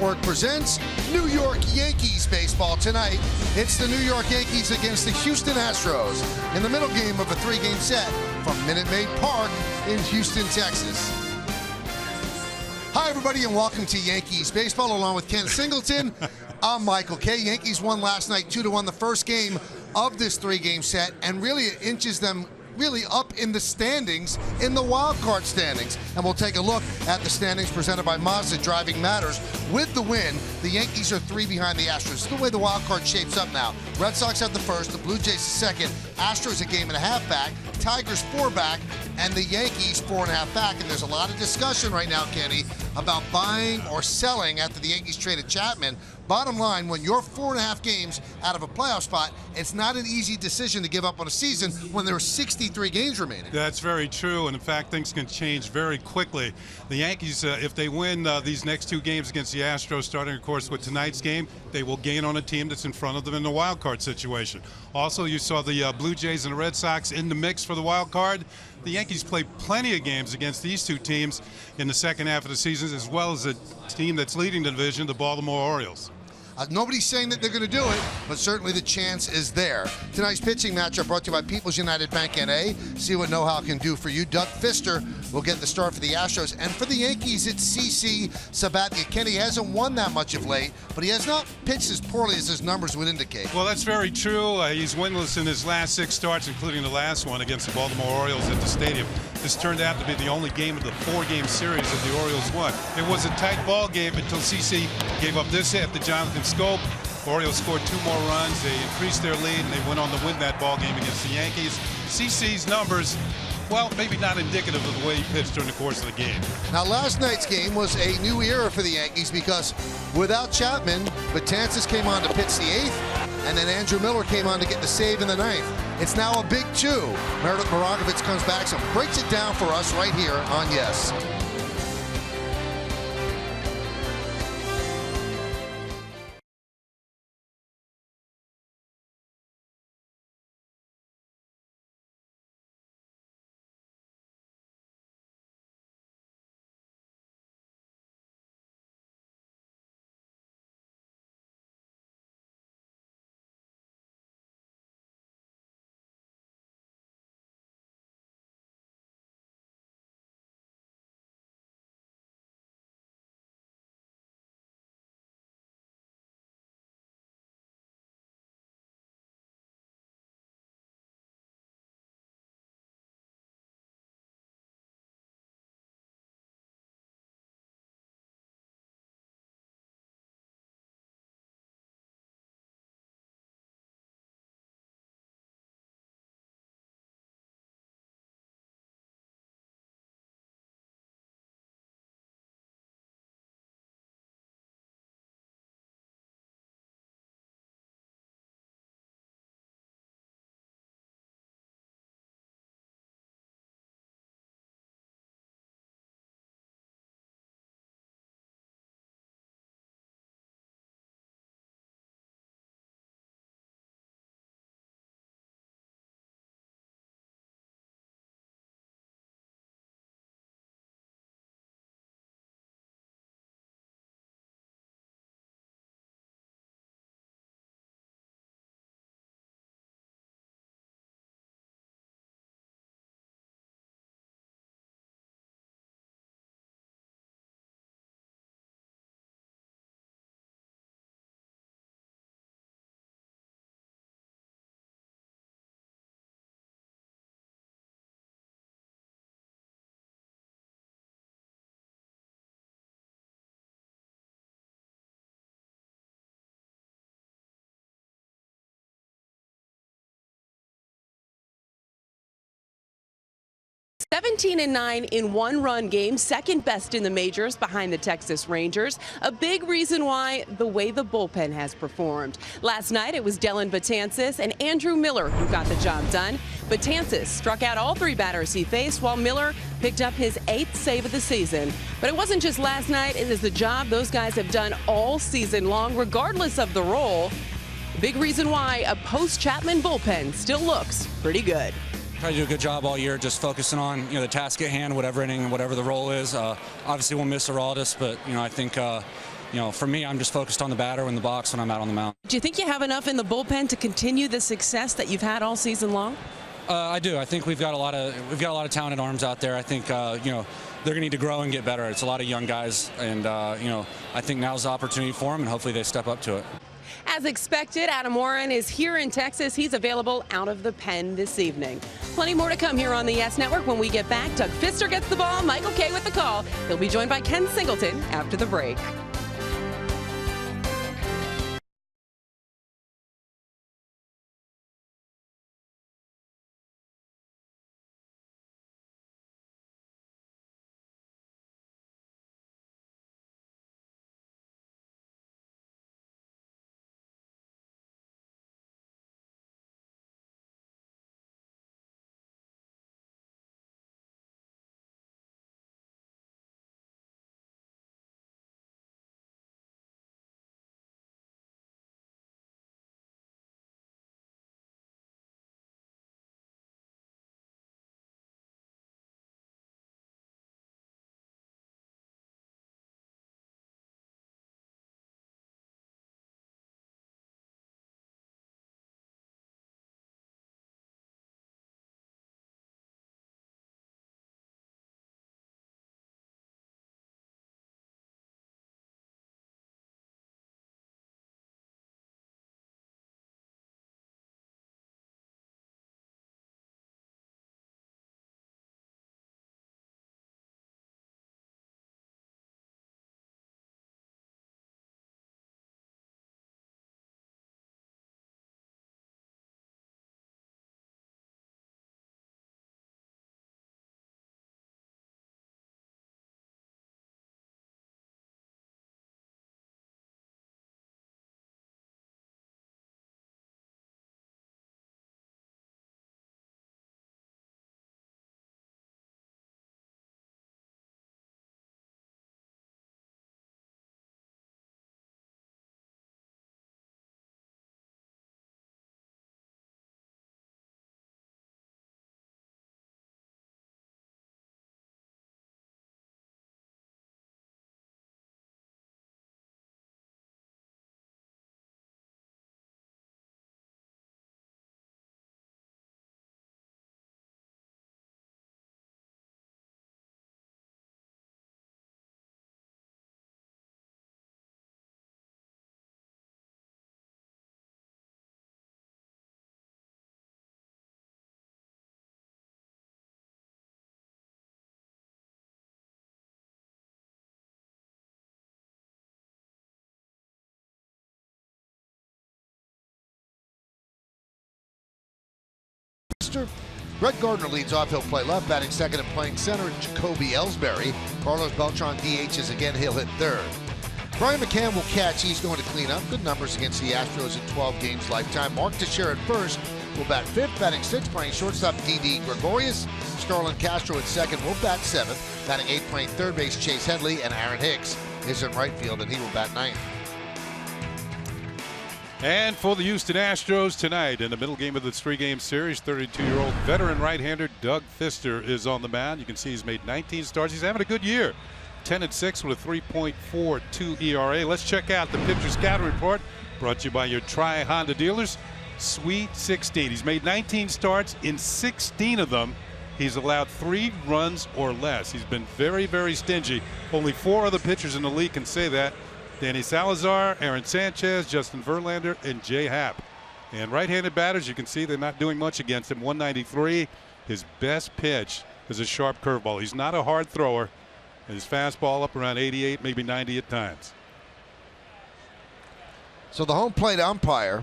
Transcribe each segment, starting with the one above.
Network presents New York Yankees baseball tonight. It's the New York Yankees against the Houston Astros in the middle game of a three-game set from Minute Maid Park in Houston, Texas. Hi, everybody, and welcome to Yankees baseball along with Ken Singleton. I'm Michael Kay. Yankees won last night 2-1 the first game of this three-game set, and really it inches them really up in the standings, in the wild card standings. And we'll take a look at the standings presented by Mazda Driving Matters. With the win, the Yankees are 3 behind the Astros. This is the way the wild card shapes up now. Red Sox have the first, the Blue Jays the second, Astros a game and a half back, Tigers 4 back, and the Yankees 4.5 back. And there's a lot of discussion right now, Kenny, about buying or selling after the Yankees traded Chapman. Bottom line, when you're 4.5 games out of a playoff spot, it's not an easy decision to give up on a season when there are 63 games remaining. That's very true, and in fact, things can change very quickly. The Yankees, if they win these next 2 games against the Astros, starting, of course, with tonight's game, they will gain on a team that's in front of them in the wild card situation. Also, you saw the Blue Jays and the Red Sox in the mix for the wild card. The Yankees played plenty of games against these 2 teams in the second half of the season, as well as a team that's leading the division, the Baltimore Orioles. Nobody's saying that they're going to do it, but certainly the chance is there. Tonight's pitching matchup brought to you by People's United Bank N.A. See what know-how can do for you. Doug Fister will get the start for the Astros. And for the Yankees, it's CC Sabathia. Kenny hasn't won that much of late, but he has not pitched as poorly as his numbers would indicate. Well, that's very true. He's winless in his last 6 starts, including the last one against the Baltimore Orioles at the stadium. This turned out to be the only game of the 4-game series that the Orioles won. It was a tight ball game until CC gave up this hit to Jonathan Scope. Orioles scored 2 more runs. They increased their lead, and they went on to win that ball game against the Yankees. CC's numbers, well, maybe not indicative of the way he pitched during the course of the game. Now, last night's game was a new era for the Yankees because without Chapman, Betances came on to pitch the 8th, and then Andrew Miller came on to get the save in the 9th. It's now a big 2. Meredith Maragovitz comes back, so breaks it down for us right here on Yes. (17-9) in one-run games, second best in the majors behind the Texas Rangers. A big reason why, the way the bullpen has performed. Last night, it was Dellin Betances and Andrew Miller who got the job done. Betances struck out all 3 batters he faced, while Miller picked up his 8th save of the season. But it wasn't just last night. It is the job those guys have done all season long, regardless of the role. Big reason why a post-Chapman bullpen still looks pretty good. Try to do a good job all year, just focusing on the task at hand, whatever inning, whatever the role is. Obviously, we'll miss Araldis, but I think for me, I'm just focused on the batter in the box when I'm out on the mound. Do you think you have enough in the bullpen to continue the success that you've had all season long? I do. I think we've got a lot of talented arms out there. I think they're going to need to grow and get better. It's a lot of young guys, and I think now's the opportunity for them, and hopefully they step up to it. As expected, Adam Warren is here in Texas. He's available out of the pen this evening. Plenty more to come here on the Yes Network when we get back. Doug Fister gets the ball, Michael Kay with the call. He'll be joined by Ken Singleton after the break. Brett Gardner leads off. He'll play left, batting second and playing center. Jacoby Ellsbury. Carlos Beltran DHs again. He'll hit third. Brian McCann will catch. He's going to clean up. Good numbers against the Astros in 12 games lifetime. Mark Teixeira at first will bat fifth, batting sixth, playing shortstop D.D. Gregorius. Starlin Castro at second will bat seventh, batting eighth, playing third base. Chase Headley, and Aaron Hicks is in right field, and he will bat ninth. And for the Houston Astros tonight, in the middle game of this three-game series, 32-year-old veteran right-hander Doug Fister is on the mound. You can see he's made 19 starts. He's having a good year. 10-6 with a 3.42 ERA. Let's check out the pitcher scouting report brought to you by your Tri-Honda dealers. Sweet 16. He's made 19 starts. In 16 of them, he's allowed 3 runs or less. He's been very, very stingy. Only 4 other pitchers in the league can say that. Danny Salazar, Aaron Sanchez, Justin Verlander, and Jay Happ. And right-handed batters, you can see they're not doing much against him. 193. His best pitch is a sharp curveball. He's not a hard thrower. And his fastball up around 88, maybe 90 at times. So the home plate umpire,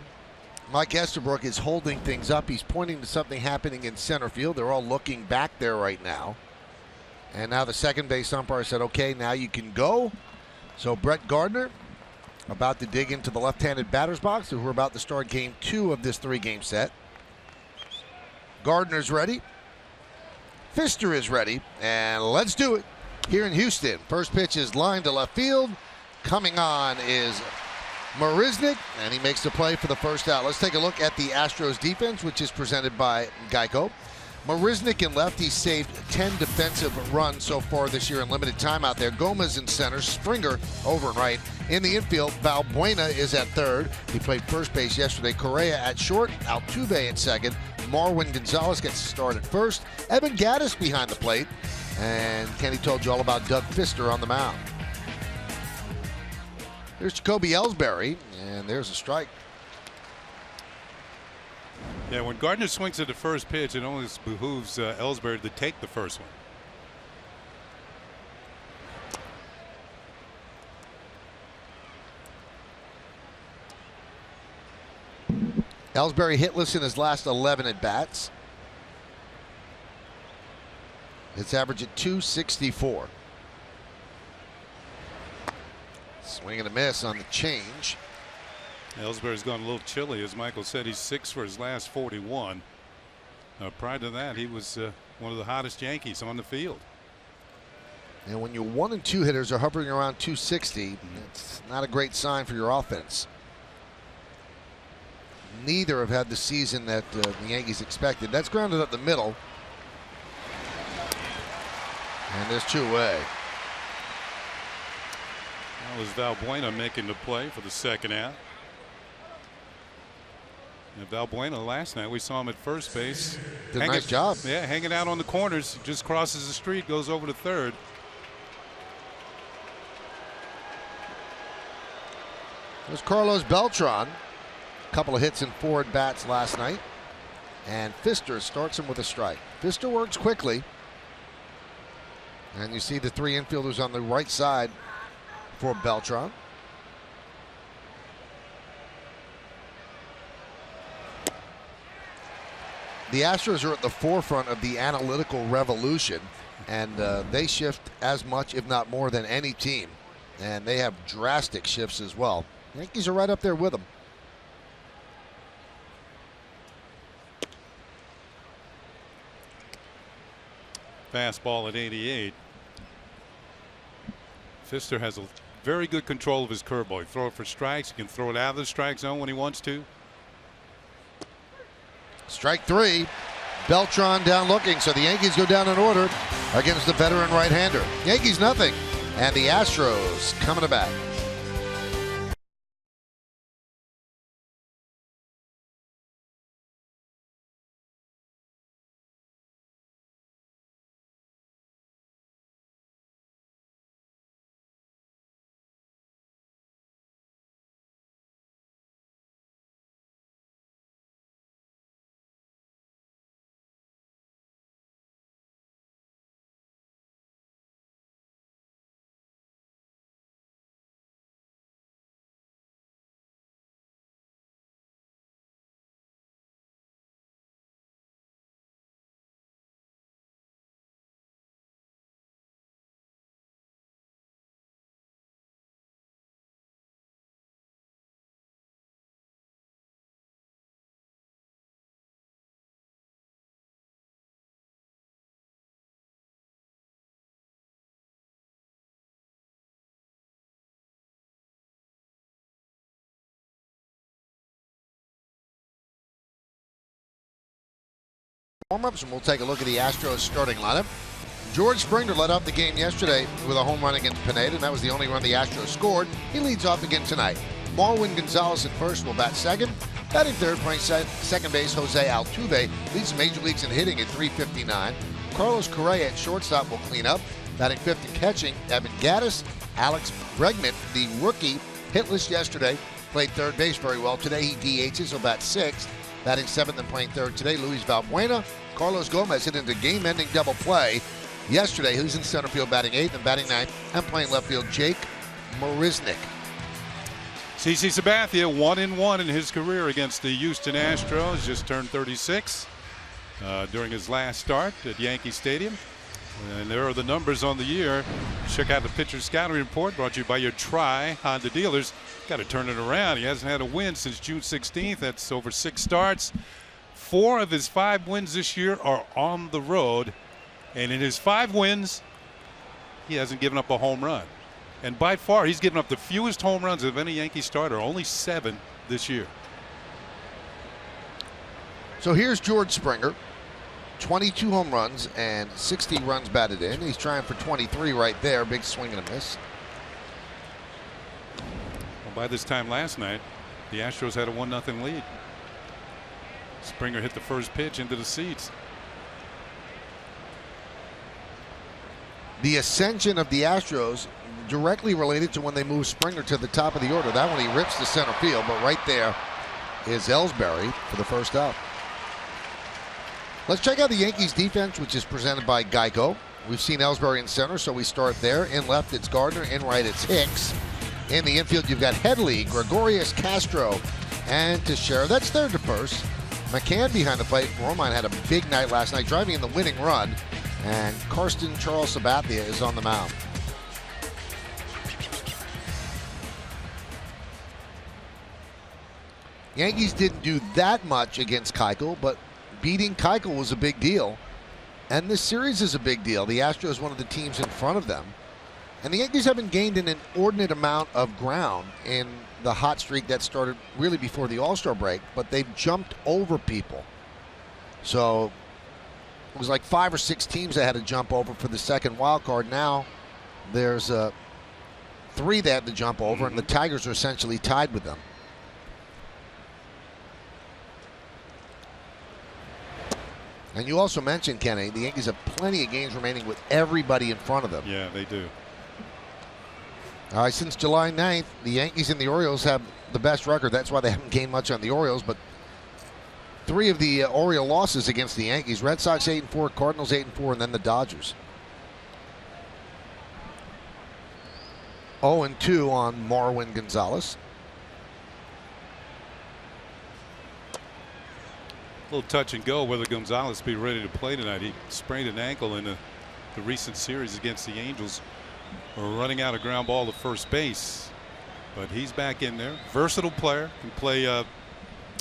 Mike Estabrook, is holding things up. He's pointing to something happening in center field. They're all looking back there right now. And now the second base umpire said, okay, now you can go. So Brett Gardner about to dig into the left-handed batter's box. We're about to start game 2 of this 3-game set. Gardner's ready. Fister is ready. And let's do it here in Houston. First pitch is lined to left field. Coming on is Marisnick, and he makes the play for the first out. Let's take a look at the Astros defense, which is presented by Geico. Marisnik in left, he's saved 10 defensive runs so far this year in limited time out there. Gomez in center, Springer over and right. In the infield, Valbuena is at third. He played first base yesterday. Correa at short, Altuve at second. Marwin Gonzalez gets the start at first. Evan Gattis behind the plate. And Kenny told you all about Doug Fister on the mound. There's Jacoby Ellsbury, and there's a strike. Yeah, when Gardner swings at the first pitch, it only behooves Ellsbury to take the first one. Ellsbury hitless in his last 11 at bats. It's average at .264. Swing and a miss on the change. Ellsbury's gone a little chilly, as Michael said. He's 6 for his last 41. Prior to that, he was one of the hottest Yankees on the field. And when your 1 and 2 hitters are hovering around .260, it's not a great sign for your offense. Neither have had the season that the Yankees expected. That's grounded up the middle. And there's 2 away. That was Valbuena making the play for the second out. And Valbuena last night, we saw him at first base. Did a nice job. Yeah, hanging out on the corners. Just crosses the street, goes over to third. There's Carlos Beltran. A couple of hits and 4 at bats last night. And Fister starts him with a strike. Fister works quickly. And you see the 3 infielders on the right side for Beltran. The Astros are at the forefront of the analytical revolution, and they shift as much, if not more, than any team. And they have drastic shifts as well. Yankees are right up there with them. Fastball at 88. Fister has a very good control of his curveball. He throw it for strikes. He can throw it out of the strike zone when he wants to. Strike 3. Beltran down looking, so the Yankees go down in order against the veteran right-hander. Yankees nothing, and the Astros coming to bat. Warm-ups, and we'll take a look at the Astros starting lineup. George Springer led off the game yesterday with a home run against Pineda, and that was the only run the Astros scored. He leads off again tonight. Marwin Gonzalez at first will bat second. Batting third, playing second base, Jose Altuve leads the major leagues in hitting at .359. Carlos Correa at shortstop will clean up. Batting fifth and catching, Evan Gattis. Alex Bregman, the rookie, hitless yesterday, played third base very well. Today he DHs, he'll bat sixth. Batting seventh and playing third today, Luis Valbuena. Carlos Gomez hit into game-ending double play yesterday. Who's in center field batting eighth and batting ninth and playing left field, Jake Marisnik. CC Sabathia 1-1 in his career against the Houston Astros. Just turned 36 during his last start at Yankee Stadium. And there are the numbers on the year. Check out the pitcher scouting report brought to you by your Honda dealers. Got to turn it around. He hasn't had a win since June 16th. That's over 6 starts. 4 of his 5 wins this year are on the road. And in his 5 wins, he hasn't given up a home run. And by far, he's given up the fewest home runs of any Yankee starter, only 7 this year. So here's George Springer. 22 home runs and 60 runs batted in. He's trying for 23 right there. Big swing and a miss. Well, by this time last night, the Astros had a 1-0 lead. Springer hit the first pitch into the seats. The ascension of the Astros directly related to when they moved Springer to the top of the order. That one he rips to center field, but right there is Ellsbury for the first out. Let's check out the Yankees defense, which is presented by Geico. We've seen Ellsbury in center, so we start there. In left, it's Gardner. In right, it's Hicks. In the infield, you've got Headley, Gregorius, Castro, and Teixeira. That's third to first. McCann behind the plate. Romine had a big night last night, driving in the winning run. And Karsten Charles Sabathia is on the mound. Yankees didn't do that much against Keuchel, but beating Keuchel was a big deal. And this series is a big deal. The Astros one of the teams in front of them. And the Yankees haven't gained an inordinate amount of ground in the hot streak that started really before the All-Star break, but they've jumped over people. So it was like 5 or 6 teams that had to jump over for the second wild card. Now there's 3 that had to jump over, and the Tigers are essentially tied with them. And you also mentioned, Kenny, the Yankees have plenty of games remaining with everybody in front of them. Yeah, they do. All right, since July 9th, the Yankees and the Orioles have the best record. That's why they haven't gained much on the Orioles, but 3 of the Oriole losses against the Yankees. Red Sox 8-4, Cardinals 8-4, and then the Dodgers. 0-2 on Marwin Gonzalez. A little touch and go whether Gonzalez be ready to play tonight. He sprained an ankle in the recent series against the Angels. We're running out of ground ball to first base, but he's back in there. Versatile player, can play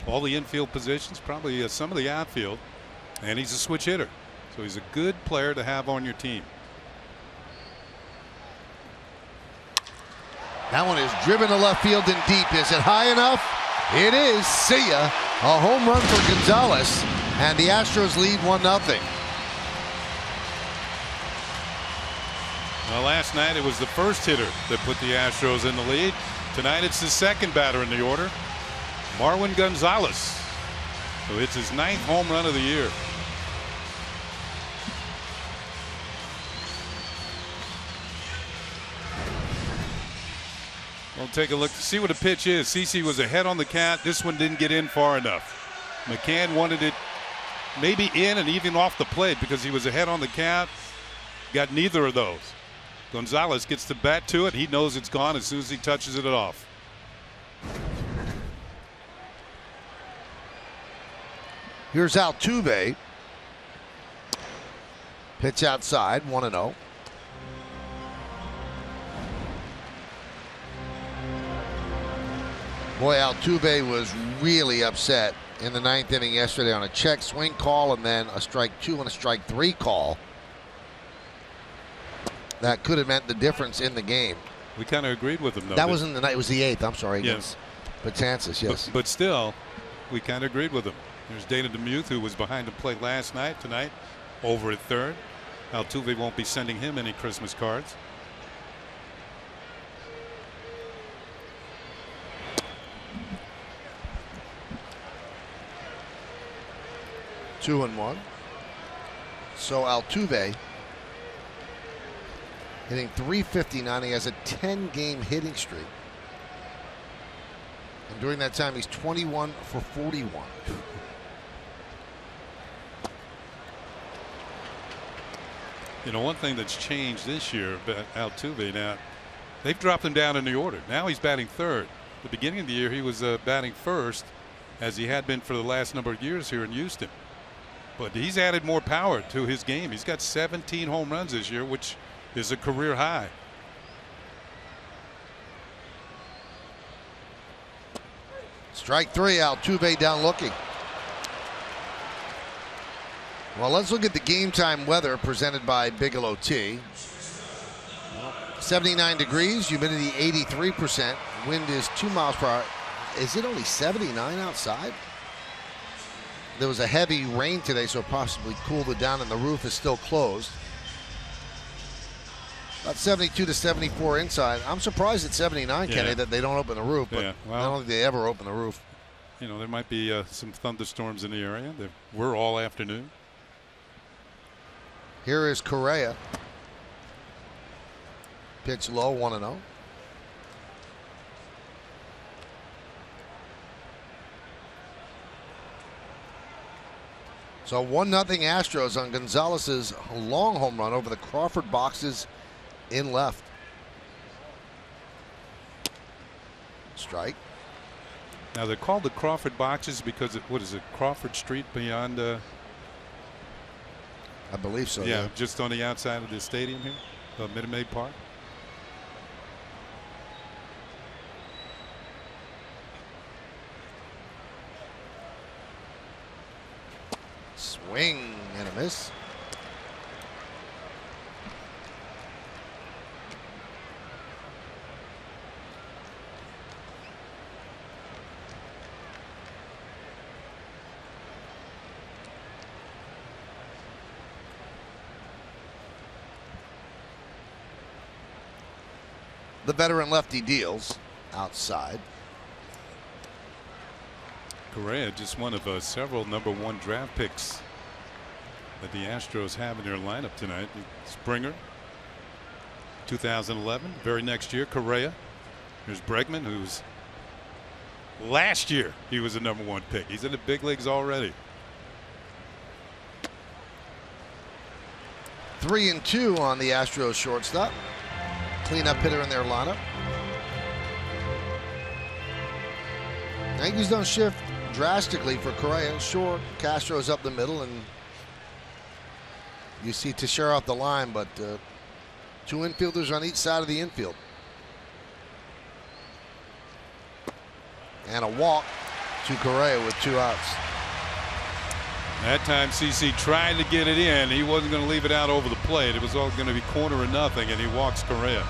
all the infield positions, probably some of the outfield, and he's a switch hitter. So he's a good player to have on your team. That one is driven to left field and deep. Is it high enough? It is. See ya. A home run for Gonzalez, and the Astros lead 1-0. Well, last night it was the first hitter that put the Astros in the lead. Tonight it's the second batter in the order, Marwin Gonzalez, who hits his 9th home run of the year. We'll take a look to see what the pitch is. CeCe was ahead on the count. This one didn't get in far enough. McCann wanted it maybe in and even off the plate because he was ahead on the count. Got neither of those. Gonzalez gets the bat to it. He knows it's gone as soon as he touches it off. Here's Altuve. Pitch outside, 1-0. Boy, Altuve was really upset in the 9th inning yesterday on a check swing call and then a strike 2 and a strike 3 call. That could have meant the difference in the game. We kind of agreed with him, though. That was in the night. It was the 8th. I'm sorry. Yes. Betances, yes. But still, we kind of agreed with him. There's Dana DeMuth, who was behind the plate last night. Tonight, over at third. Altuve won't be sending him any Christmas cards. Two and one. So Altuve hitting .359. He has a 10-game hitting streak. And during that time, he's 21 for 41. You know, one thing that's changed this year about Altuve, now they've dropped him down in the order. Now he's batting third. At the beginning of the year, he was batting first, as he had been for the last number of years here in Houston. But he's added more power to his game. He's got 17 home runs this year, which is a career high. Strike 3, Altuve down looking. Well, let's look at the game time weather presented by Bigelow Tea. 79 degrees, humidity 83%, wind is 2 miles per hour. Is it only 79 outside? There was a heavy rain today, so it possibly cooled it down, and the roof is still closed. About 72 to 74 inside. I'm surprised at 79, Kenny, that they don't open the roof. But I don't think they ever open the roof. You know, there might be some thunderstorms in the area. We're all afternoon. Here is Correa. Pitch low, 1-0. So 1-0 Astros on Gonzalez's long home run over the Crawford boxes in left. Strike. Now they're called the Crawford boxes because what is it, Crawford Street beyond? I believe so. Yeah, just on the outside of the stadium here, Minute Maid Park. Swing and a miss. The veteran lefty deals outside. Correa just one of several #1 draft picks that the Astros have in their lineup tonight. Springer, 2011. Very next year, Correa. There's Bregman, who's last year he was a #1 pick. He's in the big leagues already. 3-2 on the Astros shortstop. Cleanup hitter in their lineup. Yankees don't shift drastically for Correa. Short, Castro's up the middle, and you see Teixeira off the line, but two infielders on each side of the infield. And a walk to Correa with 2 outs. That time CC tried to get it in. He wasn't going to leave it out over the plate. It was all going to be 1-0, and he walks Correa.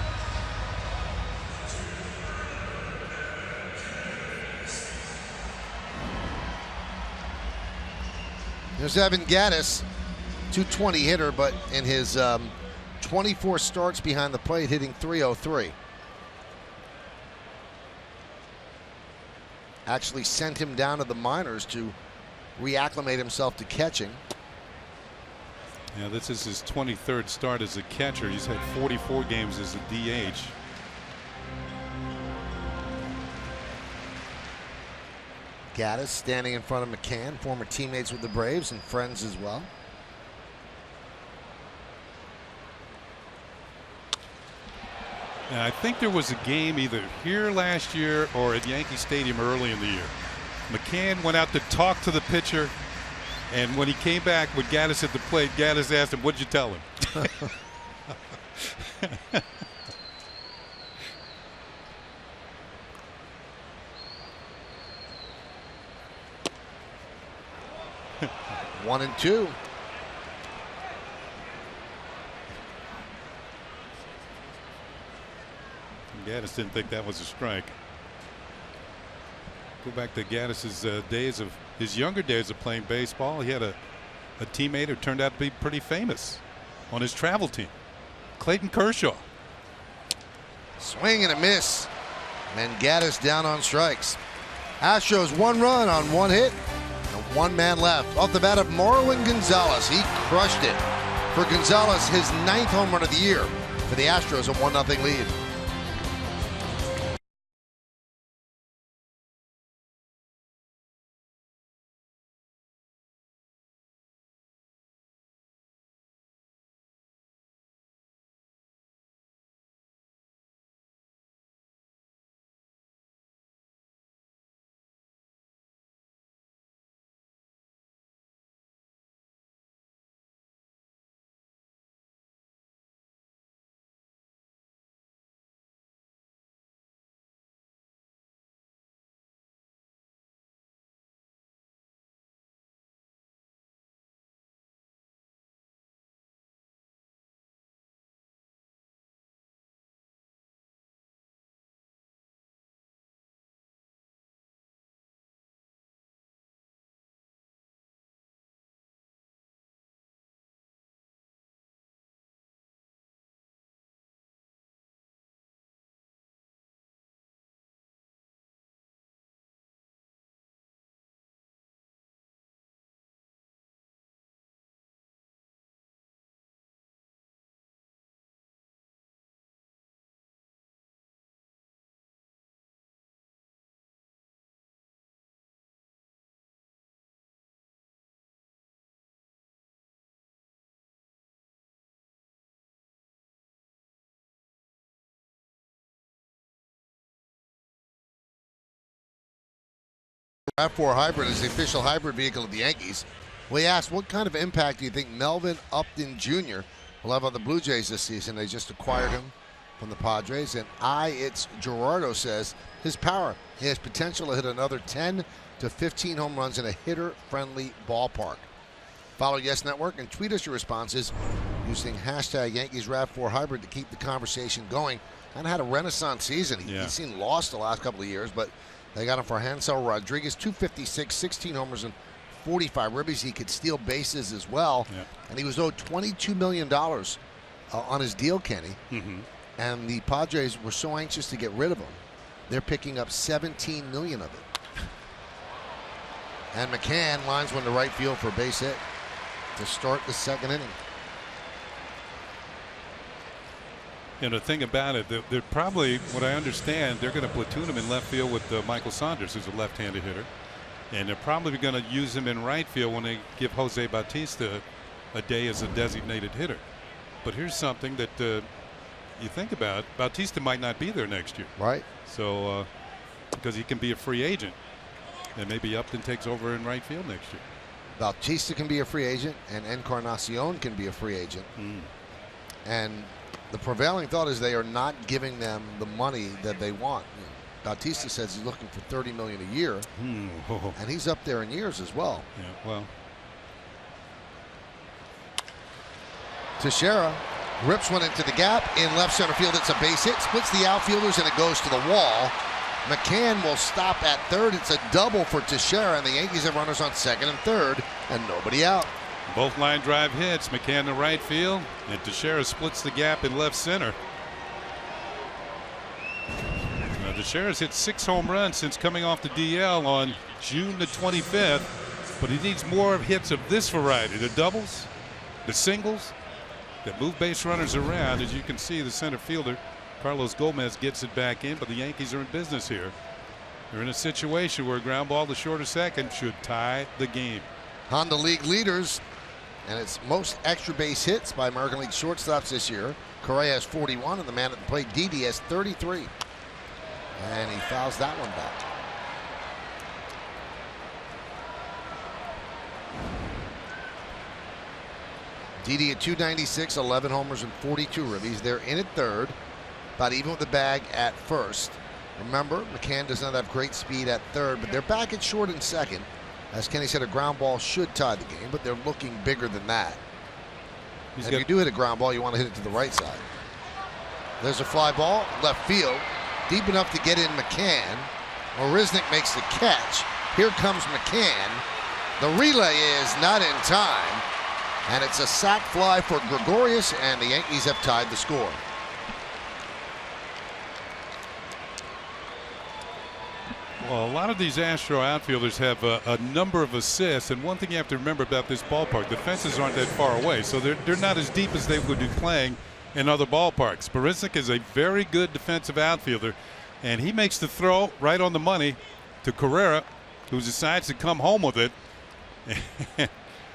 There's Evan Gattis, 220 hitter, but in his 24 starts behind the plate, hitting .303. Actually sent him down to the minors to reacclimate himself to catching. Yeah, this is his 23rd start as a catcher. He's had 44 games as a DH. Gattis standing in front of McCann, former teammates with the Braves and friends as well. Now, I think there was a game either here last year or at Yankee Stadium early in the year. McCann went out to talk to the pitcher, and when he came back with Gattis at the plate, Gattis asked him, "What'd you tell him?" 1-2. Gattis didn't think that was a strike. Go back to Gattis's his younger days of playing baseball. He had a teammate who turned out to be pretty famous on his travel team, Clayton Kershaw. Swing and a miss. And Gattis down on strikes. Astros 1 run on 1 hit. And 1 man left. Off the bat of Marlon Gonzalez. He crushed it. For Gonzalez, his 9th home run of the year. For the Astros, a 1-0 lead. RAV4 hybrid is the official hybrid vehicle of the Yankees. We asked, what kind of impact do you think Melvin Upton Jr. will have on the Blue Jays this season? They just acquired him from the Padres. And It's Gerardo says his power. He has potential to hit another 10 to 15 home runs in a hitter-friendly ballpark. Follow Yes Network and tweet us your responses using hashtag #YankeesRAV4 hybrid to keep the conversation going. And had a renaissance season. He's seen lost the last couple of years, but they got him for Hansel Rodriguez, 256, 16 homers and 45 ribbies. He could steal bases as well. And he was owed $22 million on his deal, Kenny. And the Padres were so anxious to get rid of him, they're picking up $17 million of it. And McCann lines one to right field for a base hit to start the second inning. The thing about it, they're probably, what I understand, they're going to platoon him in left field with Michael Saunders, who's a left-handed hitter. And they're probably going to use him in right field when they give Jose Bautista a day as a designated hitter. But here's something that you think about. Bautista might not be there next year. Right. So, because he can be a free agent. And maybe Upton takes over in right field next year. Bautista can be a free agent, and Encarnacion can be a free agent. And the prevailing thought is they are not giving them the money that they want. Bautista says he's looking for $30 million a year, and he's up there in years as well. Well. Teixeira rips one into the gap in left center field. It's a base hit, splits the outfielders, and it goes to the wall. McCann will stop at third. It's a double for Teixeira, and the Yankees have runners on second and third, and nobody out. Both line drive hits. McCann to right field, and Teixeira splits the gap in left center. Now, Teixeira's hit 6 home runs since coming off the DL on June the 25th, but he needs more hits of this variety. The doubles, the singles that move base runners around. As you can see, the center fielder, Carlos Gomez, gets it back in, but the Yankees are in business here. They're in a situation where a ground ball to short of second should tie the game. Honda League leaders, and it's most extra base hits by American League shortstops this year. Correa has 41, and the man at the plate, Didi, has 33. And he fouls that one back. Didi at 296, 11 homers and 42 ribbies. They're in at third, about even with the bag at first. Remember, McCann does not have great speed at third, but they're back at short and second. As Kenny said, a ground ball should tie the game, but they're looking bigger than that. If you do hit a ground ball, you want to hit it to the right side. There's a fly ball, left field, deep enough to get in McCann. Marisnik makes the catch. Here comes McCann. The relay is not in time, and it's a sac fly for Gregorius, and the Yankees have tied the score. Well, a lot of these Astro outfielders have a number of assists, and one thing you have to remember about this ballpark, the fences aren't that far away, so they're not as deep as they would be playing in other ballparks. Marisnik is a very good defensive outfielder, and he makes the throw right on the money to Carrera, who decides to come home with it.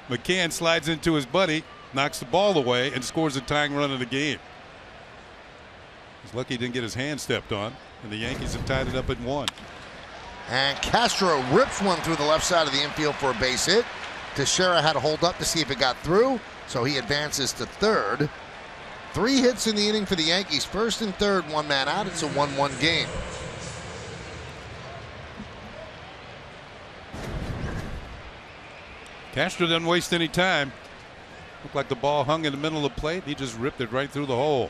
McCann slides into his buddy, knocks the ball away, and scores the tying run of the game. He's lucky he didn't get his hand stepped on, and the Yankees have tied it up at 1. And Castro rips one through the left side of the infield for a base hit. Teixeira had to hold up to see if it got through, so he advances to third. 3 hits in the inning for the Yankees. First and third, 1 man out. It's a 1-1 game. Castro doesn't waste any time. Looked like the ball hung in the middle of the plate. He just ripped it right through the hole.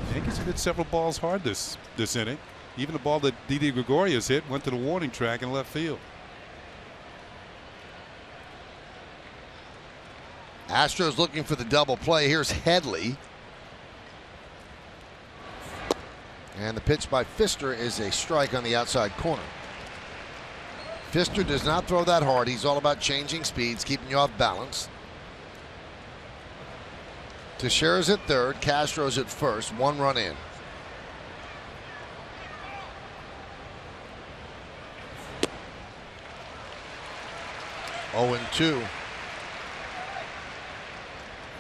The Yankees have hit several balls hard this inning. Even the ball that Didi Gregorius hit went to the warning track in left field. Astros looking for the double play. Here's Headley. And the pitch by Pfister is a strike on the outside corner. Pfister does not throw that hard. He's all about changing speeds, keeping you off balance. Teixeira's at third. Castro's at first. 1 run in. Oh, 0-2.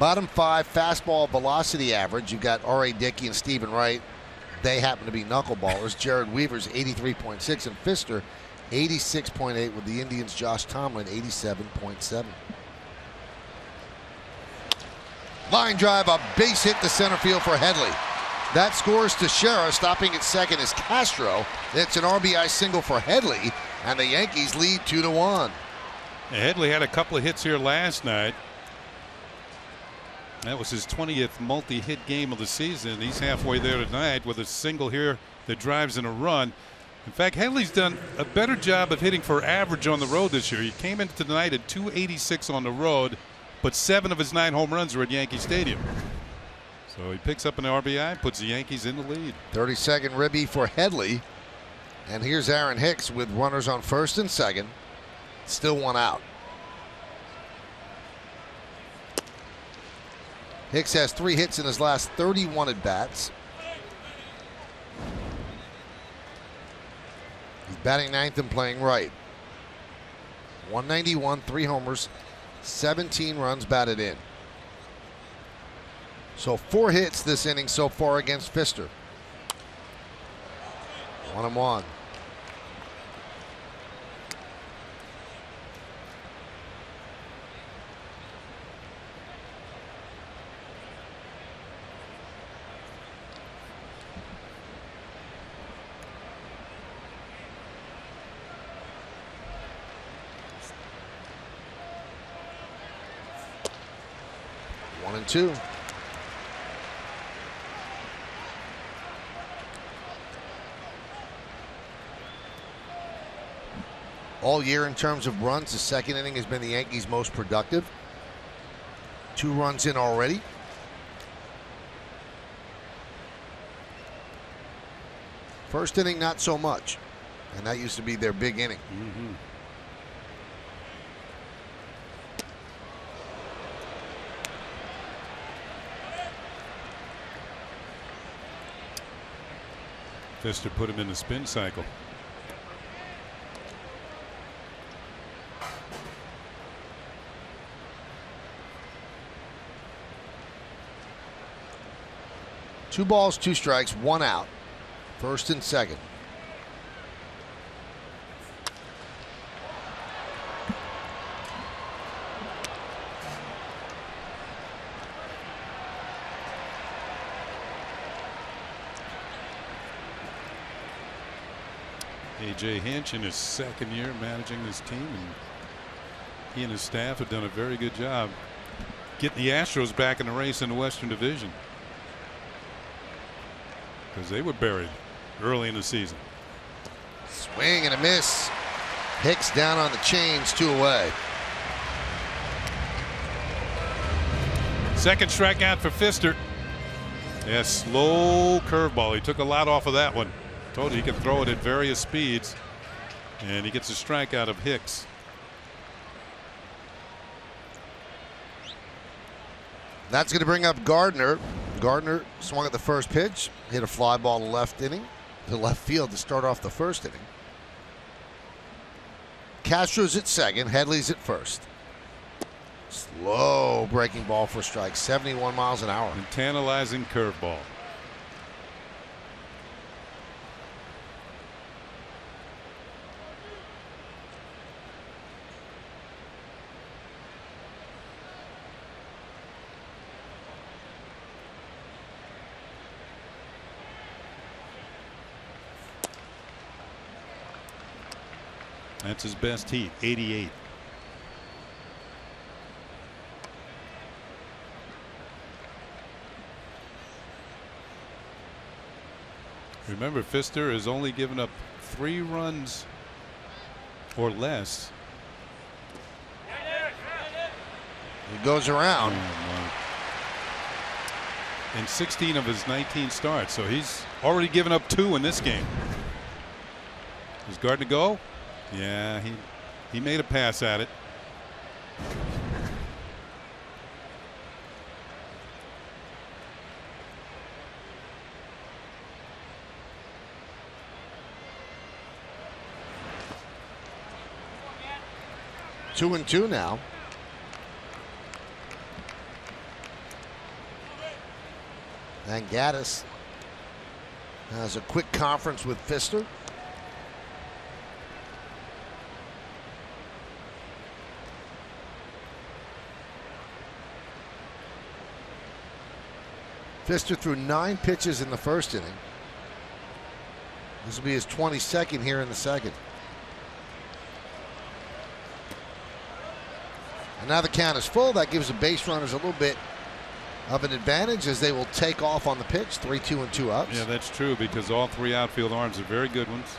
Bottom 5 fastball velocity average. You've got R.A. Dickey and Stephen Wright. They happen to be knuckleballers. Jared Weaver's 83.6 and Pfister 86.8 with the Indians' Josh Tomlin, 87.7. Line drive, a base hit to center field for Headley. That scores Teixeira. Stopping at second is Castro. It's an RBI single for Headley, and the Yankees lead 2-1. Headley had a couple of hits here last night. That was his 20th multi-hit game of the season. He's halfway there tonight with a single here that drives in a run. In fact, Headley's done a better job of hitting for average on the road this year. He came into tonight at 286 on the road, but 7 of his 9 home runs were at Yankee Stadium. So he picks up an RBI, puts the Yankees in the lead. 32nd ribby for Headley. And here's Aaron Hicks with runners on first and second. Still one out. Hicks has 3 hits in his last 31 at-bats. He's batting 9th and playing right. 191, 3 homers, 17 runs batted in. So 4 hits this inning so far against Pfister. 1-1. One and two. All year in terms of runs, the second inning has been the Yankees' most productive. 2 runs in already. First inning, not so much. And that used to be their big inning. Pfister put him in the spin cycle. Two balls, 2 strikes, 1 out. First and second. A.J. Hinch in his second year managing this team, and he and his staff have done a very good job getting the Astros back in the race in the Western Division, because they were buried early in the season. Swing and a miss. Hicks down on the chains, 2 away. Second strikeout for Pfister. Yeah, slow curveball. He took a lot off of that one. Told you he can throw it at various speeds, and he gets a strikeout of Hicks. That's going to bring up Gardner. Gardner swung at the first pitch, hit a fly ball to left field to start off the first inning. Castro's at second, Headley's at first. Slow breaking ball for a strike, 71 miles an hour. And tantalizing curveball. That's his best heat, 88. Remember, Pfister has only given up 3 runs or less. He goes around. In 16 of his 19 starts, so he's already given up 2 in this game. Does Gardner go? Yeah, he made a pass at it. Two and 2 now. And Gaddis has a quick conference with Pfister. Fister threw 9 pitches in the first inning. This will be his 22nd here in the second. And now the count is full. That gives the base runners a little bit of an advantage as they will take off on the pitch. 3-2 and 2 outs. Yeah, that's true because all 3 outfield arms are very good ones.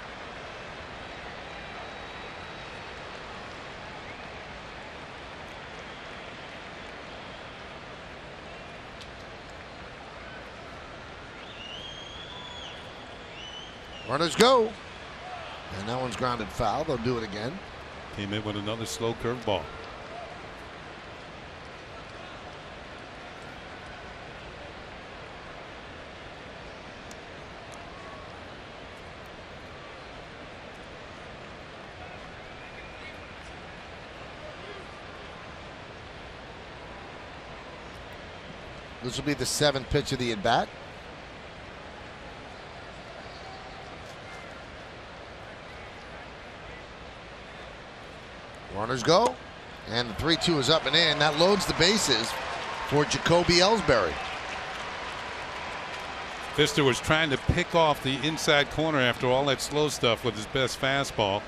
Runners go. And that one's grounded foul. They'll do it again. Came in with another slow curve ball. This will be the 7th pitch of the at-bat. Runners go, and the 3-2 is up and in. That loads the bases for Jacoby Ellsbury. Fister was trying to pick off the inside corner after all that slow stuff with his best fastball.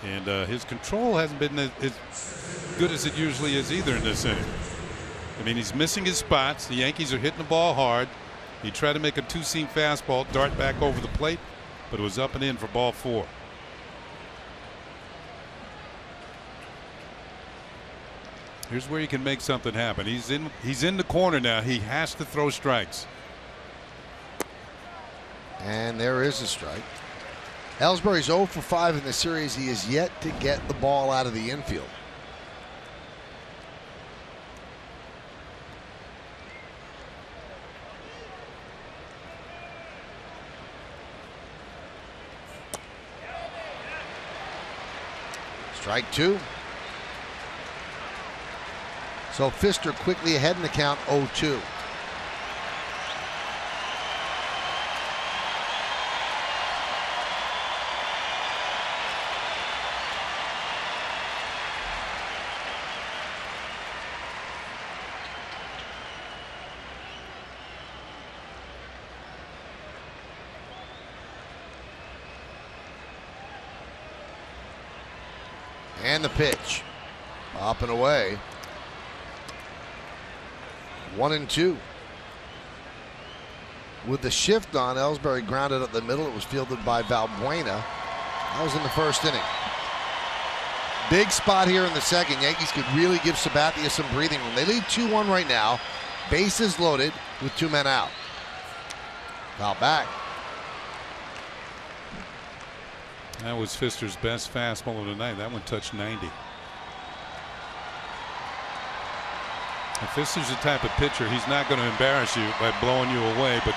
And his control hasn't been as good as it usually is either in this inning. I mean, he's missing his spots. The Yankees are hitting the ball hard. He tried to make a 2-seam fastball dart back over the plate, but it was up and in for ball 4. Here's where he can make something happen. He's in the corner now. He has to throw strikes. And there is a strike. Ellsbury's 0 for 5 in the series. He is yet to get the ball out of the infield. Strike 2. So Fister quickly ahead in the count, 0-2. And the pitch. Up and away. 1-2. With the shift on, Ellsbury grounded up the middle. It was fielded by Valbuena. That was in the first inning. Big spot here in the second. Yankees could really give Sabathia some breathing room. They lead 2-1 right now. Bases loaded with 2 men out. Foul back. That was Fister's best fastball of the night. That one touched 90. If Fister's the type of pitcher, he's not going to embarrass you by blowing you away. But,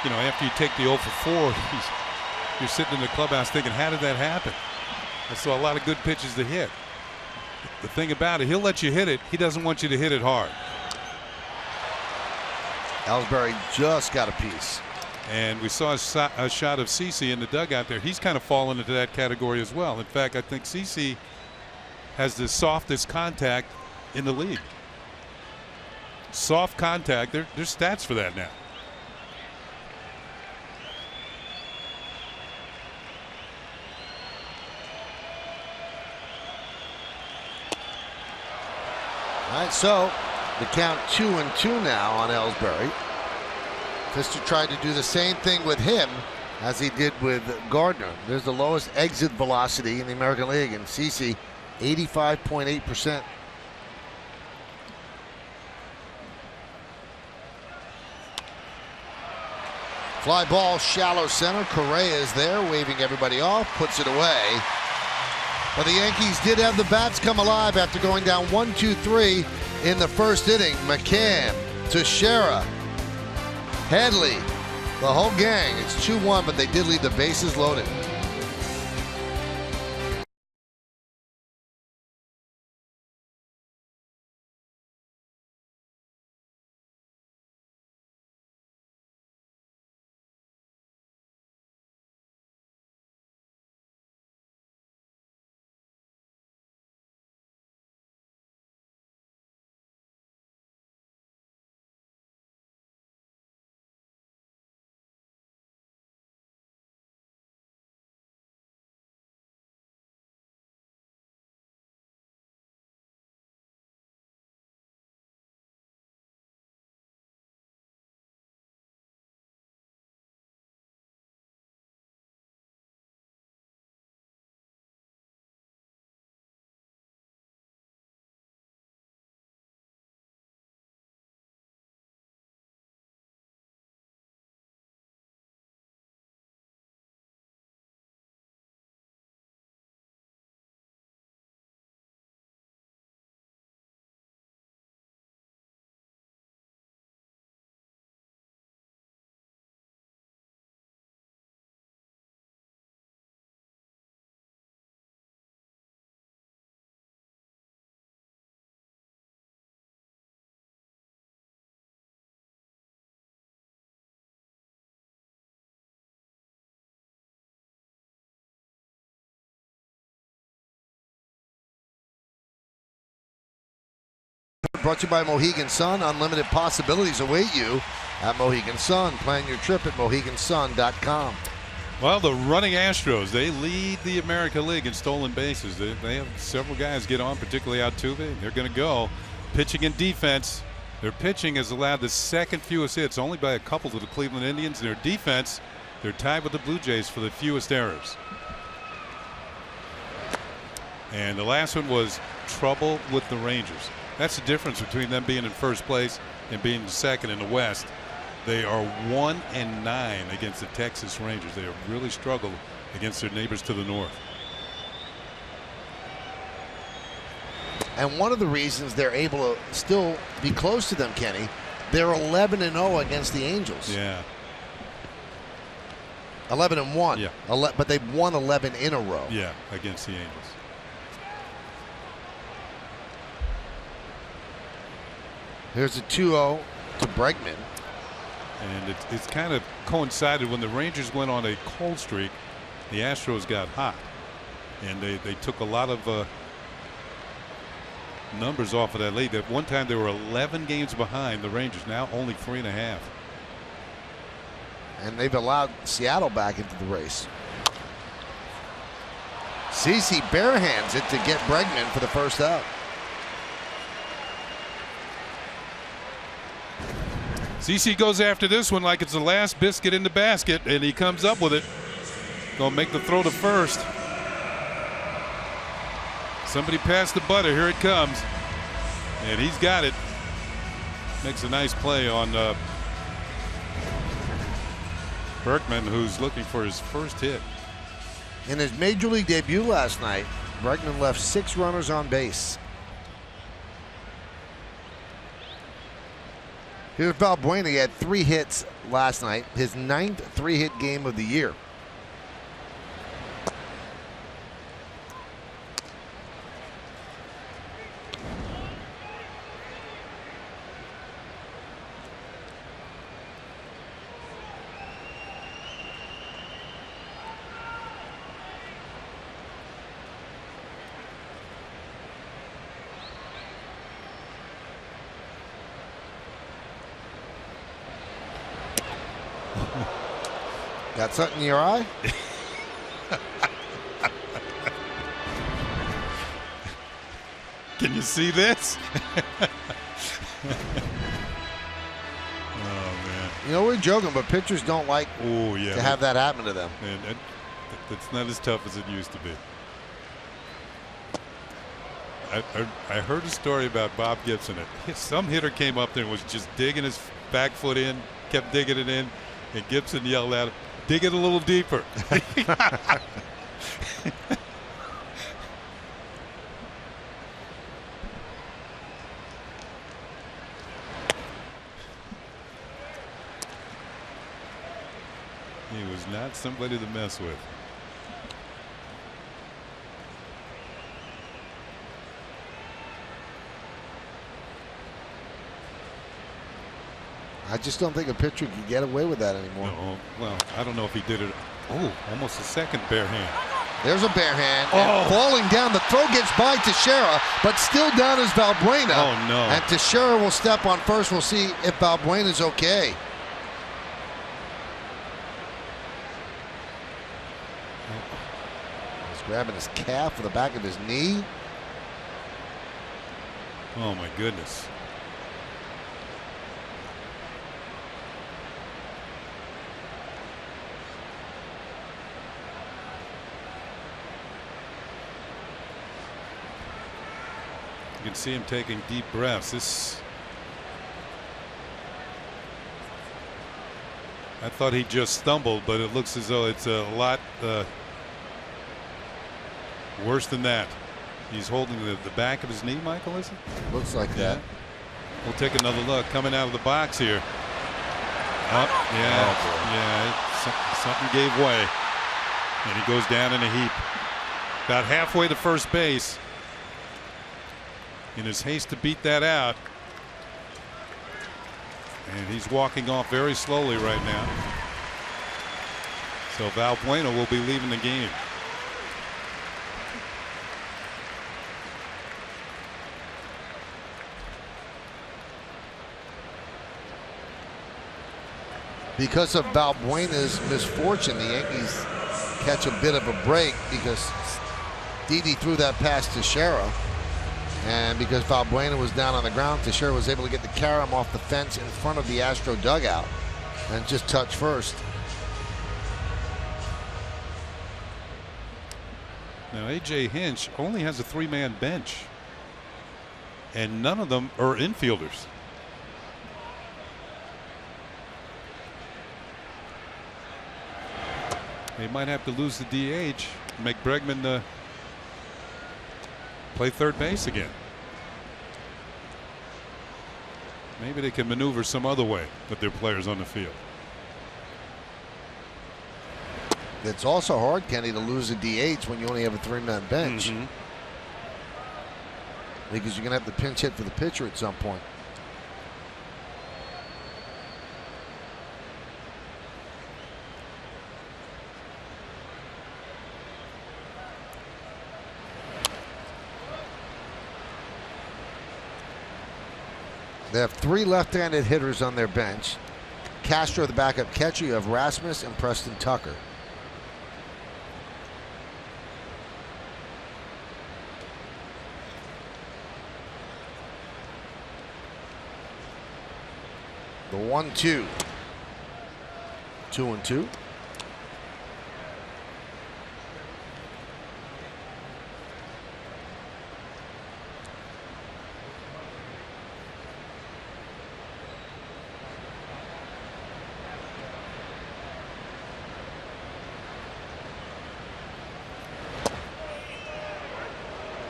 you know, after you take the 0 for 4, you're sitting in the clubhouse thinking, how did that happen? I saw a lot of good pitches to hit. The thing about it, he'll let you hit it. He doesn't want you to hit it hard. Ellsbury just got a piece. And we saw a shot of CeCe in the dugout there. He's kind of fallen into that category as well. In fact, I think CeCe has the softest contact in the league. Soft contact. There's stats for that now. All right, so the count 2-2 now on Ellsbury. Fister tried to do the same thing with him as he did with Gardner. There's the lowest exit velocity in the American League, and CeCe 85.8%. Fly ball, shallow center. Correa is there, waving everybody off, puts it away. But the Yankees did have the bats come alive after going down 1-2-3 in the first inning. McCann, Teixeira, Headley, the whole gang. It's 2-1, but they did leave the bases loaded. brought to you by Mohegan Sun. Unlimited possibilities await you at Mohegan Sun. Plan your trip at MoheganSun.com. Well, the running Astros, they lead the American League in stolen bases. They have several guys get on, particularly Altuve. They're going to go. Pitching and defense. Their pitching has allowed the second fewest hits, only by a couple to the Cleveland Indians. Their defense, they're tied with the Blue Jays for the fewest errors. And the last one was trouble with the Rangers. That's the difference between them being in first place and being second in the West. They are 1-9 against the Texas Rangers. They have really struggled against their neighbors to the north. And one of the reasons they're able to still be close to them, Kenny, they're 11-0 against the Angels. Yeah. 11-1. Yeah. But they've won 11 in a row. Yeah, against the Angels. Here's a 2-0 to Bregman. And it's kind of coincided when the Rangers went on a cold streak. The Astros got hot, and they took a lot of numbers off of that lead. At one time they were 11 games behind the Rangers. Now only 3.5. And they've allowed Seattle back into the race. CeCe barehands it to get Bregman for the first out. CeCe goes after this one like it's the last biscuit in the basket, and he comes up with it. Gonna make the throw to first. Somebody pass the butter. Here it comes. And he's got it. Makes a nice play on Berkman, who's looking for his first hit. In his major league debut last night, Bregman left 6 runners on base. Here's Valbuena. He had 3 hits last night, his 9th 3-hit game of the year. Got something in your eye? Can you see this? Oh, man. You know, we're joking, but pitchers don't like to have that happen to them. And that's not as tough as it used to be. I heard a story about Bob Gibson. Some hitter came up there and was just digging his back foot in, kept digging it in, and Gibson yelled at him, "Dig it a little deeper." He was not somebody to mess with. I just don't think a pitcher can get away with that anymore. No, well, I don't know if he did it. Oh, almost a second bare hand. There's a bare hand. And falling down. The throw gets by Teixeira, but still down is Valbuena. Oh, no. And Teixeira will step on first. We'll see if Valbuena's okay. He's grabbing his calf with the back of his knee. Oh, my goodness. You can see him taking deep breaths. I thought he just stumbled, but it looks as though it's a lot worse than that. He's holding the back of his knee, Michael, is it? Looks like that. We'll take another look. Coming out of the box here. Something gave way. And he goes down in a heap. About halfway to first base. In his haste to beat that out. And he's walking off very slowly right now. So Valbuena will be leaving the game. Because of Valbuena's misfortune, the Yankees catch a bit of a break because Didi threw that pass to Teixeira. And because Valbuena was down on the ground, Teixeira was able to get the carom off the fence in front of the Astro dugout and just touch first. Now A.J. Hinch only has a 3-man bench, and none of them are infielders. They might have to lose the DH, make Bregman play third base again. Maybe they can maneuver some other way with their players on the field. It's also hard, Kenny, to lose a DH when you only have a 3-man bench. Because you're going to have to pinch hit for the pitcher at some point. They have 3 left-handed hitters on their bench. Castro, the backup catcher. You have Rasmus and Preston Tucker. The 1-2. 2-2.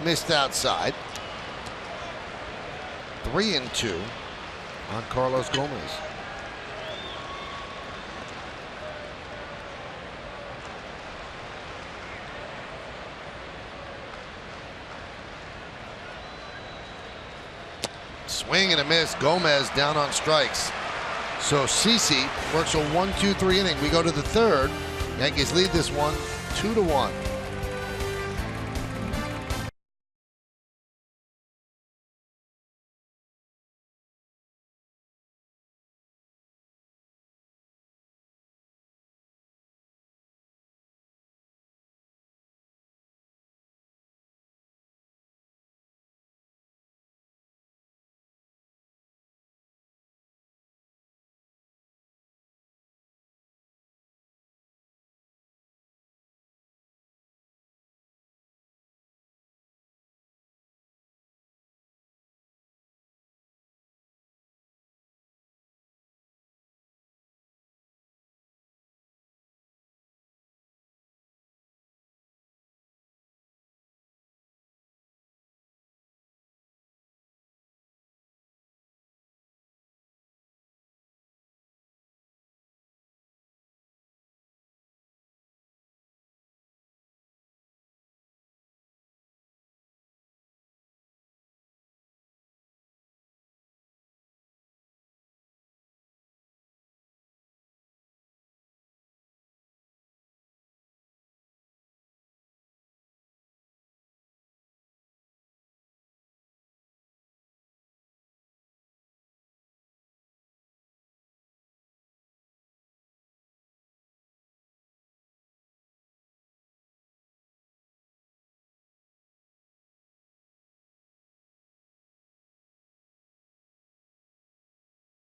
Missed outside. 3-2 on Carlos Gomez. Swing and a miss. Gomez down on strikes. So CeCe works a 1-2-3 inning. We go to the third. Yankees lead this one 2-1.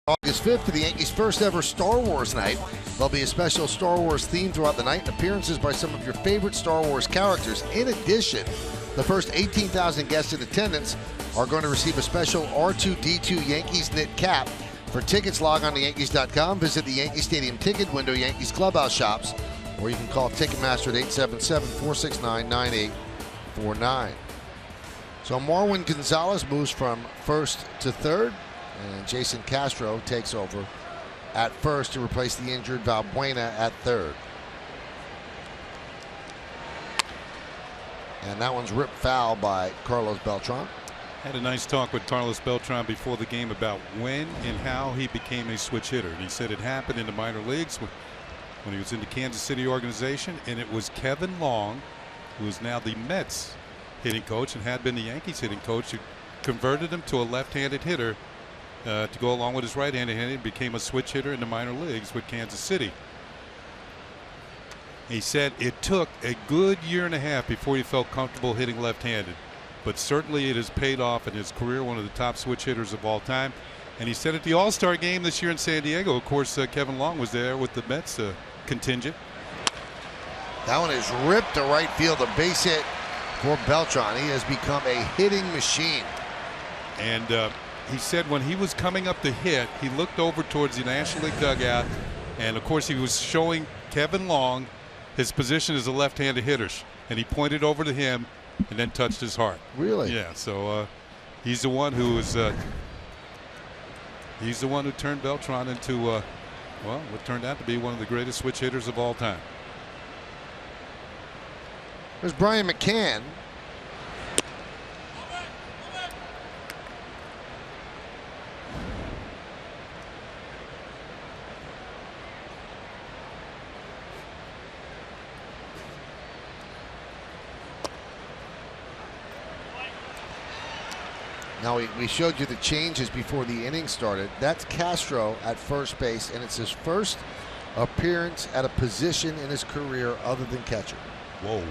August 5th for the Yankees' first ever Star Wars night. There'll be a special Star Wars theme throughout the night and appearances by some of your favorite Star Wars characters. In addition, the first 18,000 guests in attendance are going to receive a special R2-D2 Yankees knit cap. For tickets, log on to Yankees.com, visit the Yankee Stadium ticket window, Yankees clubhouse shops, or you can call Ticketmaster at 877-469-9849. So Marwin Gonzalez moves from first to third, and Jason Castro takes over at first to replace the injured Valbuena at third. And that one's ripped foul by Carlos Beltran. Had a nice talk with Carlos Beltran before the game about when and how he became a switch hitter. And he said it happened in the minor leagues when he was in the Kansas City organization, and it was Kevin Long, who is now the Mets hitting coach and had been the Yankees hitting coach, who converted him to a left-handed hitter to go along with his right-handed hitter. He became a switch hitter in the minor leagues with Kansas City. He said it took a good year and a half before he felt comfortable hitting left-handed, but certainly it has paid off in his career, one of the top switch hitters of all time. And he said at the All-Star game this year in San Diego, of course, Kevin Long was there with the Mets contingent. That one is ripped to right field, a base hit for Beltran. He has become a hitting machine. And he said when he was coming up to hit, he looked over towards the National League dugout, and of course he was showing Kevin Long his position as a left-handed hitter, and he pointed over to him and then touched his heart. Really? Yeah. So he's the one who is he's the one who turned Beltran into well, what turned out to be one of the greatest switch hitters of all time. There's Brian McCann. Now we showed you the changes before the inning started. That's Castro at first base, and it's his first appearance at a position in his career other than catcher. Whoa.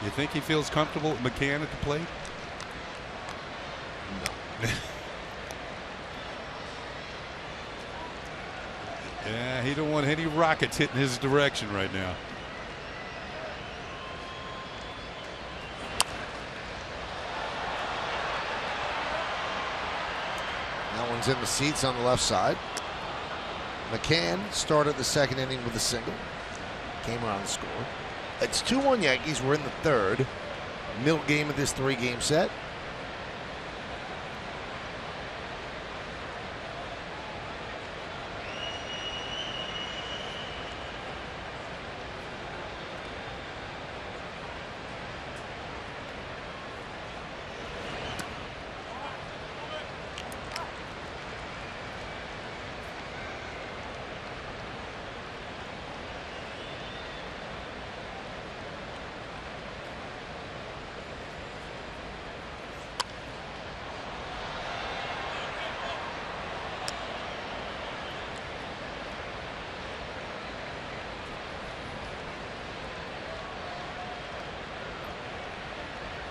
You think he feels comfortable with McCann at the plate? No. Yeah, he don't want any rockets hitting his direction right now. That one's in the seats on the left side. McCann started the second inning with a single. Came around the score. It's 2-1 Yankees. We're in the third. Middle game of this three-game set.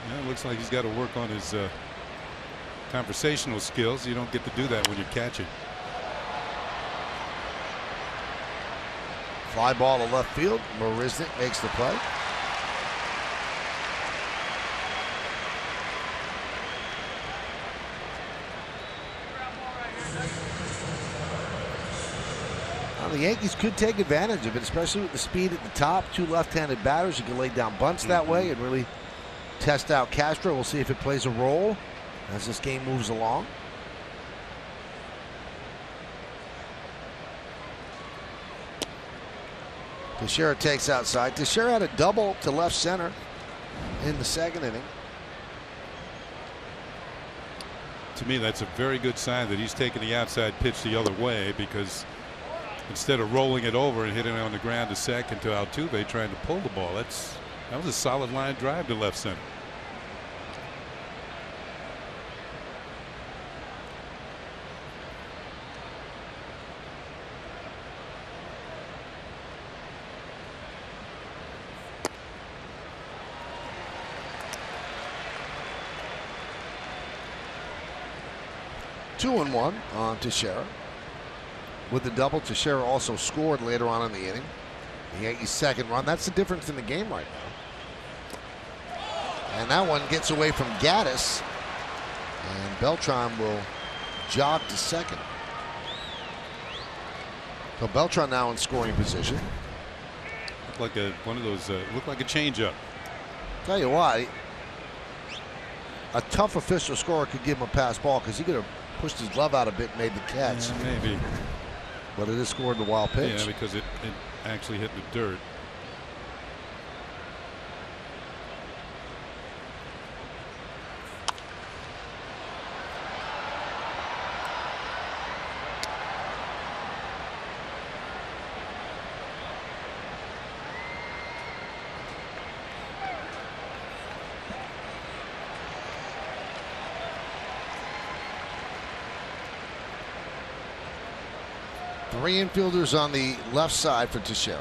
Yeah, it looks like he's got to work on his conversational skills. You don't get to do that when you're catching. Fly ball to left field. Marisnik makes the play. Now, the Yankees could take advantage of it, especially with the speed at the top. Two left-handed batters. You can lay down bunts that way and really test out Castro. We'll see if it plays a role as this game moves along. Teixeira takes outside. Teixeira had a double to left center in the second inning. To me, that's a very good sign that he's taking the outside pitch the other way, because instead of rolling it over and hitting it on the ground to second to Altuve trying to pull the ball, that was a solid line drive to left center. Two and one on Teixeira. With the double, Teixeira also scored later on in the inning. The Yankees' second run. That's the difference in the game right now. And that one gets away from Gaddis. And Beltran will jog to second. So Beltran now in scoring position. Looked like one of those. Looked like a changeup. Tell you what, a tough official scorer could give him a pass ball because he could have pushed his glove out a bit and made the catch. Yeah, maybe. But it is scored the wild pitch. Yeah, because it actually hit the dirt. Three infielders on the left side for Teixeira.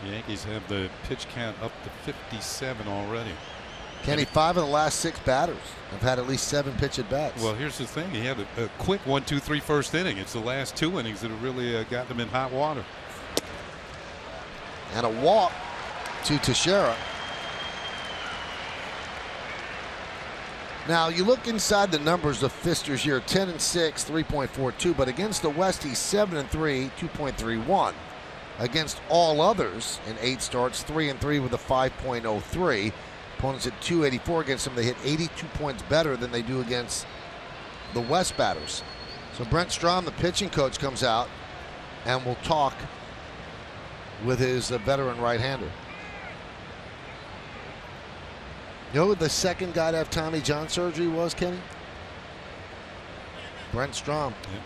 The Yankees have the pitch count up to 57 already. Kenny, 5 of the last 6 batters have had at least 7 pitch at bats. Well, here's the thing. He had a quick 1-2-3 first inning. It's the last 2 innings that have really got them in hot water. And a walk to Teixeira. Now, you look inside the numbers of Fister's year, 10-6, 3.42, but against the West, he's 7-3, 2.31. Against all others in 8 starts, 3-3 with a 5.03. Opponents at 284 against them. They hit 82 points better than they do against the West batters. So Brent Strom, the pitching coach, comes out and will talk with his veteran right-hander. You know who the second guy to have Tommy John surgery was, Kenny? Brent Strom. Yep.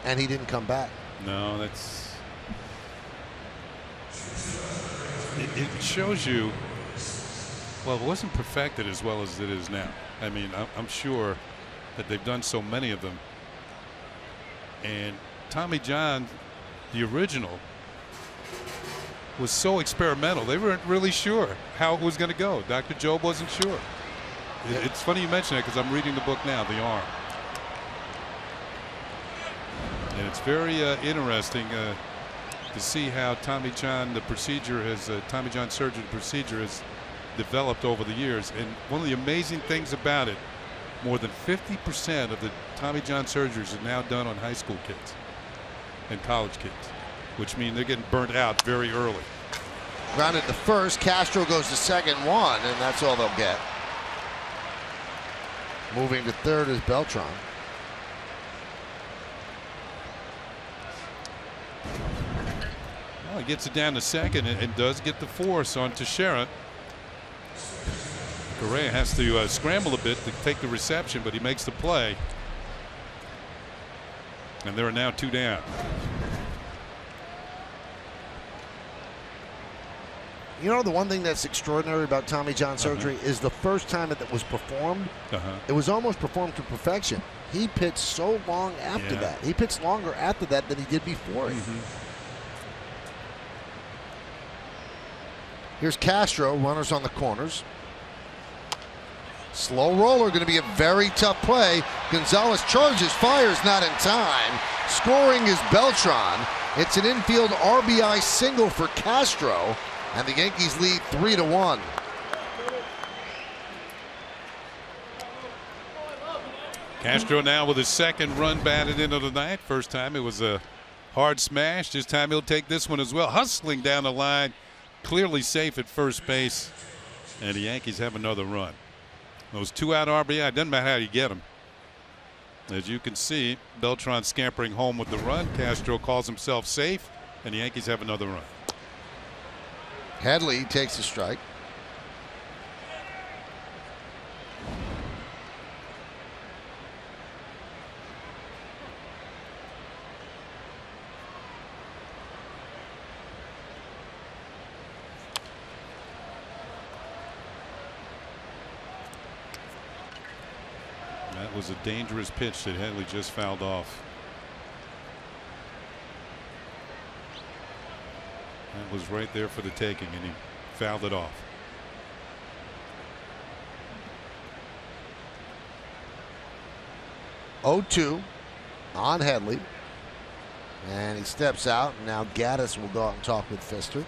And he didn't come back. No, that's... It shows you, well, it wasn't perfected as well as it is now. I mean, I'm sure that they've done so many of them. And Tommy John, the original, was so experimental. They weren't really sure how it was going to go. Dr. Job wasn't sure. It's funny you mention that because I'm reading the book now, The Arm. And it's very interesting to see how Tommy John, the procedure has, Tommy John surgery procedure has developed over the years. And one of the amazing things about it, more than 50% of the Tommy John surgeries are now done on high school kids and college kids, which means they're getting burnt out very early. Grounded to first. Castro goes to second, 1, and that's all they'll get. Moving to third is Beltran. Well, he gets it down to second and does get the force on Teixeira. Correa has to scramble a bit to take the reception, but he makes the play. And there are now 2 down. You know, the one thing that's extraordinary about Tommy John surgery is the first time that was performed, it was almost performed to perfection. He pitched so long after that. He pitched longer after that than he did before. Here's Castro, runners on the corners. Slow roller, going to be a very tough play. Gonzalez charges, fires, not in time. Scoring is Beltran. It's an infield RBI single for Castro, and the Yankees lead 3-1. Castro now with his second run batted into the ninth. First time it was a hard smash. This time he'll take this one as well. Hustling down the line, clearly safe at first base, and the Yankees have another run. Those 2-out RBI, doesn't matter how you get them. As you can see, Beltran scampering home with the run. Castro calls himself safe, and the Yankees have another run. Headley takes a strike. That was a dangerous pitch that Headley just fouled off. That was right there for the taking, and he fouled it off. (0-2) on Headley, and he steps out. And now Gaddis will go out and talk with Fister.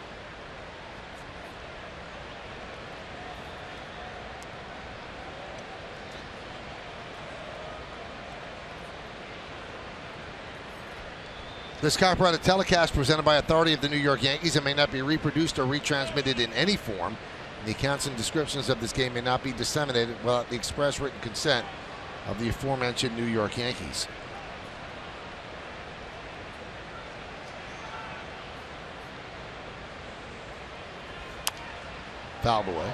This copyrighted telecast presented by authority of the New York Yankees and may not be reproduced or retransmitted in any form. The accounts and descriptions of this game may not be disseminated without the express written consent of the aforementioned New York Yankees. Fouled away.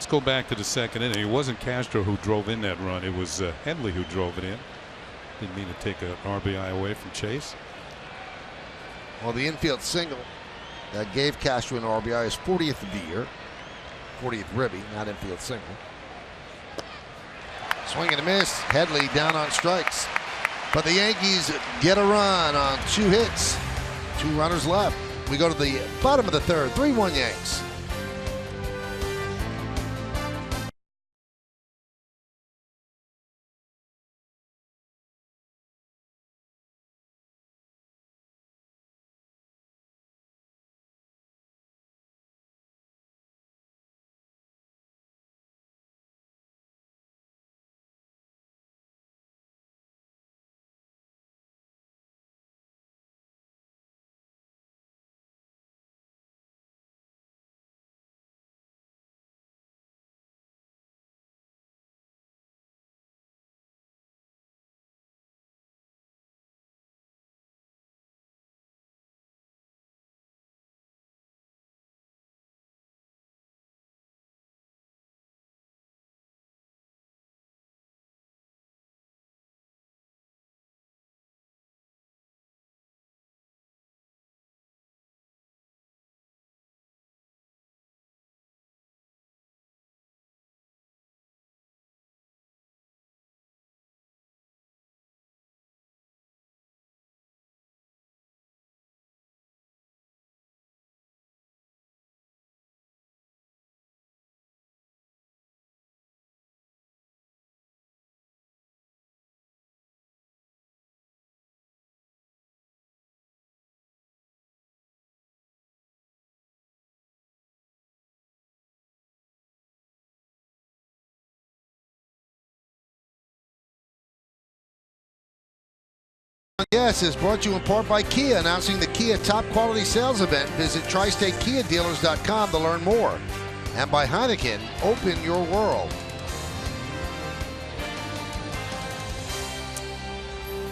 Let's go back to the second inning. It wasn't Castro who drove in that run. It was Headley who drove it in. Didn't mean to take an RBI away from Chase. Well, the infield single that gave Castro an RBI is 40th of the year. 40th ribby, not infield single. Swing and a miss. Headley down on strikes. But the Yankees get a run on 2 hits. 2 runners left. We go to the bottom of the third. 3-1 Yanks. Yes is brought to you in part by Kia, announcing the Kia Top Quality Sales Event. Visit TriStateKiaDealers.com to learn more. And by Heineken, open your world.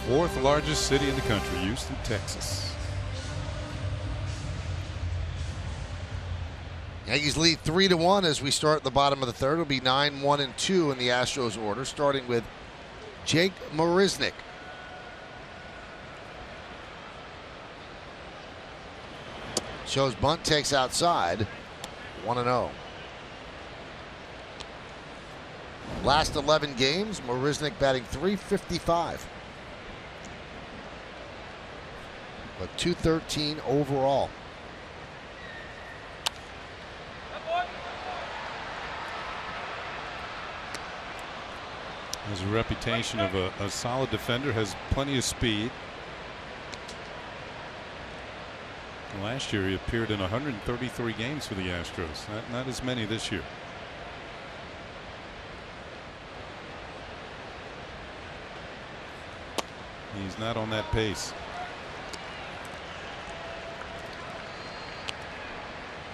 4th largest city in the country, Houston, Texas. Yankees lead 3-1 as we start the bottom of the third. It'll be 9-1-2 in the Astros order, starting with Jake Marisnick. Shows bunt, takes outside. 1-0. Last 11 games, Marisnick batting .355. But .213 overall. Has a reputation of a solid defender, has plenty of speed. Last year he appeared in 133 games for the Astros. Not as many this year. He's not on that pace.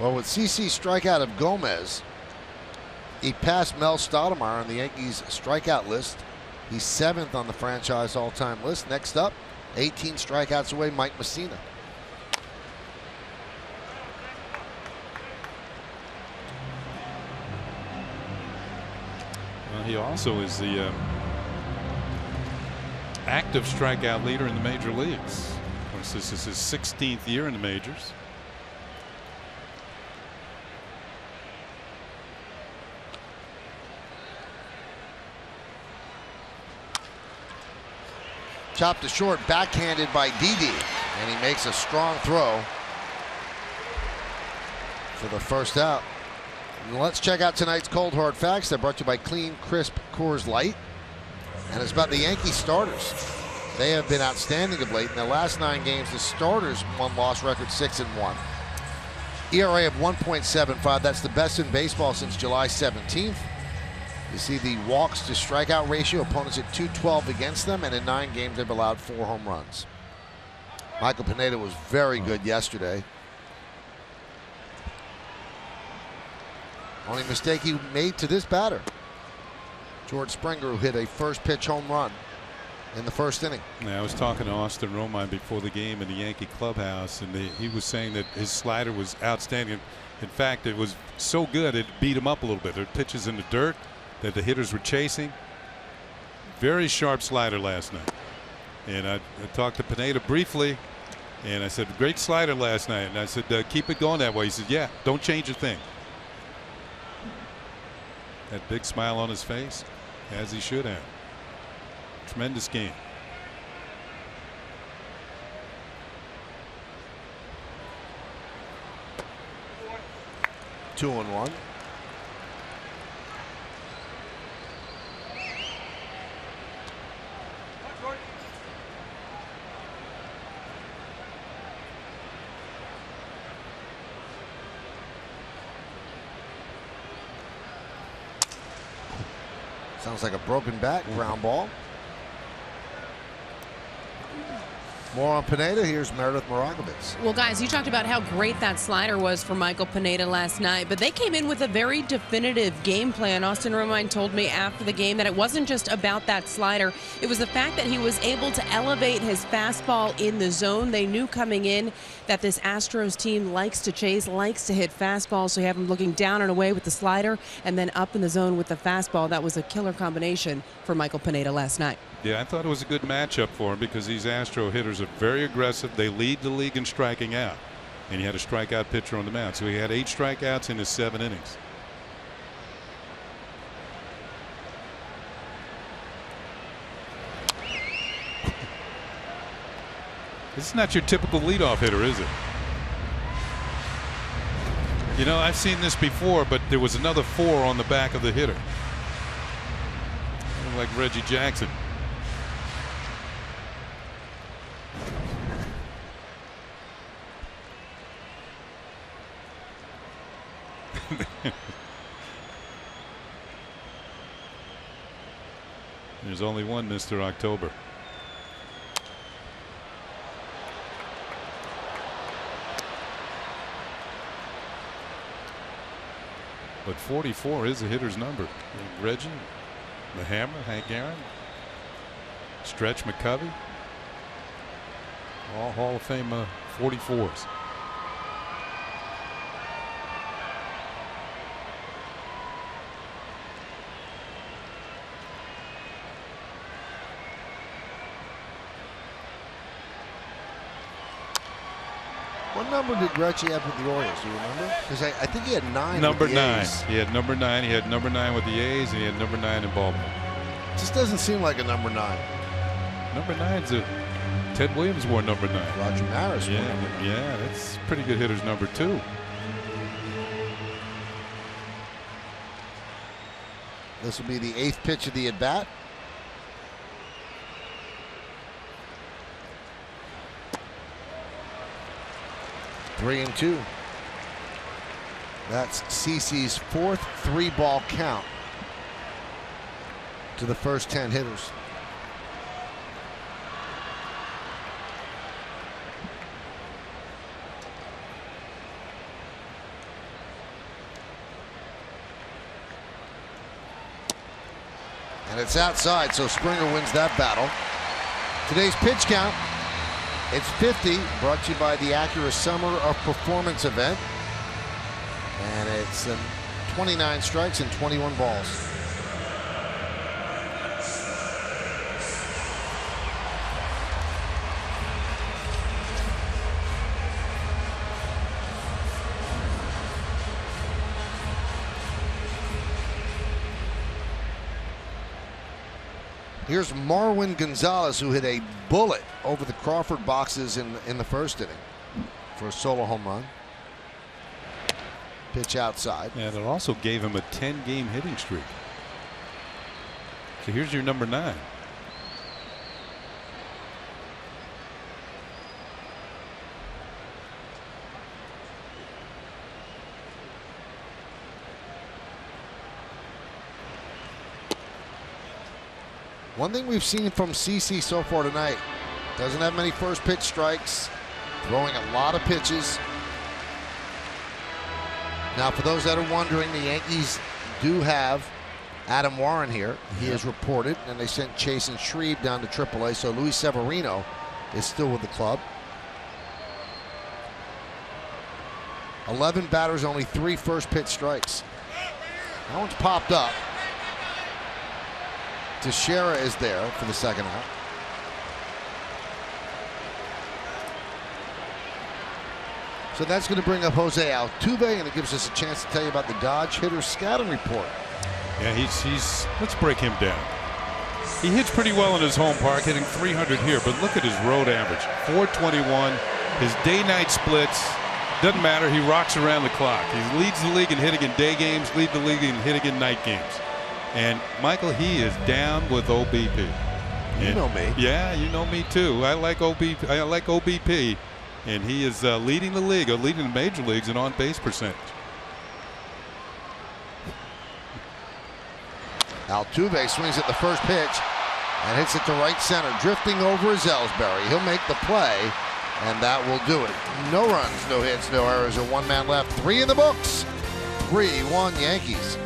Well, with CC strikeout of Gomez, he passed Mel Stoudemire on the Yankees strikeout list. He's 7th on the franchise all-time list. Next up, 18 strikeouts away, Mike Mussina. He also is the active strikeout leader in the major leagues. Of course, this is his 16th year in the majors. Chopped to short, backhanded by Didi, and he makes a strong throw for the first out. Let's check out tonight's Cold Hard Facts. They're brought to you by Clean, Crisp Coors Light. And it's about the Yankee starters. They have been outstanding of late. In their last 9 games, the starters one-loss record 6-1. ERA of 1.75. That's the best in baseball since July 17th. You see the walks to strikeout ratio. Opponents at .212 against them. And in 9 games, they've allowed 4 home runs. Michael Pineda was very good yesterday. Only mistake he made to this batter, George Springer, who hit a first pitch home run. in the first inning. Yeah, I was talking to Austin Romine before the game in the Yankee clubhouse, and he was saying that his slider was outstanding. In fact, it was so good it beat him up a little bit. There were pitches in the dirt that the hitters were chasing. Very sharp slider last night. And I talked to Pineda briefly, and I said, great slider last night. And I said, keep it going that way. He said, yeah, don't change a thing. That big smile on his face, as he should have. Tremendous game. Two and one. Sounds like a broken bat, ground ball. More on Pineda. Here's Meredith Maragovitz. Well, guys, you talked about how great that slider was for Michael Pineda last night, but they came in with a very definitive game plan. Austin Romine told me after the game that it wasn't just about that slider. It was the fact that he was able to elevate his fastball in the zone. They knew coming in that this Astros team likes to chase, likes to hit fastballs, so you have him looking down and away with the slider and then up in the zone with the fastball. That was a killer combination for Michael Pineda last night. Yeah, I thought it was a good matchup for him because these Astro hitters are very aggressive. They lead the league in striking out. And he had a strikeout pitcher on the mound. So he had 8 strikeouts in his 7 innings. This is not your typical leadoff hitter, is it? You know, I've seen this before, but there was another 4 on the back of the hitter. Like Reggie Jackson. There's only one Mr. October. But 44 is a hitter's number. Reggie, the Hammer, Hank Aaron, Stretch McCovey, all Hall of Fame 44s. What number did Gretchen have with the Orioles? Do you remember? Because I think he had 9. Number with the 9. A's. He had number 9. He had number 9 with the A's, and he had number 9 in Baltimore. Just doesn't seem like a number 9. Number 9's a Ted Williams wore number 9. Roger Maris wore number 9. Yeah, that's pretty good hitter's number 2. This will be the 8th pitch of the at bat. Three and 2. That's CC's 4th 3-ball count to the first 10 hitters. And it's outside, so Springer wins that battle. Today's pitch count, it's 50, brought to you by the Acura Summer of Performance event. And it's 29 strikes and 21 balls. Here's Marwin Gonzalez, who hit a bullet over the Crawford boxes in the first inning for a solo home run. Pitch outside. And it also gave him a 10-game hitting streak. So here's your number 9. One thing we've seen from CC so far tonight, doesn't have many first pitch strikes, throwing a lot of pitches. Now, for those that are wondering, the Yankees do have Adam Warren here. He is reported, and they sent Chase and Shreve down to AAA, so Luis Severino is still with the club. 11 batters, only 3 first pitch strikes. That one's popped up. Teixeira is there for the second out. So that's going to bring up Jose Altuve, and it gives us a chance to tell you about the Dodge hitter scouting report. Yeah, he's let's break him down. He hits pretty well in his home park, hitting 300 here, but look at his road average, 421. His day-night splits, doesn't matter, he rocks around the clock. He leads the league in hitting in day games, leads the league in hitting in night games. And Michael, he is down with OBP. You know me. Yeah, you know me too. I like OBP, and he is leading the league, leading the major leagues in on-base percentage. Altuve swings at the first pitch and hits it to right center, drifting over is Ellsbury. He'll make the play, and that will do it. No runs, no hits, no errors, and 1 man left. 3 in the books. 3-1 Yankees.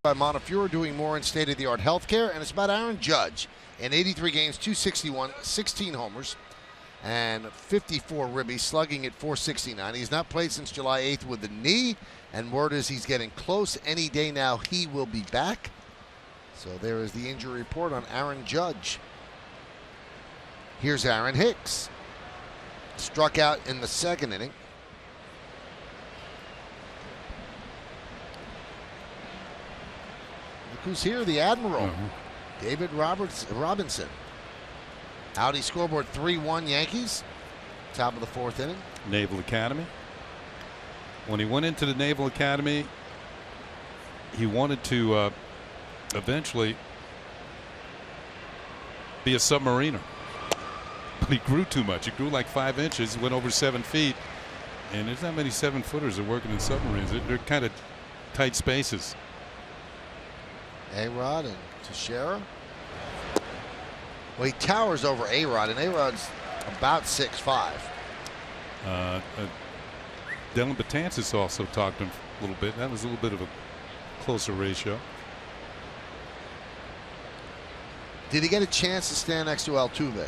By Montefiore, doing more in state-of-the-art healthcare, and it's about Aaron Judge. In 83 games, 261, 16 homers, and 54 ribbies, slugging at 469. He's not played since July 8th with the knee, and word is he's getting close. Any day now he will be back. So there is the injury report on Aaron Judge. Here's Aaron Hicks. Struck out in the second inning. Who's here? The Admiral, David Robinson. Audi scoreboard 3-1 Yankees. Top of the 4th inning. Naval Academy. When he went into the Naval Academy, he wanted to eventually be a submariner. But he grew too much. He grew like 5 inches, went over 7 feet. And there's not many 7-footers that are working in submarines. They're kind of tight spaces. A-Rod and Teixeira. Well, he towers over A-Rod, and A-Rod's about 6'5". Dylan Betances also talked to him a little bit. That was a little bit of a closer ratio. Did he get a chance to stand next to Altuve?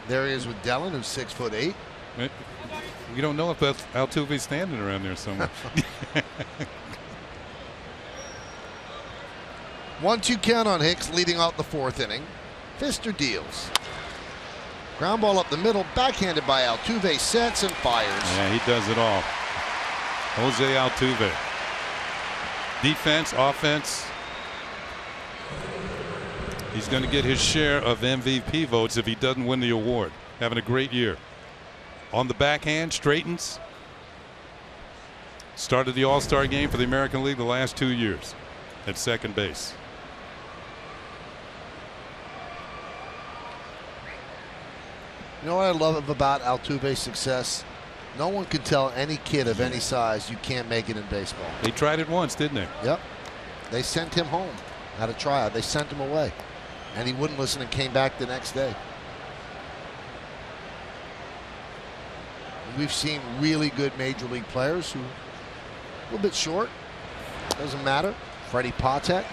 There he is with Dellin, who's 6'8". We don't know if Altuve's standing around there somewhere. 1-2 count on Hicks, leading out the 4th inning. Fister deals. Ground ball up the middle, backhanded by Altuve, sets and fires. Yeah, he does it all. Jose Altuve. Defense, offense. He's going to get his share of MVP votes if he doesn't win the award. Having a great year. On the backhand, straightens. Started the All-Star game for the American League the last 2 years at second base. You know what I love about Altuve's success? No one can tell any kid of any size you can't make it in baseball. They tried it once, didn't they? Yep. They sent him home at a tryout. They sent him away. And he wouldn't listen and came back the next day. We've seen really good major league players who a little bit short. Doesn't matter. Freddie Patek.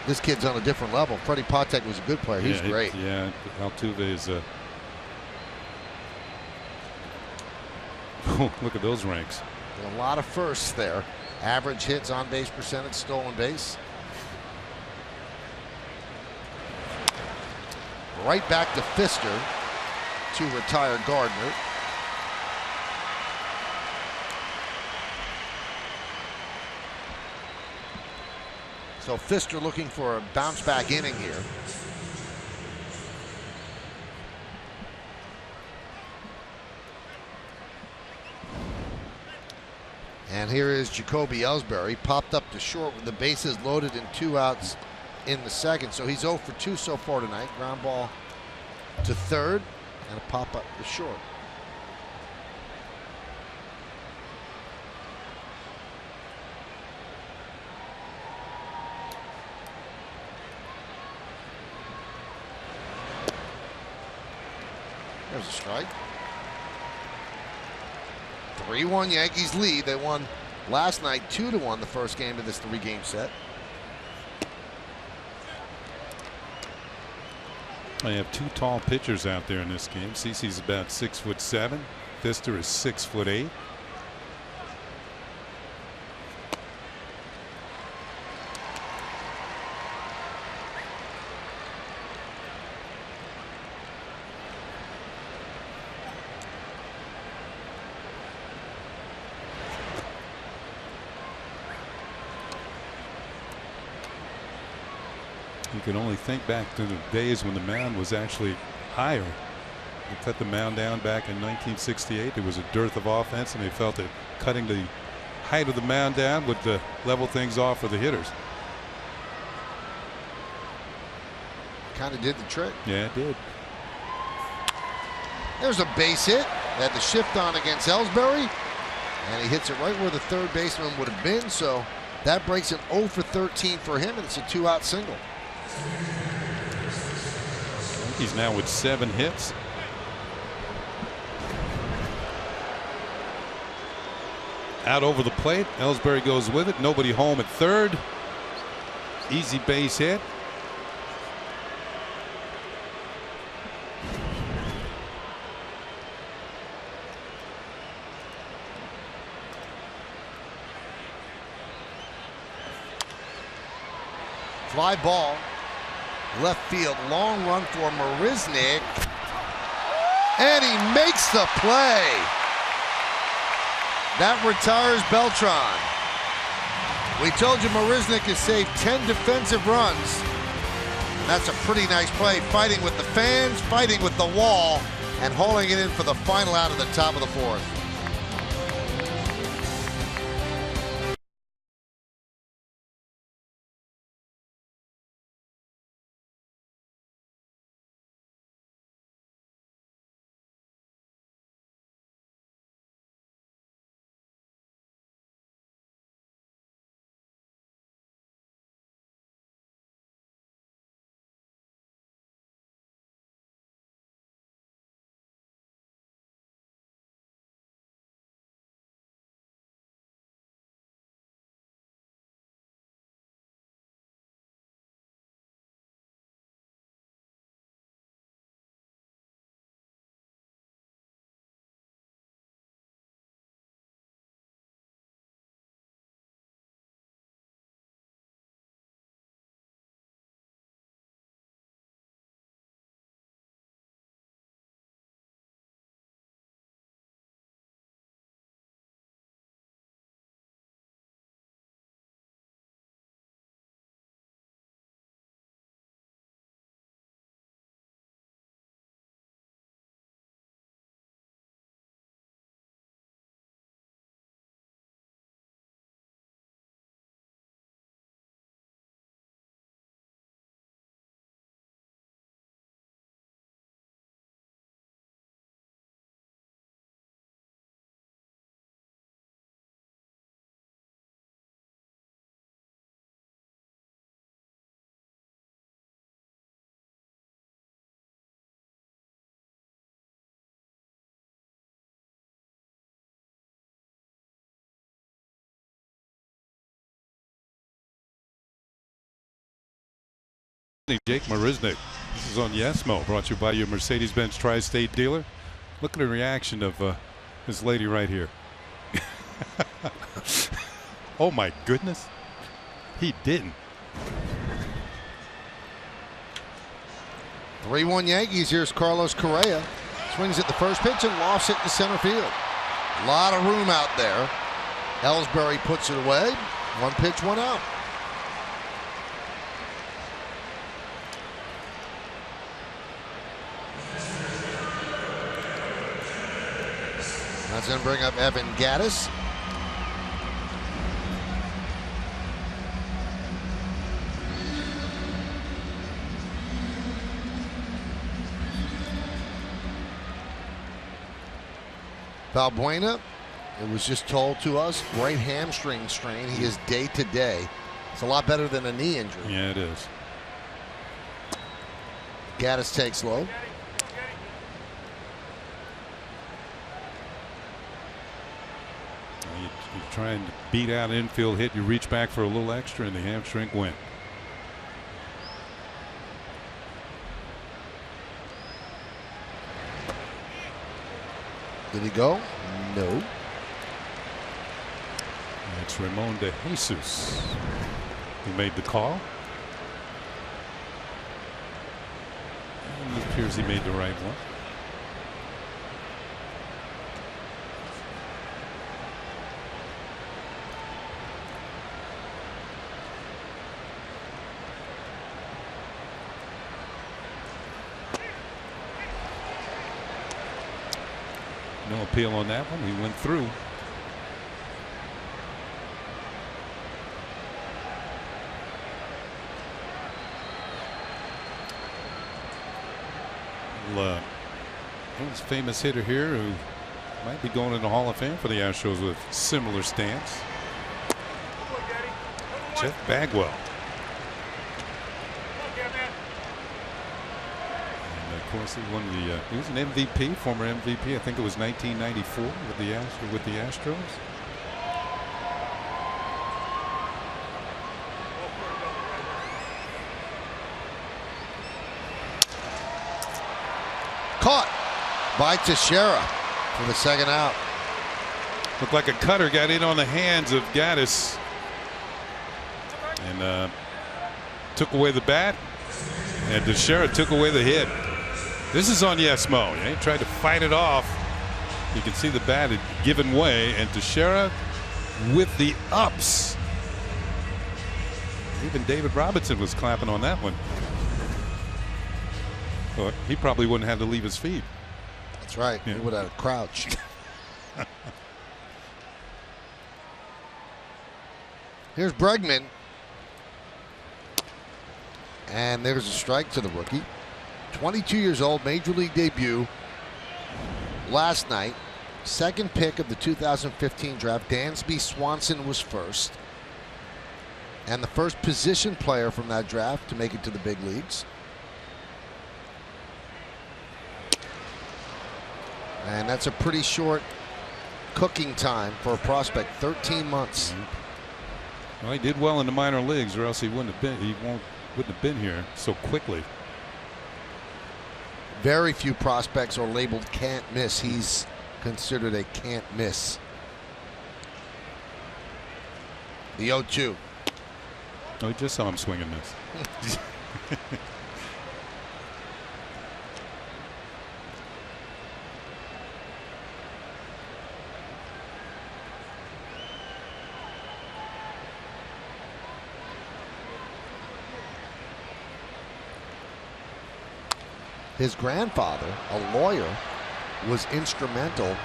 This kid's on a different level. Freddie Patek was a good player. He's great. Yeah, Altuve is a. Look at those ranks. A lot of firsts there. Average hits, on base percentage, stolen base. Right back to Fister to retire Gardner. So Fister looking for a bounce back inning here. And here is Jacoby Ellsbury, popped up to short with the bases loaded and 2 outs in the second. So he's 0 for 2 so far tonight. Ground ball to third and a pop up to short. There's a strike. 3-1 Yankees lead. They won last night 2-1 the first game of this 3-game set. They have 2 tall pitchers out there in this game. CeCe's about 6'7". Fister is 6'8". You can only think back to the days when the mound was actually higher. They cut the mound down back in 1968. There was a dearth of offense, and they felt that cutting the height of the mound down would level things off for the hitters. Kind of did the trick. Yeah, it did. There's a base hit. They had the shift on against Ellsbury, and he hits it right where the third baseman would have been. So that breaks an 0 for 13 for him, and it's a 2-out single. He's now with 7 hits. Out over the plate. Ellsbury goes with it. Nobody home at third. Easy base hit. Fly ball. Left field, long run for Marisnick. And he makes the play. That retires Beltran. We told you Marisnick has saved 10 defensive runs. That's a pretty nice play, fighting with the fans, fighting with the wall, and hauling it in for the final out of the top of the 4th. Jake Marisnik. This is on Yesmo, brought to you by your Mercedes-Benz Tri-State dealer. Look at the reaction of this lady right here. Oh my goodness. He didn't. 3-1 Yankees. Here's Carlos Correa. Swings at the first pitch and lofts it to center field. A lot of room out there. Ellsbury puts it away. 1 pitch, 1 out. That's going to bring up Evan Gattis. Valbuena, it was just told to us, right hamstring strain. He is day to day. It's a lot better than a knee injury. Yeah, it is. Gattis takes low. You're trying to beat out an infield hit. You reach back for a little extra, and the hamstring went. Did he go? No. It's Ramon de Jesus who made the call. And it appears he made the right one. No appeal on that one. He went through. This famous hitter here who might be going in the Hall of Fame for the Astros with similar stance. Jeff Bagwell. And of course, he was an MVP, former MVP. I think it was 1994 with the Astros. Caught by Teixeira for the second out. Looked like a cutter got in on the hands of Gattis and took away the bat, and Teixeira took away the hit. This is on Yesmo. He tried to fight it off. You can see the bat had given way, and Teixeira with the ups. Even David Robinson was clapping on that one. Well, he probably wouldn't have to leave his feet. That's right. Yeah. He would have crouched. Here's Bregman. And there's a strike to the rookie. 22 years old, major league debut last night. Second pick of the 2015 draft. Dansby Swanson was first. And the first position player from that draft to make it to the big leagues. And that's a pretty short cooking time for a prospect. 13 months. Well, he did well in the minor leagues, or else he wouldn't have been. Wouldn't have been here so quickly. Very few prospects are labeled can't miss. He's considered a can't miss. The 0-2. Oh, he just saw him swinging this. His grandfather, a lawyer, was instrumental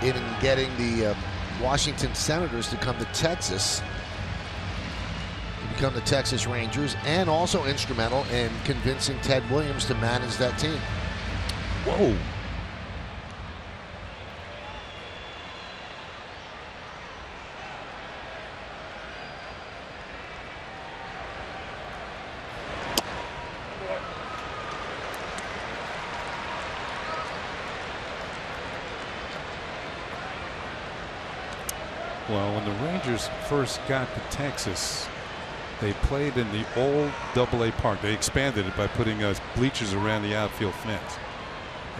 in getting the Washington Senators to come to Texas, to become the Texas Rangers, and also instrumental in convincing Ted Williams to manage that team. Whoa. Well, when the Rangers first got to Texas, They played in the old AA park. They expanded it by putting bleachers around the outfield fence.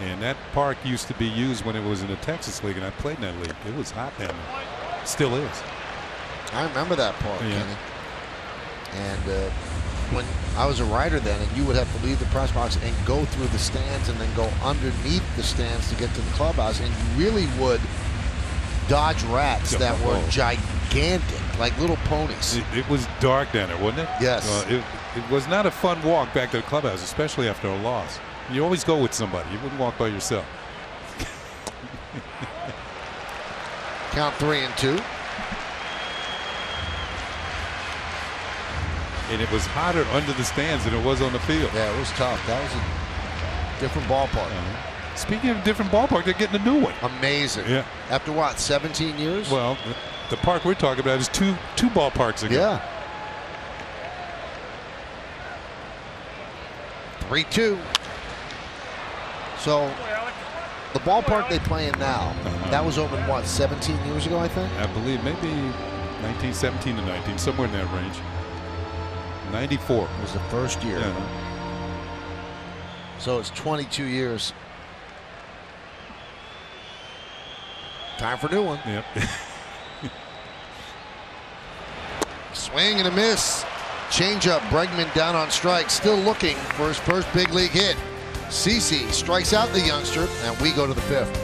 And that park used to be used when it was in the Texas League, and I played in that league. It was hot down there. Still is. I remember that park, Yeah. Kenny. And when I was a writer then, and you would have to leave the press box and go through the stands and then go underneath the stands to get to the clubhouse, and you really would dodge rats that were gigantic, like little ponies. It was dark down there, wasn't it? Yes. It was not a fun walk back to the clubhouse, especially after a loss. You always go with somebody. You wouldn't walk by yourself. Count 3-2. And it was hotter under the stands than it was on the field. Yeah, it was tough. That was a different ballpark. Speaking of different ballpark, they're getting a new one. Amazing. Yeah. After what, 17 years? Well, the park we're talking about is two ballparks ago. Yeah. 3-2. So the ballpark they play in now, that was opened what, 17 years ago, I think? I believe maybe 1917 to 19, somewhere in that range. 94 was the first year. Yeah. So it's 22 years. Time for a new one. Yep. Swing and a miss. Changeup. Bregman down on strike, still looking for his first big league hit. CeCe strikes out the youngster, and we go to the fifth.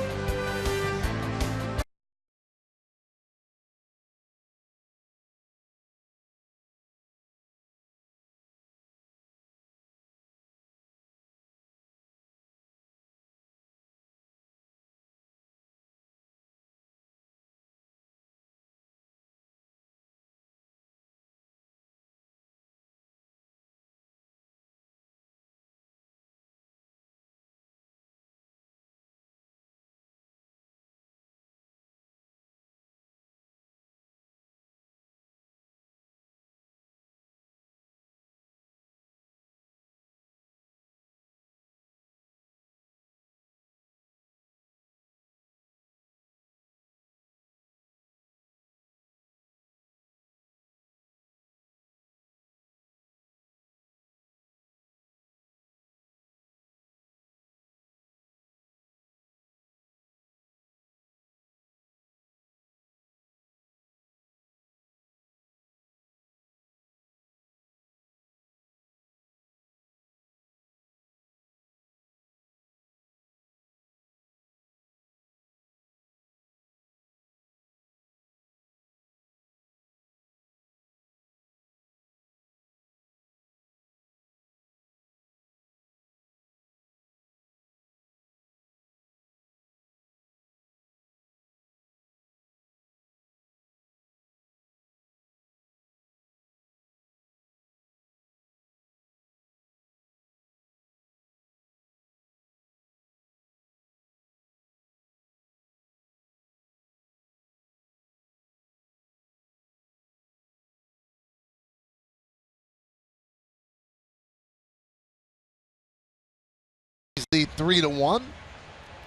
Lead 3-1,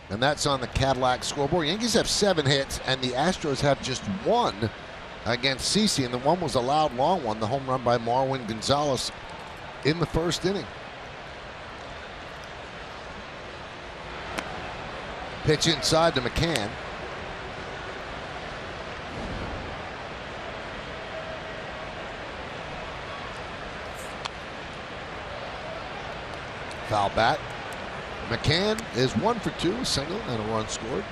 and that's on the Cadillac scoreboard. Yankees have 7 hits, and the Astros have just 1 against CeCe, and the one was a loud long one, the home run by Marwin Gonzalez in the first inning. Pitch inside to McCann. Foul bat. McCann is 1 for 2, a single and a run scored.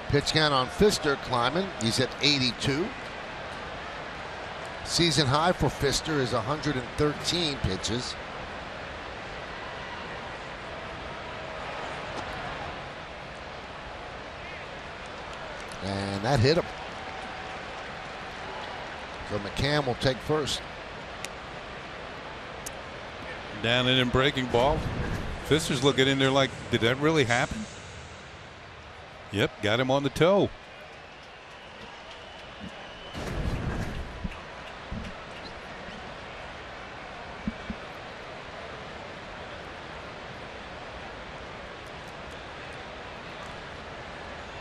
Pitch count on Pfister climbing. He's at 82. Season high for Pfister is 113 pitches. And that hit him. So McCann will take first. Down in and breaking ball. Pfister's looking in there like, did that really happen? Yep, got him on the toe.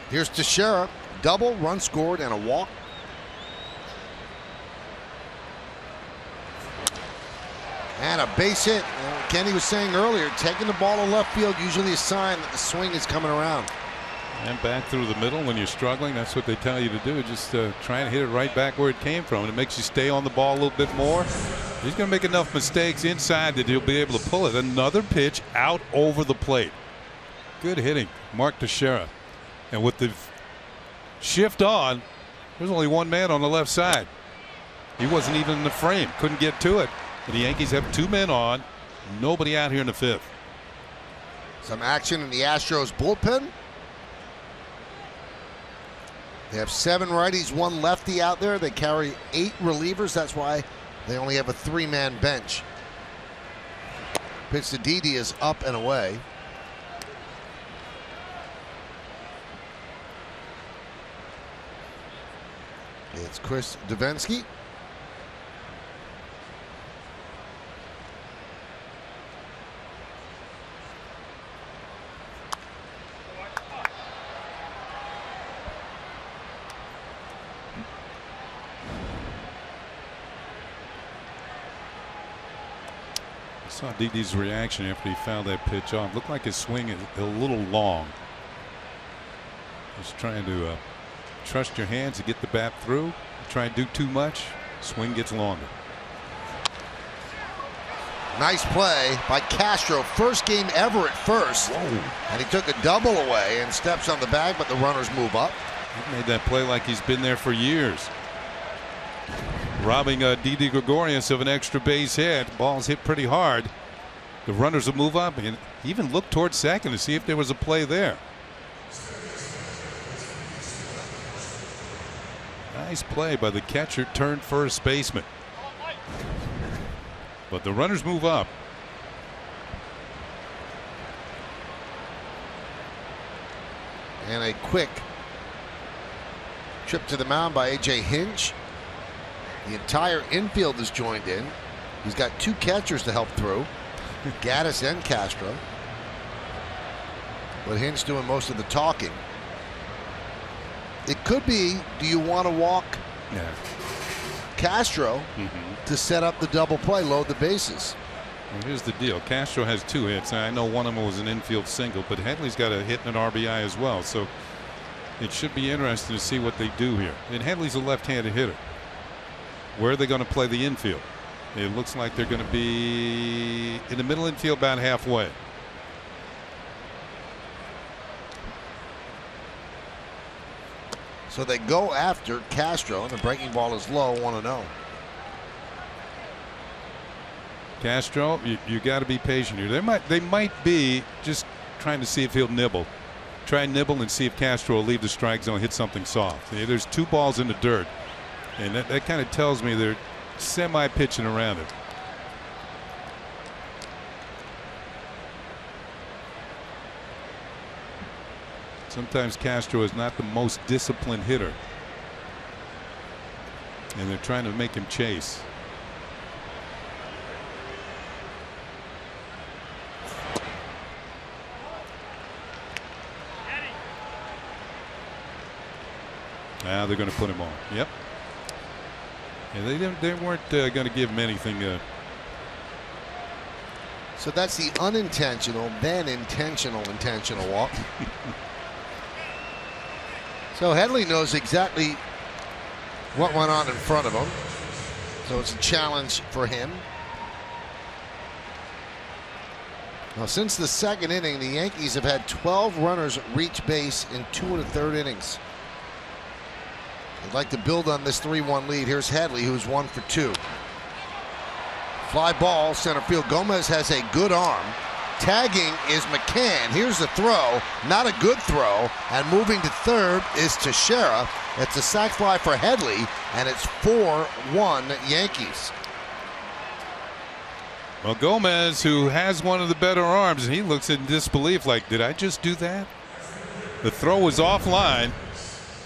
Here's Teixeira. Double, run scored, and a walk. And a base hit. Kenny was saying earlier, taking the ball to left field usually a sign that the swing is coming around. And back through the middle when you're struggling, that's what they tell you to do. Just try and hit it right back where it came from. And it makes you stay on the ball a little bit more. He's going to make enough mistakes inside that he'll be able to pull it. Another pitch out over the plate. Good hitting, Mark Teixeira. And with the shift on, there's only one man on the left side. He wasn't even in the frame, couldn't get to it. And the Yankees have 2 men on, nobody out here in the 5th. Some action in the Astros bullpen. They have 7 righties, 1 lefty out there. They carry 8 relievers. That's why they only have a 3-man bench. Pitch to Didi is up and away. It's Chris Davinsky. I saw Didi's reaction after he fouled that pitch off. Looked like his swing is a little long. Just trying to trust your hands to get the bat through. Try and do too much, swing gets longer. Nice play by Castro. First game ever at first. Whoa. And he took a double away and steps on the bag, but the runners move up. He made that play like he's been there for years. Robbing Didi Gregorius of an extra base hit. Ball's hit pretty hard. The runners will move up and even look towards second to see if there was a play there. Nice play by the catcher turned first baseman. But the runners move up. And a quick trip to the mound by A.J. Hinch. The entire infield is joined in. He's got 2 catchers to help through, Gaddis and Castro. But Hinch doing most of the talking. It could be, do you want to walk Castro to set up the double play, load the bases? Well, here's the deal. Castro has 2 hits. I know one of them was an infield single, but Headley's got a hit and an RBI as well. So it should be interesting to see what they do here. And Headley's a left-handed hitter. Where are they going to play the infield? It looks like they're going to be in the middle infield about halfway. So they go after Castro, and the breaking ball is low, 1-0. Castro, you got to be patient here. They might be just trying to see if he'll nibble. Try and nibble and see if Castro will leave the strike zone, hit something soft. There's 2 balls in the dirt, and that kind of tells me they're semi-pitching around it. Sometimes Castro is not the most disciplined hitter, and they're trying to make him chase. Now they're going to put him on. Yep. And they weren't going to give him anything. So that's the unintentional, then intentional walk. So Headley knows exactly what went on in front of him. So it's a challenge for him. Now, since the 2nd inning, the Yankees have had 12 runners reach base in 2 1/3 innings. They'd like to build on this 3-1 lead. Here's Headley, who's 1 for 2. Fly ball, center field. Gomez has a good arm. Tagging is McCann. Here's the throw. Not a good throw. And moving to third is Teixeira. It's a sac fly for Headley, and it's 4-1 Yankees. Well, Gomez, who has one of the better arms, and he looks in disbelief like, did I just do that? The throw was offline.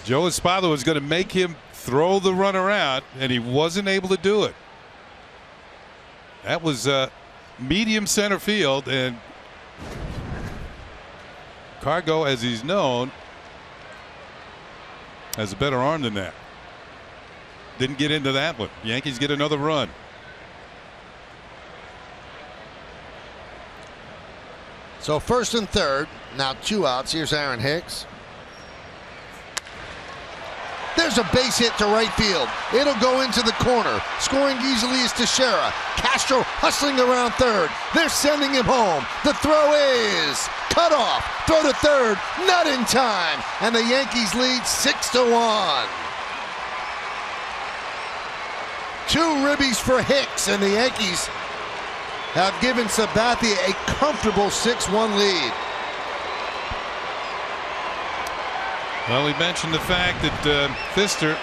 Joe Espada was going to make him throw the runner out, and he wasn't able to do it. That was medium center field, and Cargo, as he's known, has a better arm than that. Didn't get into that one. Yankees get another run. So first and third, now 2 outs. Here's Aaron Hicks. There's a base hit to right field. It'll go into the corner. Scoring easily is Teixeira. Castro hustling around third. They're sending him home. The throw is cut off. Throw to third, not in time. And the Yankees lead 6-1. 2 ribbies for Hicks, and the Yankees have given Sabathia a comfortable 6-1 lead. Well, we mentioned the fact that Fister,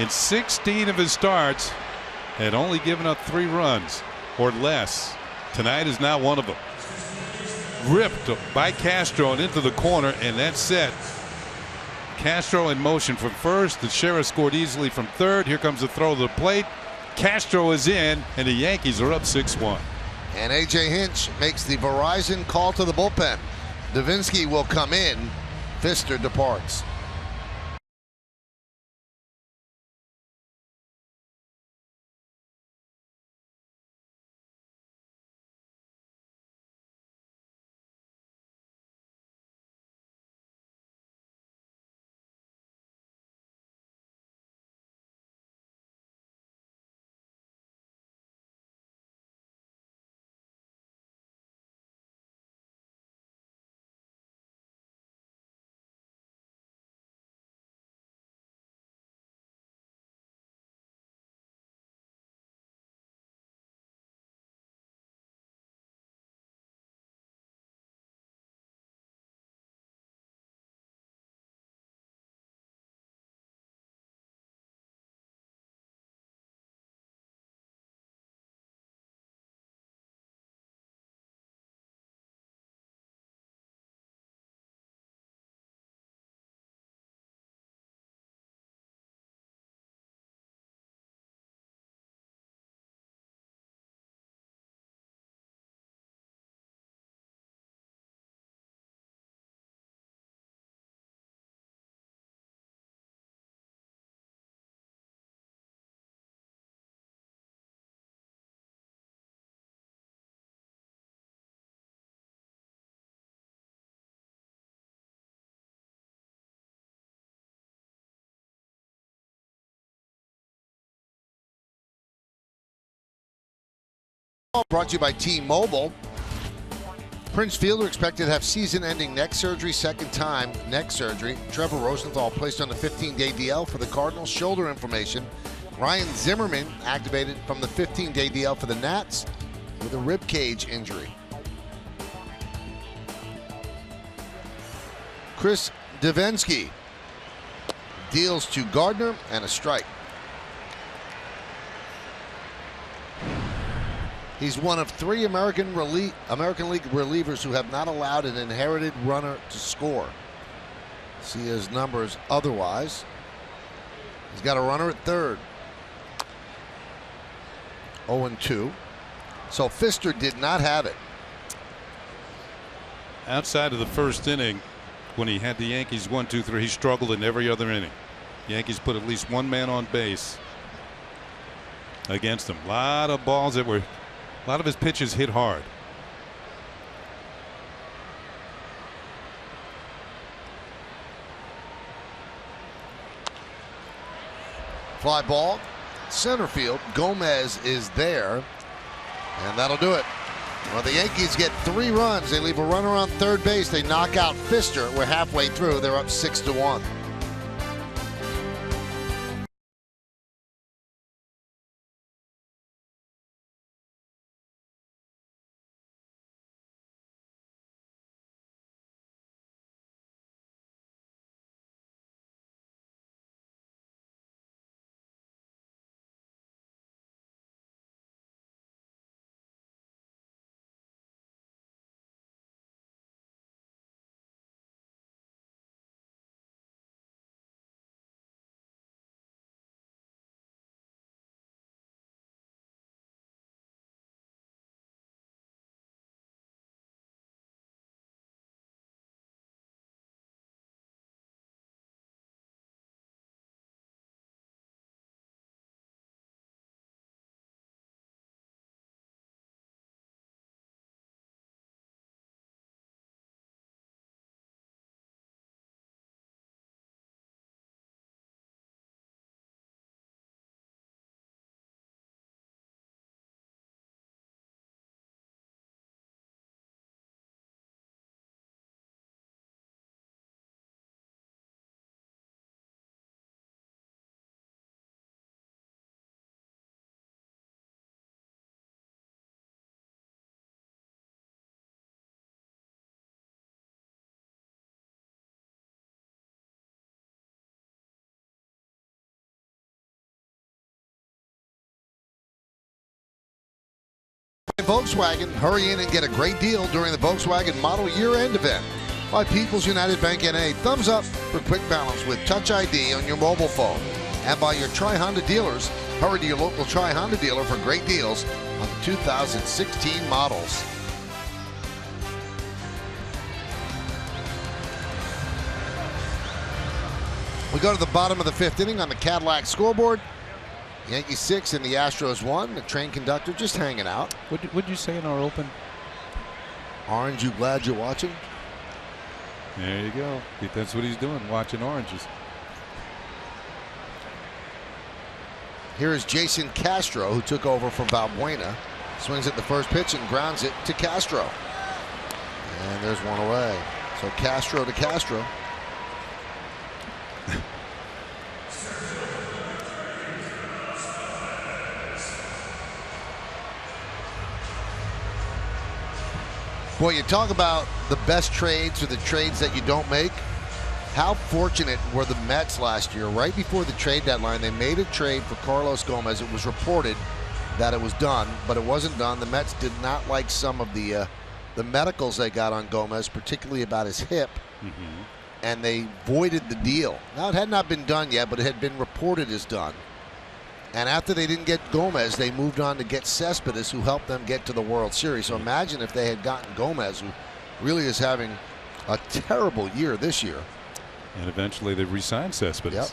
in 16 of his starts, had only given up 3 runs or less. Tonight is now one of them. Ripped by Castro and into the corner, and that's set. Castro in motion from first. Teixeira scored easily from third. Here comes the throw to the plate. Castro is in, and the Yankees are up 6-1. And A.J. Hinch makes the Verizon call to the bullpen. Davinsky will come in. Fister departs. Brought to you by T-Mobile. Prince Fielder expected to have season-ending neck surgery, second time neck surgery. Trevor Rosenthal placed on the 15-day DL for the Cardinals. Shoulder inflammation. Ryan Zimmerman activated from the 15-day DL for the Nats with a rib cage injury. Chris Davinsky deals to Gardner and a strike. He's one of 3 American League relievers who have not allowed an inherited runner to score. See his numbers otherwise. He's got a runner at third. 0-2. So Fister did not have it. Outside of the first inning, when he had the Yankees 1-2-3, he struggled in every other inning. Yankees put at least 1 man on base against him. A lot of balls that were, a lot of his pitches hit hard. Fly ball, center field. Gomez is there, and that'll do it. Well, the Yankees get 3 runs. They leave a runner on third base. They knock out Fister. We're halfway through. They're up 6-1. Volkswagen, hurry in and get a great deal during the Volkswagen Model Year-End event. By People's United Bank NA, thumbs up for quick balance with Touch ID on your mobile phone. And by your Tri-Honda dealers, hurry to your local Tri-Honda dealer for great deals on the 2016 models. We go to the bottom of the 5th inning on the Cadillac scoreboard. Yankees 6 and the Astros 1. The train conductor just hanging out. What'd you say in our open? Orange, you glad you're watching? There you go. That's what he's doing, watching oranges. Here is Jason Castro, who took over from Valbuena. Swings at the first pitch and grounds it to Castro. And there's one away. So Castro to Castro. Boy, you talk about the best trades or the trades that you don't make. How fortunate were the Mets last year? Right before the trade deadline, they made a trade for Carlos Gomez. It was reported that it was done, but it wasn't done. The Mets did not like some of the medicals they got on Gomez, particularly about his hip, and they voided the deal. Now, it had not been done yet, but it had been reported as done. And after they didn't get Gomez, they moved on to get Cespedes, who helped them get to the World Series. So imagine if they had gotten Gomez, who really is having a terrible year this year. And eventually they re-signed Cespedes. Yep.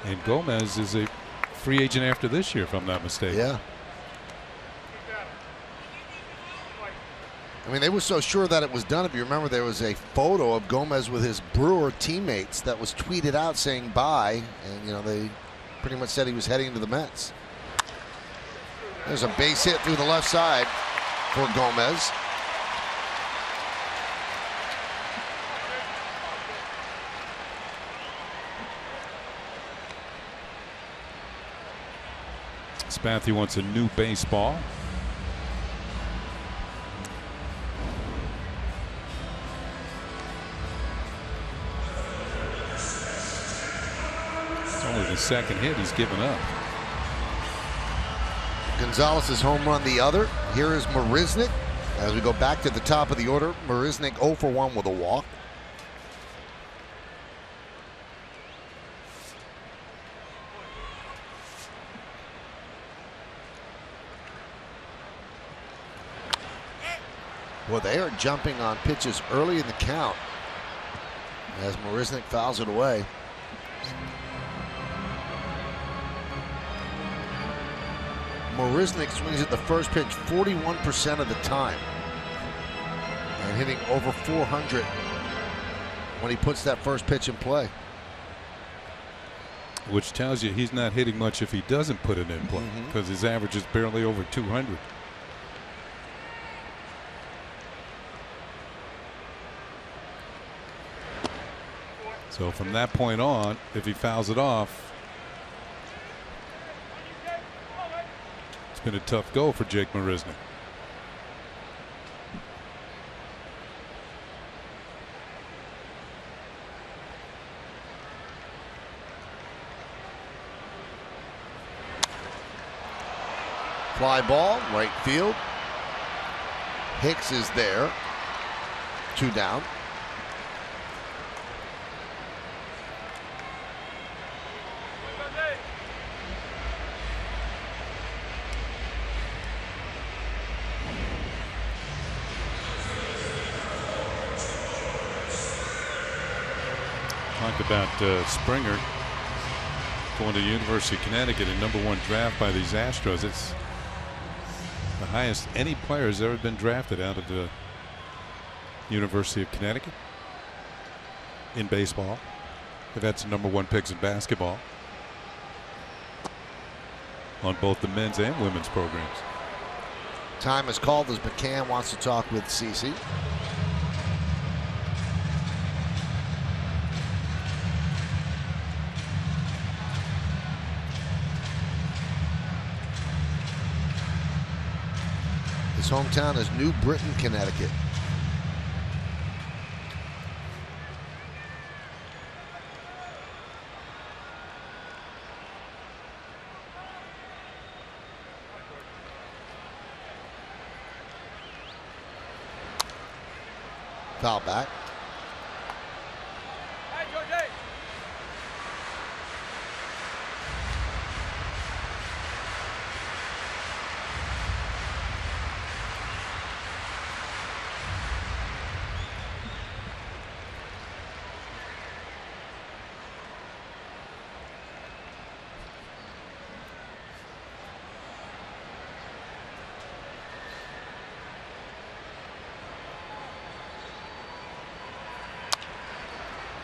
And Gomez is a free agent after this year, if I'm not mistaken. Yeah. I mean, they were so sure that it was done. If you remember, there was a photo of Gomez with his Brewer teammates that was tweeted out saying bye. And, you know, they pretty much said he was heading to the Mets. There's a base hit through the left side for Gomez. Spathi wants a new baseball. Only the second hit he's given up. Gonzalez's home run the other. Here is Marisnik. As we go back to the top of the order, Marisnik 0 for 1 with a walk. Well, they are jumping on pitches early in the count as Marisnik fouls it away. Marisnik swings at the first pitch 41% of the time and hitting over 400 when he puts that first pitch in play. Which tells you he's not hitting much if he doesn't put it in play, because his average is barely over 200. So from that point on, if he fouls it off, it's been a tough go for Jake Marisnik. Fly ball, right field. Hicks is there. 2 down. Talked about Springer going to the University of Connecticut, a #1 draft by these Astros. It's the highest any player has ever been drafted out of the University of Connecticut in baseball. They've had some #1 picks in basketball on both the men's and women's programs. Time is called as McCann wants to talk with CeCe. His hometown is New Britain, Connecticut. Foul back.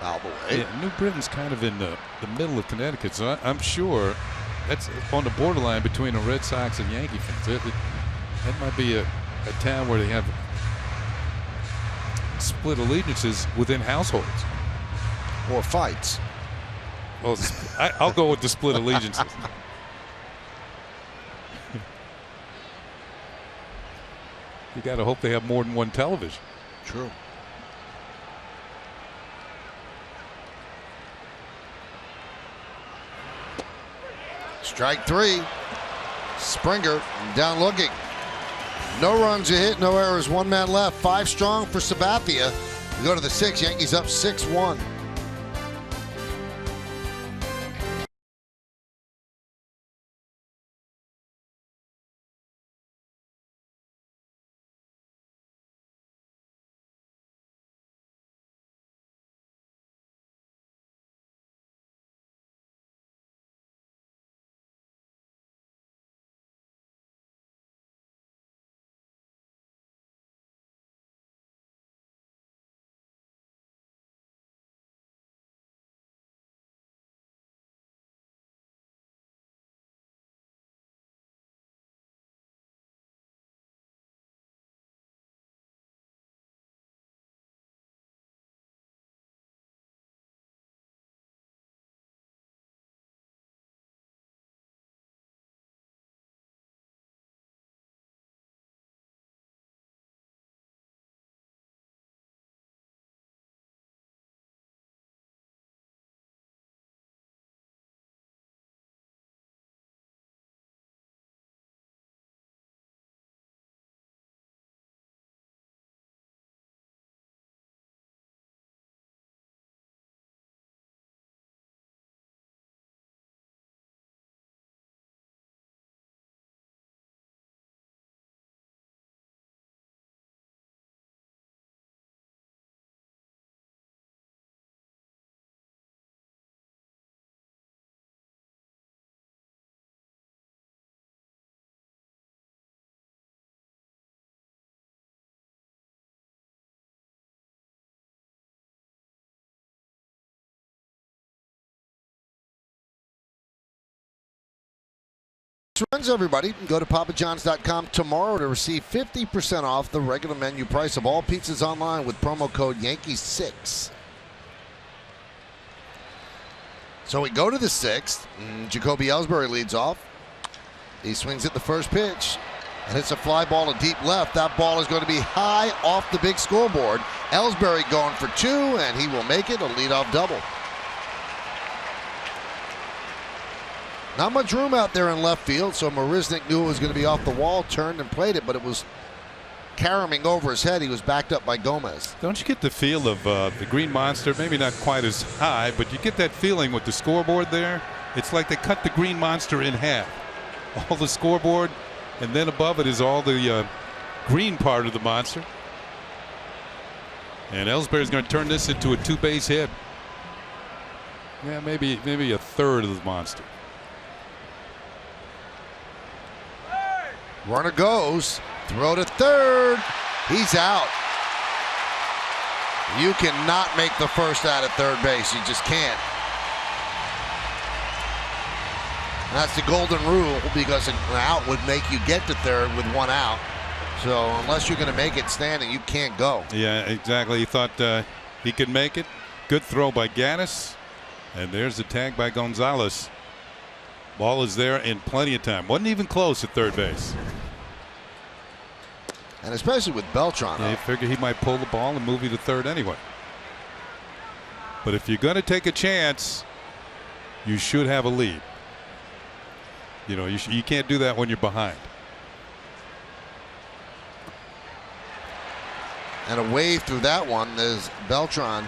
Foul away. Yeah, New Britain's kind of in the middle of Connecticut, so I'm sure that's on the borderline between the Red Sox and Yankee fans. That might be a town where they have split allegiances within households. Or fights. Well, I'll go with the split allegiances. You got to hope they have more than one television. True. Strike three. Springer down looking. No runs a hit, no errors, one man left. 5 strong for Sabathia. We go to the 6th. Yankees up 6-1. Runs, everybody. Go to papajohns.com tomorrow to receive 50% off the regular menu price of all pizzas online with promo code Yankees6. So we go to the 6th. Jacoby Ellsbury leads off. He swings at the first pitch and hits a fly ball to deep left. That ball is going to be high off the big scoreboard. Ellsbury going for 2, and he will make it a leadoff double. Not much room out there in left field, so Marisnik knew it was going to be off the wall, turned and played it, but it was caroming over his head. He was backed up by Gomez. Don't you get the feel of the Green Monster? Maybe not quite as high, but you get that feeling with the scoreboard there. It's like they cut the Green Monster in half. All the scoreboard, and then above it is all the green part of the monster. And Ellsbury's going to turn this into a 2-base hit. Yeah, maybe a third of the monster. Runner goes, throw to third. He's out. You cannot make the first out at third base. You just can't. That's the golden rule, because an out would make you get to third with 1 out. So unless you're going to make it standing, you can't go. Yeah, exactly. He thought he could make it. Good throw by Gaddis. And there's the tag by Gonzalez. Ball is there in plenty of time. Wasn't even close at third base. And especially with Beltran. Yeah, you figure he might pull the ball and move you to third anyway. But if you're going to take a chance, you should have a lead. You know, you can't do that when you're behind. And a wave through that one as Beltran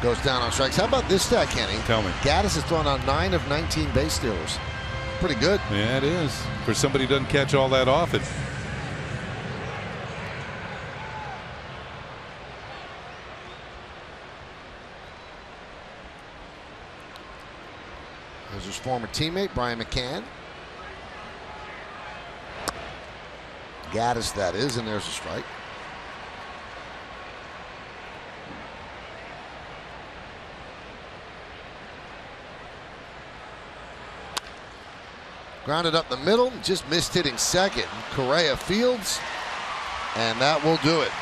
goes down on strikes. How about this stat, Kenny? Tell me. Gaddis has thrown out 9 of 19 base stealers. Pretty good. Yeah, it is. For somebody who doesn't catch all that often. There's his former teammate, Brian McCann. Gaddis, that is, and there's a strike. Grounded up the middle, just missed hitting second. Correa fields, and that will do it.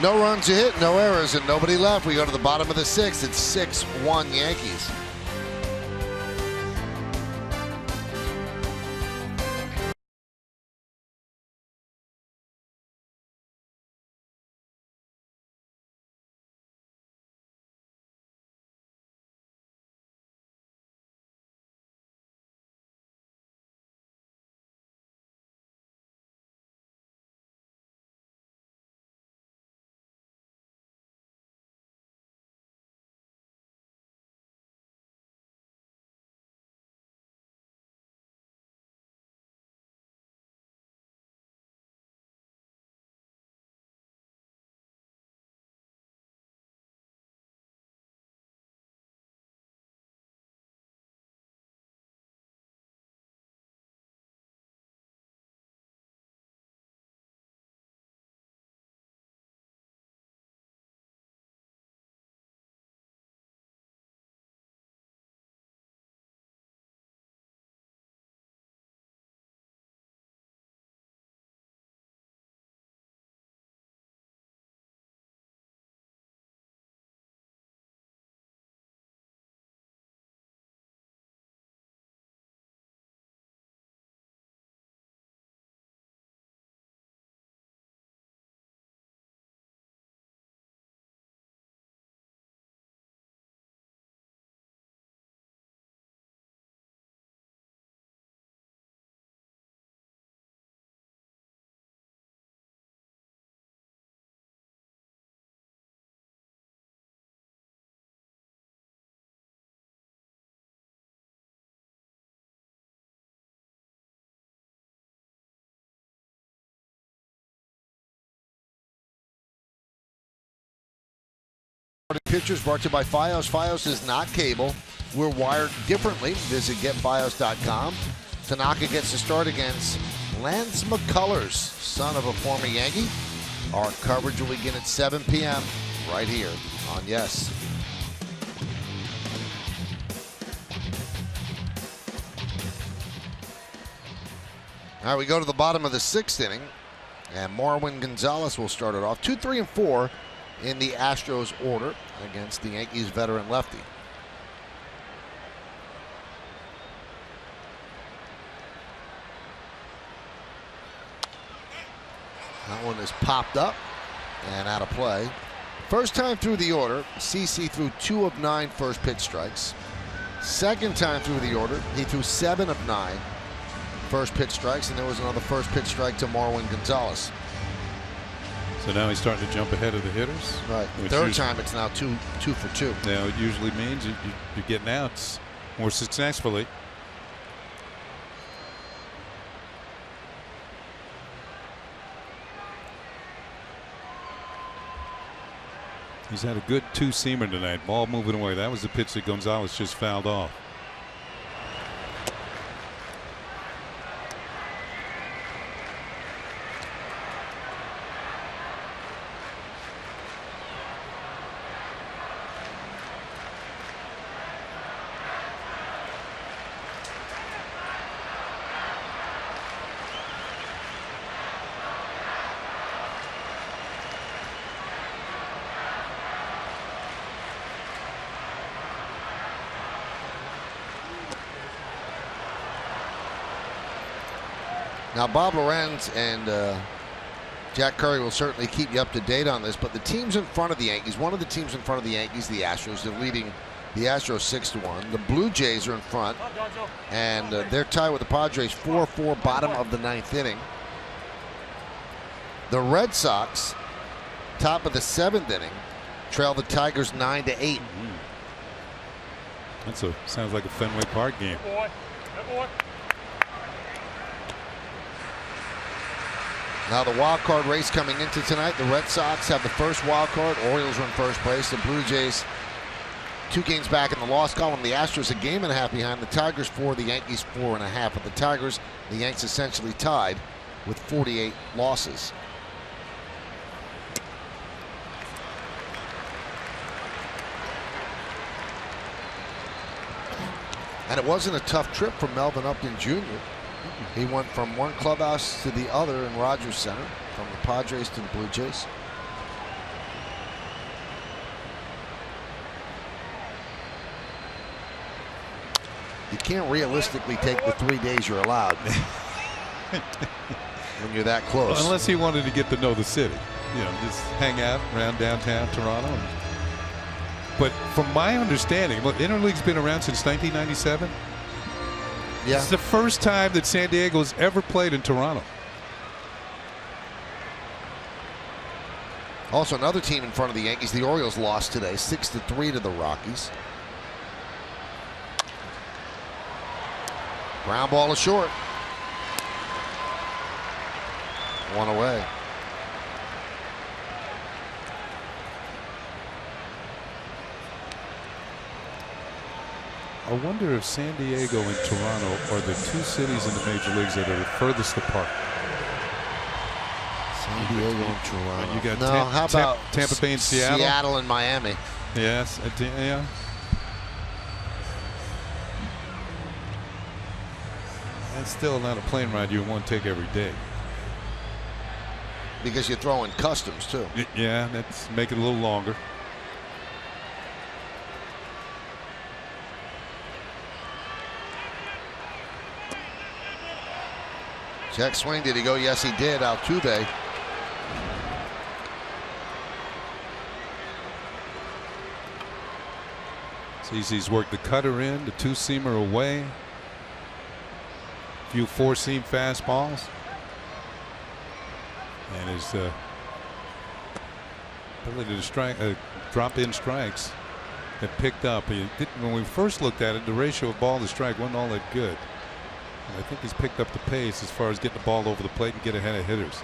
No runs a hit, no errors, and nobody left. We go to the bottom of the 6th. It's 6-1 Yankees. Pictures brought to you by Fios. Fios is not cable. We're wired differently. Visit getfios.com. Tanaka gets the start against Lance McCullers, son of a former Yankee. Our coverage will begin at 7 p.m. right here on Yes. All right, we go to the bottom of the 6th inning, and Marwin Gonzalez will start it off. 2, 3, and 4 in the Astros order against the Yankees veteran lefty. That one is popped up and out of play. First time through the order, CC threw 2 of 9 first pitch strikes. Second time through the order, he threw 7 of 9 first pitch strikes, and there was another first pitch strike to Marwin Gonzalez. So now he's starting to jump ahead of the hitters. Right. Third time it's now 2 for 2. Now it usually means you're getting outs more successfully. He's had a good 2-seamer tonight. Ball moving away. That was the pitch that Gonzalez just fouled off. Now, Bob Lorenz and Jack Curry will certainly keep you up to date on this, but the teams in front of the Yankees, one of the teams in front of the Yankees, the Astros, they're leading the Astros 6-1. The Blue Jays are in front, and they're tied with the Padres 4-4, bottom of the 9th inning. The Red Sox top of the 7th inning. Trail the Tigers 9-8. Sounds like a Fenway Park game. Now the wild card race coming into tonight. The Red Sox have the first wild card. Orioles are in first place. The Blue Jays 2 games back in the loss column. The Astros a game and a half behind. The Tigers 4. The Yankees 4.5. But the Tigers, the Yanks essentially tied with 48 losses. And it wasn't a tough trip for Melvin Upton Jr. He went from one clubhouse to the other in Rogers Center, from the Padres to the Blue Jays. You can't realistically take the 3 days you're allowed when you're that close. Well, unless he wanted to get to know the city, just hang out around downtown Toronto. But from my understanding, look, Interleague's been around since 1997. Yeah. It's the first time that San Diego has ever played in Toronto. Also, another team in front of the Yankees, the Orioles, lost today 6-3 to the Rockies. Ground ball is short. 1 away. I wonder if San Diego and Toronto are the 2 cities in the major leagues that are the furthest apart. San Diego and Toronto. You got how about Tampa Bay and Seattle? Seattle and Miami. Yes, yeah. That's still not a plane ride you want to take every day. Because you're throwing customs too. Yeah, that's make it a little longer. Check swing. Did he go? Yes, he did. Altuve. He's worked the cutter in, the 2-seamer away. A few 4-seam fastballs. And his ability to drop in strikes have picked up. When we first looked at it, the ratio of ball to strike wasn't all that good. I think he's picked up the pace as far as getting the ball over the plate and get ahead of hitters.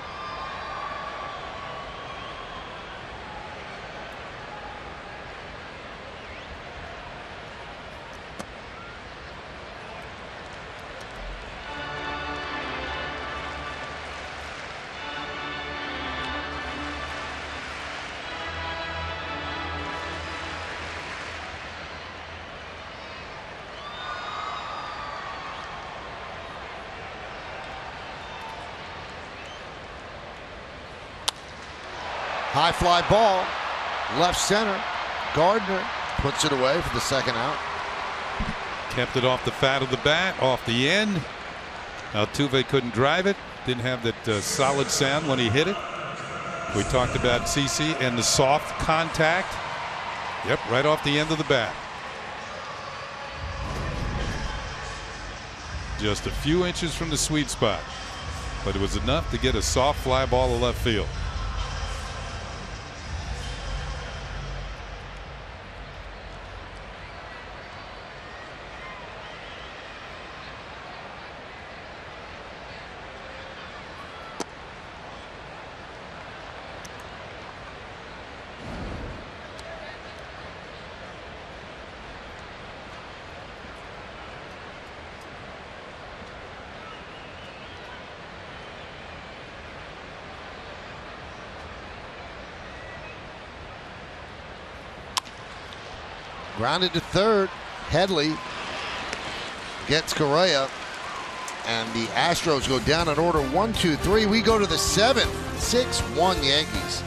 High fly ball, left center. Gardner puts it away for the second out. Kept it off the fat of the bat, off the end. Altuve couldn't drive it. Didn't have that solid sound when he hit it. We talked about CC and the soft contact. Yep, right off the end of the bat. Just a few inches from the sweet spot, but it was enough to get a soft fly ball to left field. Grounded to third. Headley gets Correa. And the Astros go down in order 1-2-3. We go to the 7th. 6-1 Yankees.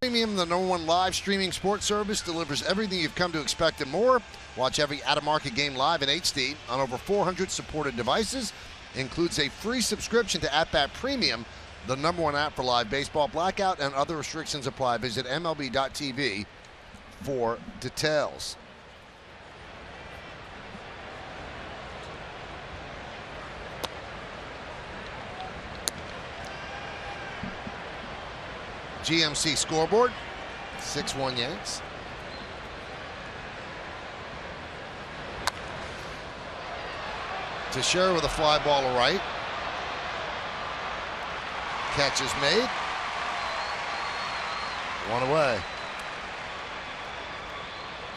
Premium, the #1 live streaming sports service, delivers everything you've come to expect and more. Watch every out-of-market game live in HD on over 400 supported devices. Includes a free subscription to At-Bat Premium, the #1 app for live baseball. Blackout and other restrictions apply. Visit MLB.tv for details. GMC scoreboard, 6-1 Yanks. Teixeira with a fly ball to right. Catch is made. One away.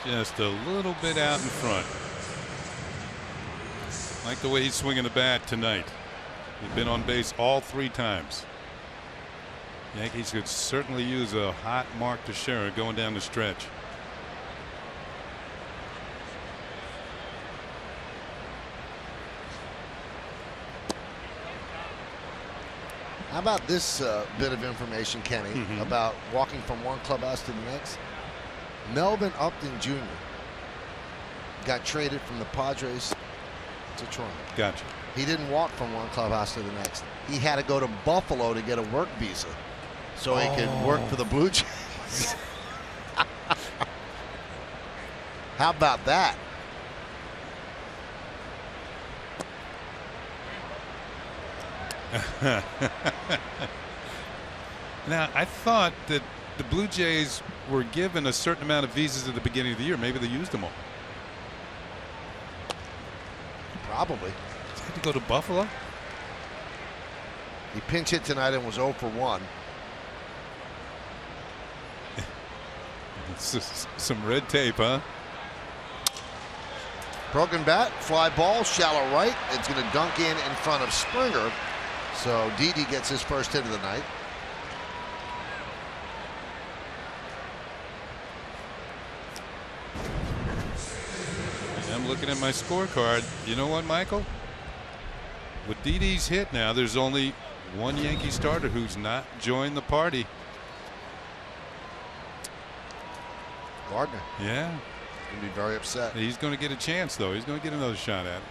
Just a little bit out in front. Like the way he's swinging the bat tonight. He's been on base all 3 times. Yankees could certainly use a hot Mark Teixeira going down the stretch. How about this bit of information, Kenny, about walking from one clubhouse to the next? Melvin Upton Jr. got traded from the Padres to Toronto. Gotcha. He didn't walk from one clubhouse to the next. He had to go to Buffalo to get a work visa so he could work for the Blue Jays. How about that? Now, I thought that the Blue Jays were given a certain amount of visas at the beginning of the year. Maybe they used them all. Probably. Had to go to Buffalo? He pinch hit tonight and was 0 for 1. It's just some red tape, huh? Broken bat, fly ball, shallow right. It's going to dunk in front of Springer. So Didi gets his first hit of the night. I'm looking at my scorecard. You know what, Michael? With Didi's hit now, there's only one Yankee starter who's not joined the party. Gardner. Yeah. He's going to be very upset. He's going to get a chance, though. He's going to get another shot at it.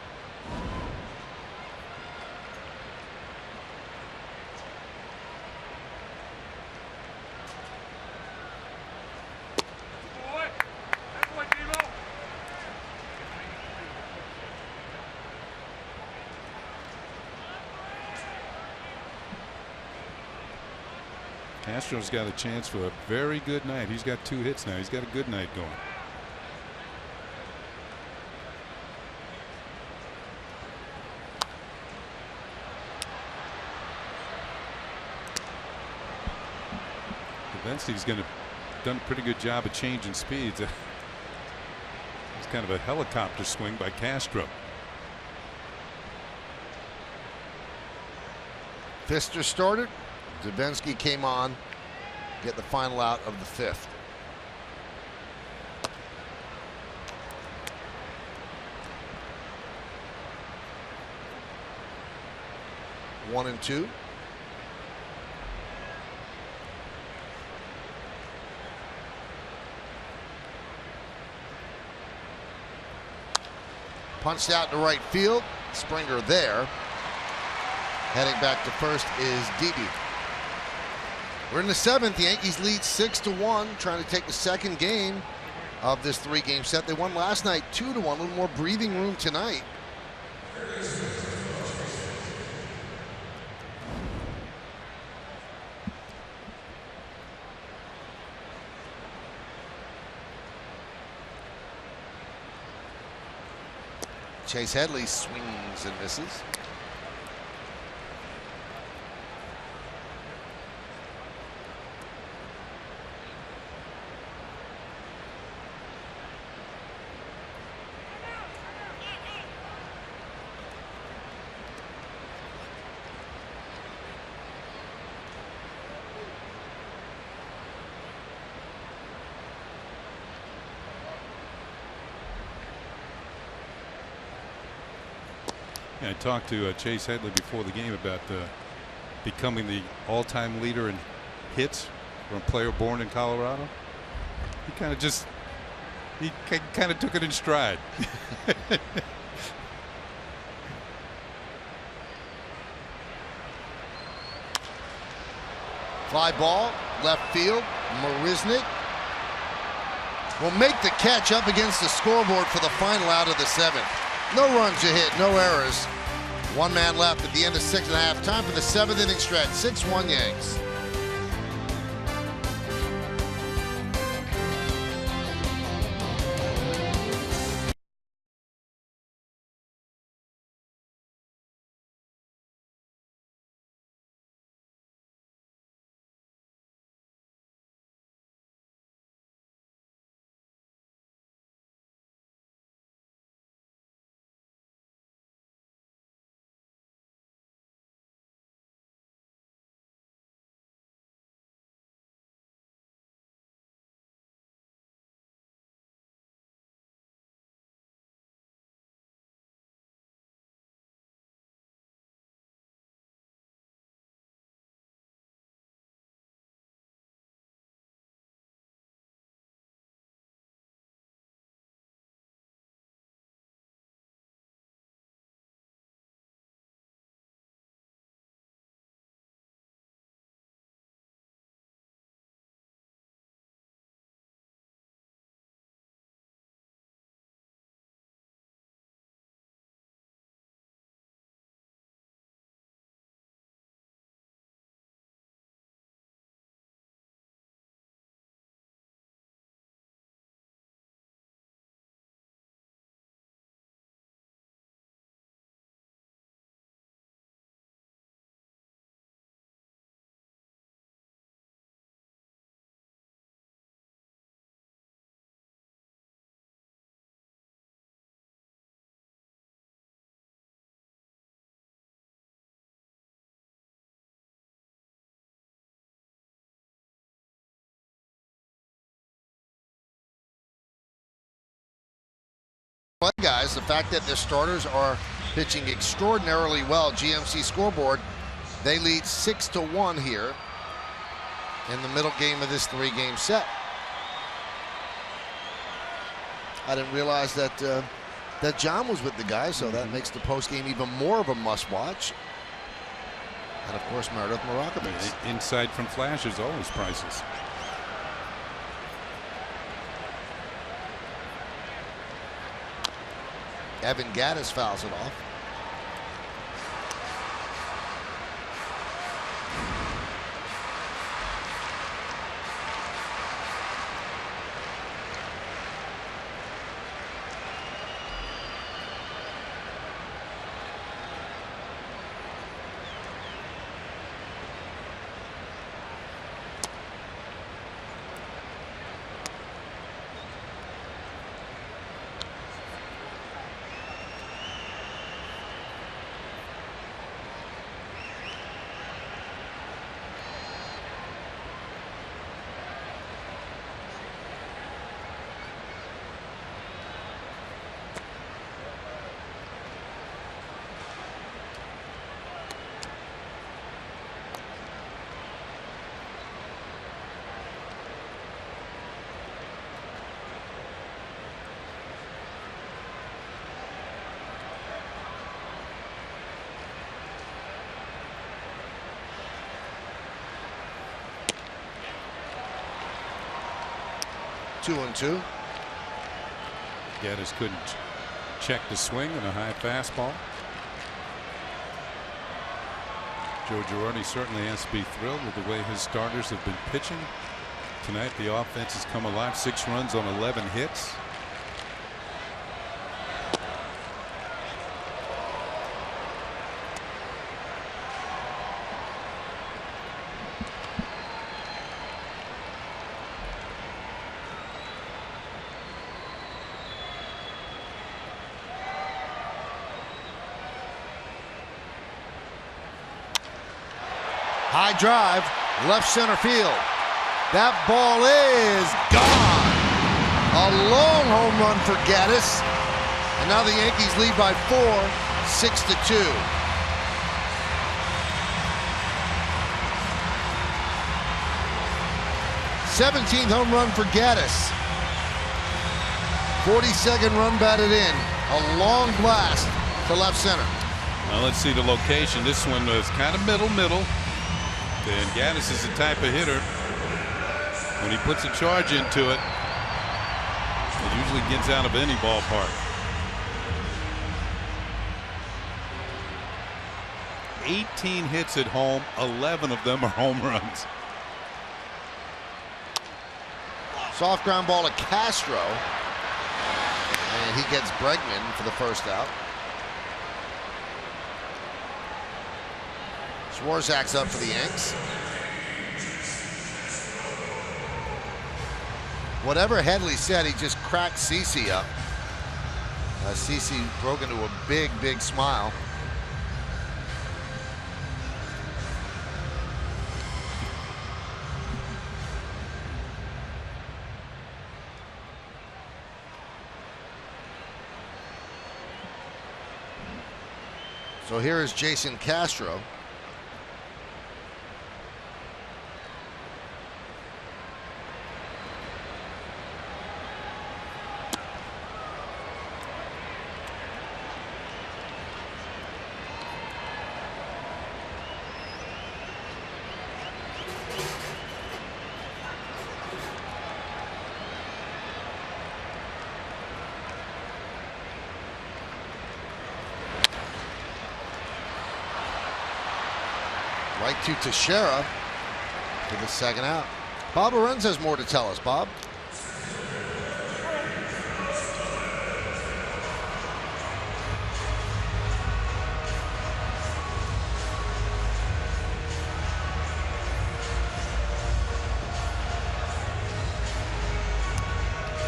Astros got a chance for a very good night. He's got 2 hits now. He's got a good night going. Eventually, he's done a pretty good job of changing speeds. It's kind of a helicopter swing by Castro. Fister started. Zabinski came on, get the final out of the 5th. One and 2. Punched out to right field. Springer there. Heading back to first is Didi. We're in the 7th. The Yankees lead 6-1, trying to take the second game of this 3-game set. They won last night 2-1. A little more breathing room tonight. Chase Headley swings and misses. I talked to Chase Headley before the game about becoming the all-time leader in hits for a player born in Colorado. He kind of took it in stride. Fly ball, left field. Marisnik will make the catch up against the scoreboard for the final out of the 7th. No runs to hit, no errors. One man left at the end of 6 1/2. Time for the 7th inning stretch. 6-1 Yanks. Guys, the fact that their starters are pitching extraordinarily well. GMC scoreboard, they lead 6-1 here in the middle game of this 3-game set. I didn't realize that that John was with the guys, so that makes the post game even more of a must-watch. And of course, Meredith Marakovitz. Insight from Flash is always priceless. Evan Gattis fouls it off. Two and two. Gattis couldn't check the swing on a high fastball. Joe Girardi certainly has to be thrilled with the way his starters have been pitching tonight. The offense has come alive. 6 runs on 11 hits. High drive, left center field. That ball is gone. A long home run for Gattis. And now the Yankees lead by 4, 6-2. 17th home run for Gaddis. 42nd run batted in. A long blast to left center. Well, let's see the location. This one was kind of middle. And Gaddis is the type of hitter, when he puts a charge into it, it usually gets out of any ballpark. 18 hits at home, 11 of them are home runs. Soft ground ball to Castro. And he gets Bregman for the first out. Swarzak's up for the Yanks. Whatever Headley said, he just cracked CeCe up. CeCe broke into a big smile. So here is Jason Castro. Right to Teixeira for the second out. Bob Lorenz has more to tell us. Bob.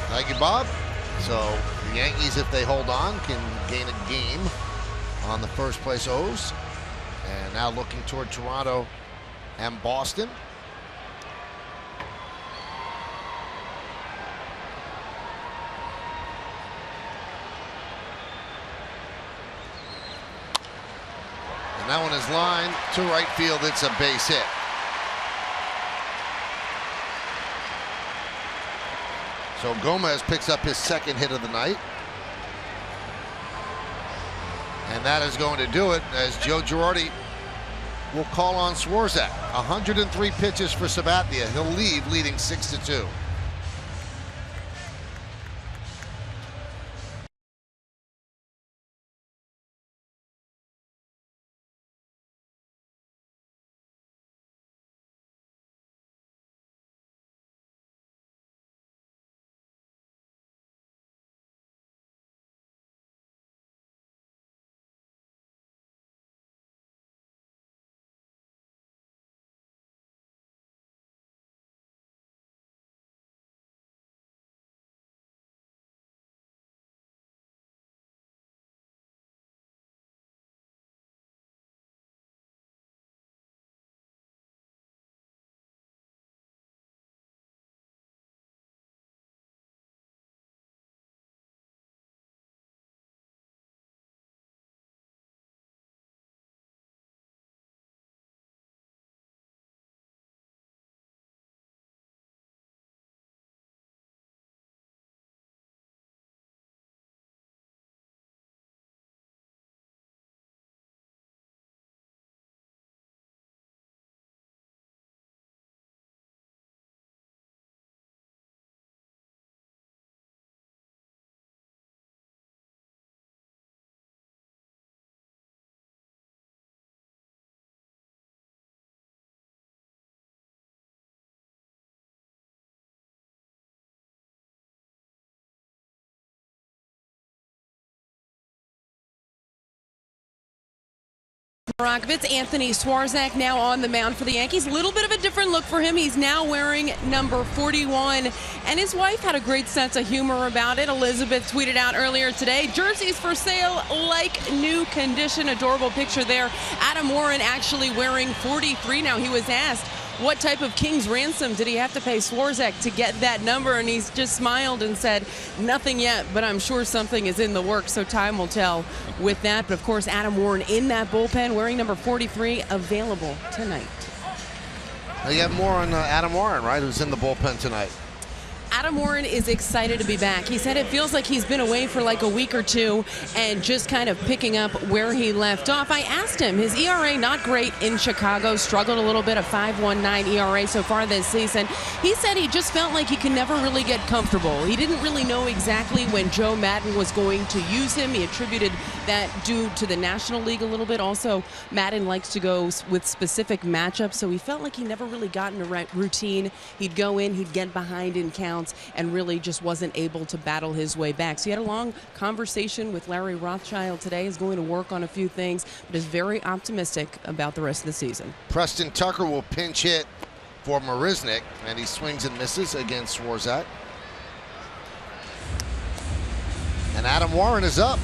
Thank you, Bob. So the Yankees, if they hold on, can gain a game on the first place O's. And now looking toward Toronto and Boston. And that one is lined to right field. It's a base hit. So Gomez picks up his second hit of the night. And that is going to do it, as Joe Girardi will call on Swarzak. 103 pitches for Sabathia. He'll leave leading 6-2. It's Anthony Swarzak now on the mound for the Yankees. A little bit of a different look for him. He's now wearing number 41, and his wife had a great sense of humor about it. Elizabeth tweeted out earlier today, "Jerseys for sale like new condition." Adorable picture there. Adam Warren actually wearing 43. Now, he was asked what type of king's ransom did he have to pay Swarzak to get that number, and he's just smiled and said, "Nothing yet, but I'm sure something is in the works, so time will tell with that." But of course, Adam Warren in that bullpen wearing number 43, available tonight. You have more on Adam Warren, right, who's in the bullpen tonight. Adam Warren is excited to be back. He said it feels like he's been away for like a week or two and just kind of picking up where he left off. I asked him, his ERA not great in Chicago, struggled a little bit, a 5.19 ERA so far this season. He said he just felt like he could never really get comfortable. He didn't really know exactly when Joe Maddon was going to use him. He attributed that due to the National League a little bit. Also, Maddon likes to go with specific matchups, so he felt like he never really got in a right routine. He'd go in, he'd get behind in counts, and really just wasn't able to battle his way back. So he had a long conversation with Larry Rothschild today. He's going to work on a few things, but is very optimistic about the rest of the season. Preston Tucker will pinch hit for Marisnik, and he swings and misses against Swarzak. And Adam Warren is up.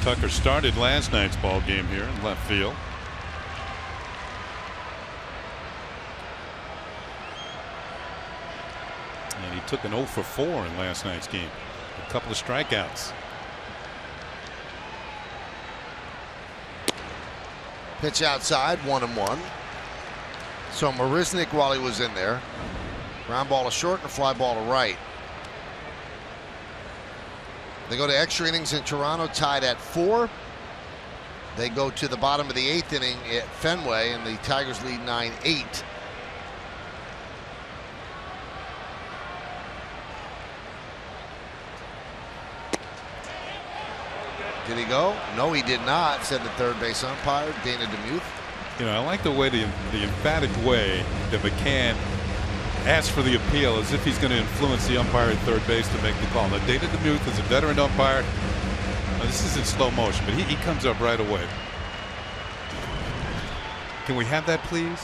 Tucker started last night's ball game here in left field. And he took an 0 for 4 in last night's game. A couple of strikeouts. Pitch outside, 1-1. So Marisnik, while he was in there, ground ball to short and a fly ball to right. They go to extra innings in Toronto, tied at 4. They go to the bottom of the 8th inning at Fenway, and the Tigers lead 9-8. Did he go? No, he did not, said the third base umpire, Dana DeMuth. You know, I like the way the emphatic way that McCann asks for the appeal, as if he's going to influence the umpire at third base to make the call. Now, Dana DeMuth is a veteran umpire. Now, this is in slow motion, but he comes up right away. Can we have that, please?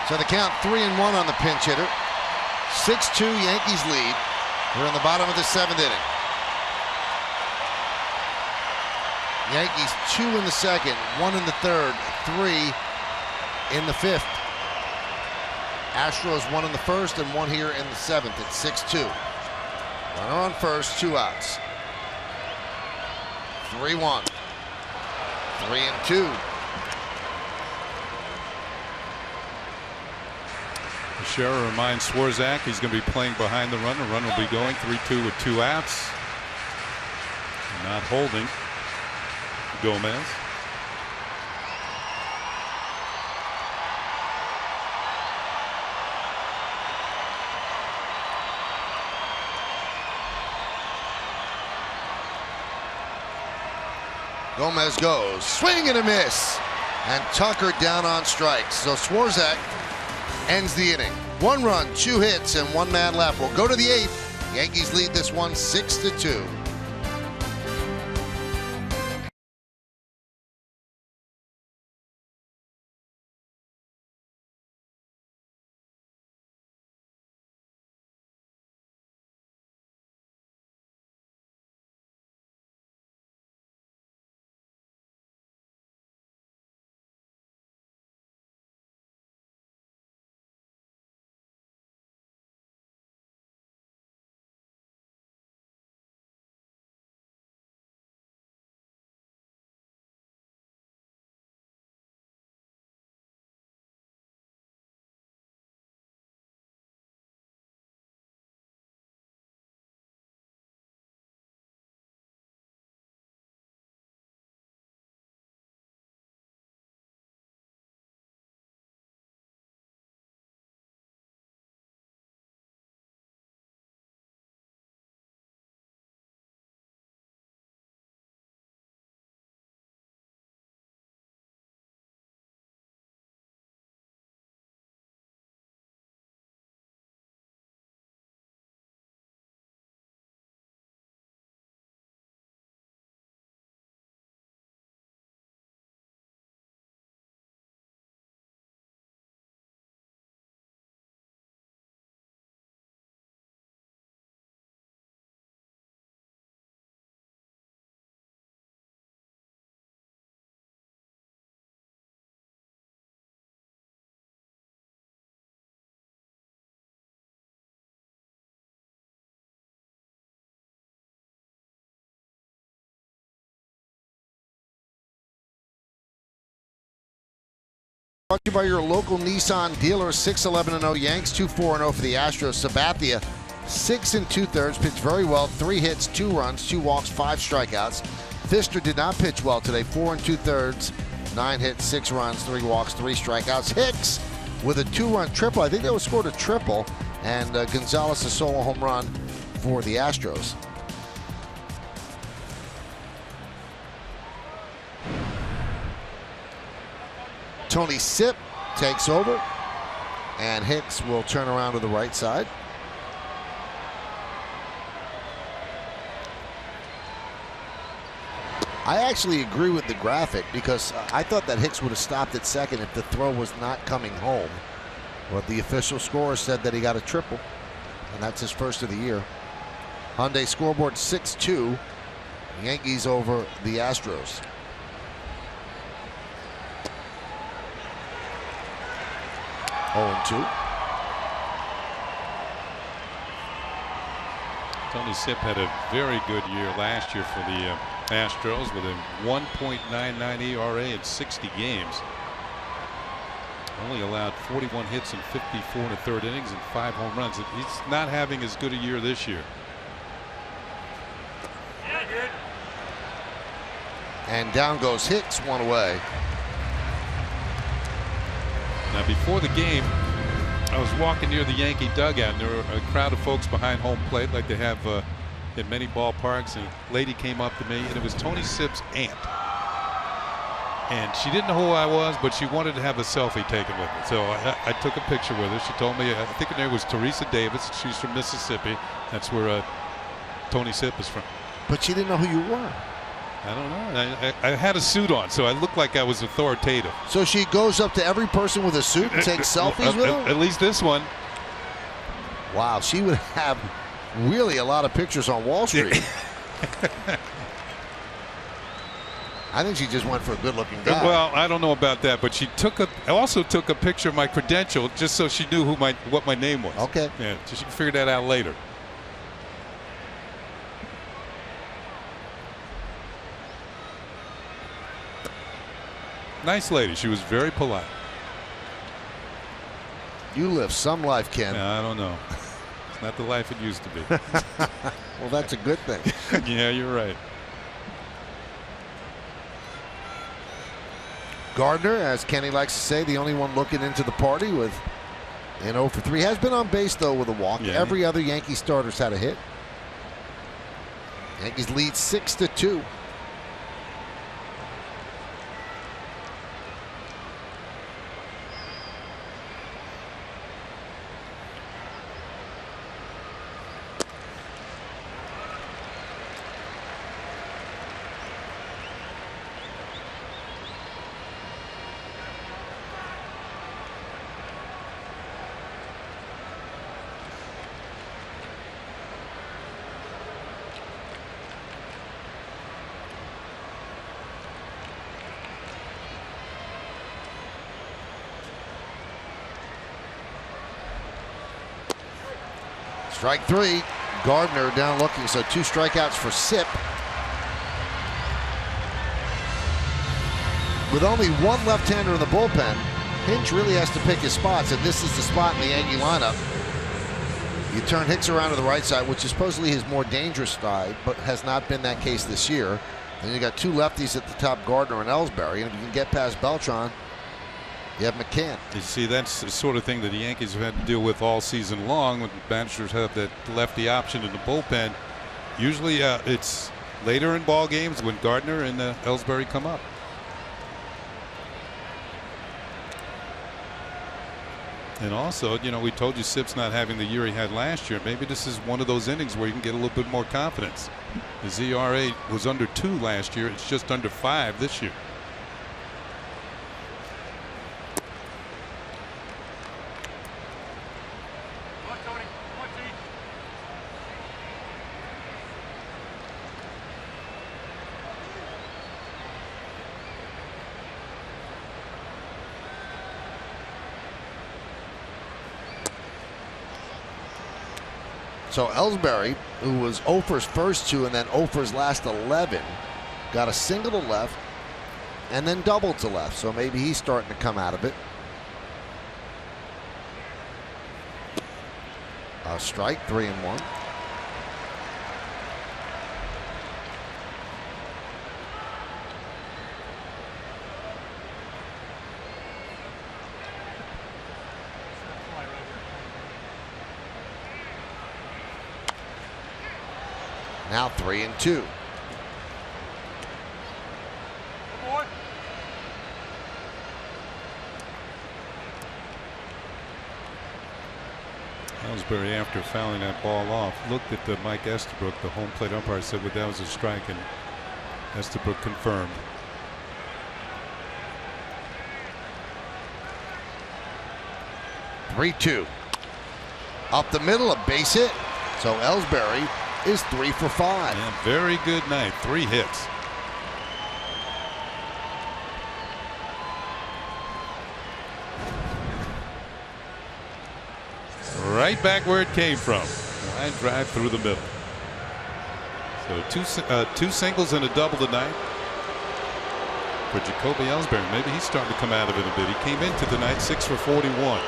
So the count 3-1 on the pinch hitter. 6-2 Yankees lead. We're in the bottom of the 7th inning. Yankees 2 in the 2nd, 1 in the 3rd, 3 in the 5th. Astros 1 in the 1st and 1 here in the 7th at 6-2. Runner on first, 2 outs. 3-1. 3-2. Scherer reminds Swarzak he's going to be playing behind the runner. Runner will be going 3-2 with 2 outs. Not holding Gomez. Gomez goes. Swing and a miss. And Tucker down on strikes. So Swarzak ends the inning. 1 run, 2 hits, and 1 man left. We'll go to the 8th. Yankees lead this one 6-2. Brought to you by your local Nissan dealer. 6-11-0 Yanks, 2-4-0 for the Astros. Sabathia, 6 2/3, pitched very well. 3 hits, 2 runs, 2 walks, 5 strikeouts. Fister did not pitch well today. 4 2/3, 9 hits, 6 runs, 3 walks, 3 strikeouts. Hicks with a 2-run triple. I think they scored a triple. And Gonzalez a solo home run for the Astros. Tony Sipp takes over, and Hicks will turn around to the right side. I actually agree with the graphic because I thought that Hicks would have stopped at second if the throw was not coming home. But the official scorer said that he got a triple, and that's his first of the year. Hyundai scoreboard 6-2. Yankees over the Astros. Oh, 2. Tony Sipp had a very good year last year for the Astros with a 1.99 ERA in 60 games. Only allowed 41 hits in 54 1/3 innings and 5 home runs. He's not having as good a year this year. And down goes Hicks, 1 away. Now before the game, I was walking near the Yankee dugout, and there were a crowd of folks behind home plate like they have in many ballparks, and a lady came up to me, and it was Tony Sipp's aunt. And she didn't know who I was, but she wanted to have a selfie taken with me. So I took a picture with her. She told me, I think her name was Teresa Davis. She's from Mississippi. That's where Tony Sipp is from. But she didn't know who you were. I don't know. I had a suit on, so I looked like I was authoritative. So she goes up to every person with a suit and takes selfies with them? At least this one. Wow, she would have really a lot of pictures on Wall Street. I think she just went for a good-looking guy. Well, I don't know about that, but she also took a picture of my credential just so she knew what my name was. Okay. Yeah, so she can figure that out later. Nice lady. She was very polite. You live some life, Ken. I don't know. It's not the life it used to be. Well, that's a good thing. Yeah, you're right. Gardner, as Kenny likes to say, the only one looking into the party with an 0 for 3. Has been on base, though, with a walk. Yeah. Every other Yankee starter's had a hit. Yankees lead 6-2. Strike 3. Gardner down looking, so 2 strikeouts for Sipp. With only 1 left-hander in the bullpen, Hinch really has to pick his spots, and this is the spot in the Yankee lineup. You turn Hicks around to the right side, which is supposedly his more dangerous side, but has not been that case this year. Then you got 2 lefties at the top, Gardner and Ellsbury, and if you can get past Beltran, you have McCann. You see, that's the sort of thing that the Yankees have had to deal with all season long when managers have that lefty option in the bullpen. Usually it's later in ball games when Gardner and Ellsbury come up. And also, you know, we told you Sipp's not having the year he had last year. Maybe this is one of those innings where you can get a little bit more confidence. His ERA was under 2 last year. It's just under 5 this year. So Ellsbury, who was Ofer's first 2 and then Ofer's last 11, got a single to left and then double to left. So maybe he's starting to come out of it. A strike, 3-1. Now 3-2. Ellsbury, after fouling that ball off, looked at Mike Estabrook, the home plate umpire, said well, that was a strike, and Estabrook confirmed. Three-two. Up the middle, a base hit. So Ellsbury is 3 for 5. Yeah, very good night. 3 hits. Right back where it came from. Line drive through the middle. So two singles and a double tonight for Jacoby Ellsbury. Maybe he's starting to come out of it a bit. He came into the night 6 for 41.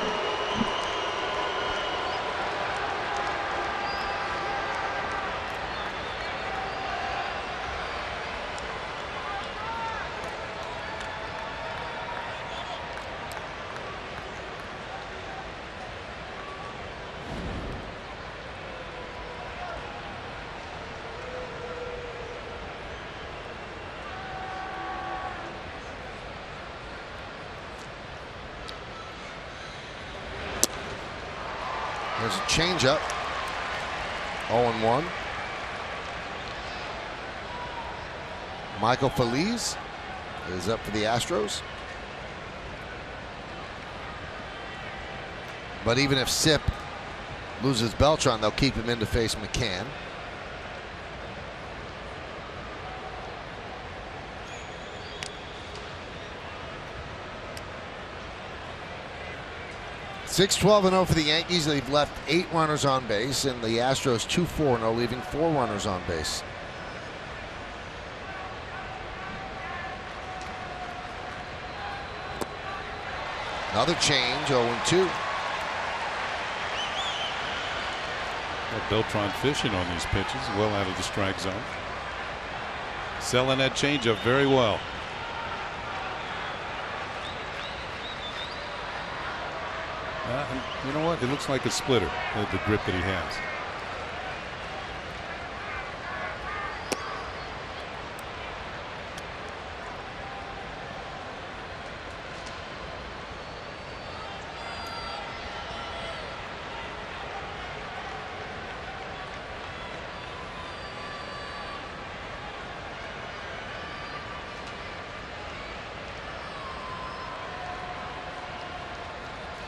There's a changeup. 0-1. Michael Phillies is up for the Astros. But even if Sip loses Beltran, they'll keep him in to face McCann. Six 12-0 for the Yankees. They've left 8 runners on base, and the Astros 2-4-0, leaving 4 runners on base. Another change, 0-2. Well, Beltran fishing on these pitches, well out of the strike zone. Selling that changeup very well. You know what? It looks like a splitter, the grip that he has.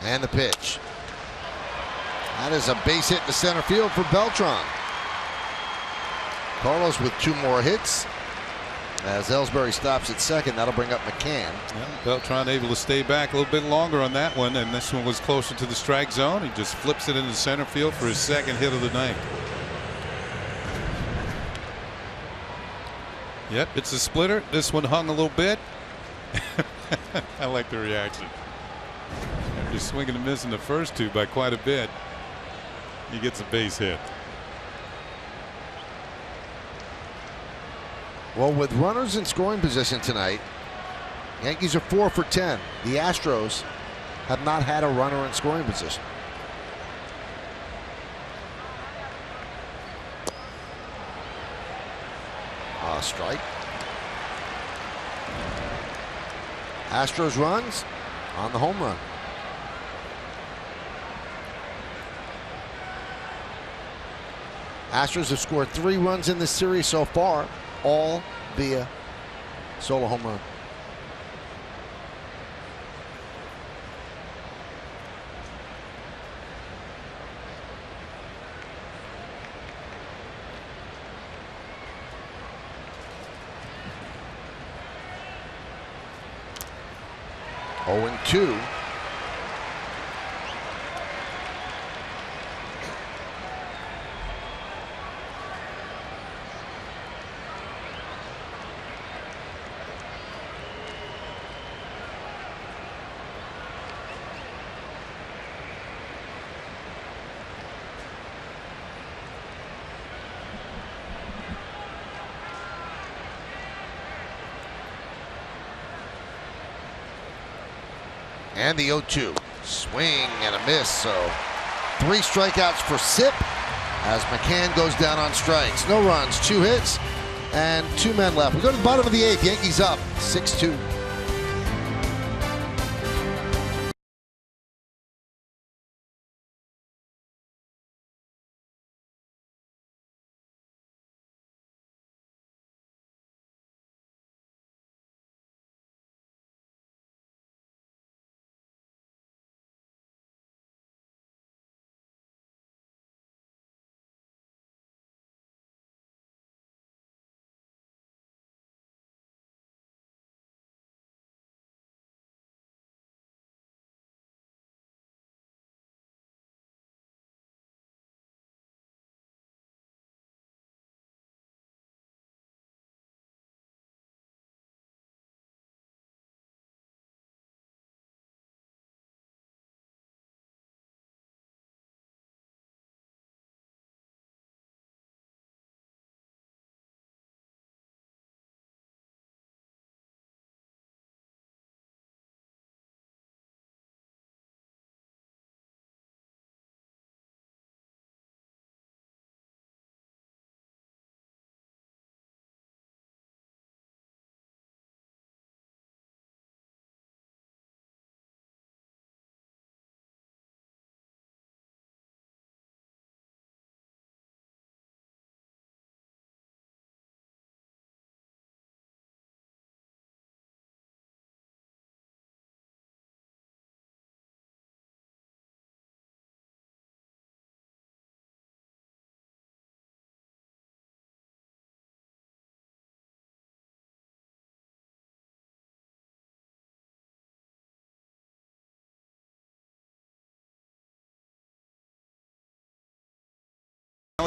And the pitch. That is a base hit to center field for Beltran. Carlos with 2 more hits. As Ellsbury stops at second, that'll bring up McCann. Yeah, Beltran able to stay back a little bit longer on that one, and this one was closer to the strike zone. He just flips it into center field for his 2nd hit of the night. Yep, it's a splitter. This one hung a little bit. I like the reaction. After swinging and missing the first 2 by quite a bit, he gets a base hit. Well, with runners in scoring position tonight, Yankees are 4 for 10. The Astros have not had a runner in scoring position. Strike. Astros runs on the home run. Astros have scored 3 runs in this series so far, all via solo home run. Oh, and 2. And the 0-2. Swing and a miss. So 3 strikeouts for Sip as McCann goes down on strikes. No runs, 2 hits, and 2 men left. We go to the bottom of the 8th. Yankees up 6-2.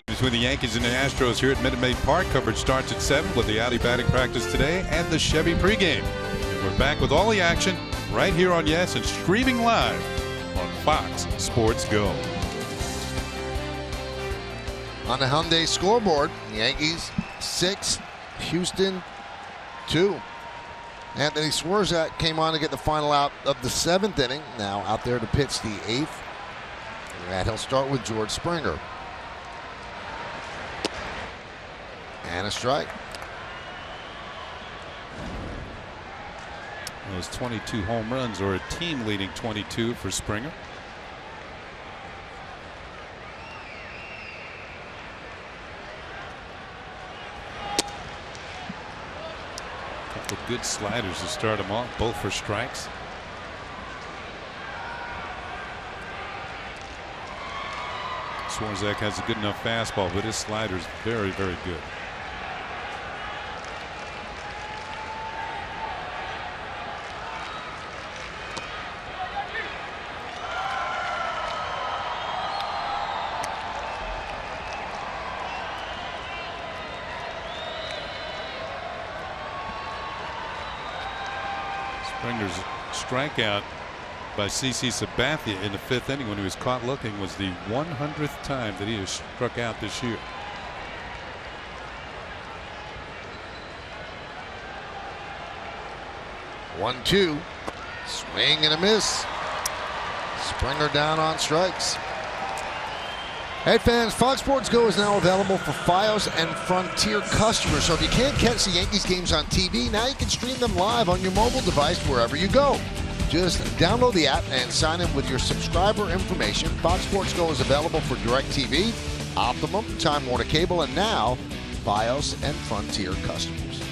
Between the Yankees and the Astros here at Minute Maid Park. Coverage starts at 7 with the Audi batting practice today and the Chevy pregame. And we're back with all the action right here on Yes and streaming live on Fox Sports Go. On the Hyundai scoreboard, Yankees 6, Houston 2. Anthony Swarzak came on to get the final out of the 7th inning. Now out there to pitch the 8th. And he'll start with George Springer. And a strike. Those 22 home runs are a team leading 22 for Springer. Couple good sliders to start him off, both for strikes. Swarzak has a good enough fastball, but his slider's very, very good. Springer's strikeout by CC Sabathia in the 5th inning when he was caught looking was the 100th time that he has struck out this year. One, 2. Swing and a miss. Springer down on strikes. Hey fans, Fox Sports Go is now available for Fios and Frontier customers. So if you can't catch the Yankees games on TV, now you can stream them live on your mobile device wherever you go. Just download the app and sign in with your subscriber information. Fox Sports Go is available for DirecTV, Optimum, Time Warner Cable, and now Fios and Frontier customers.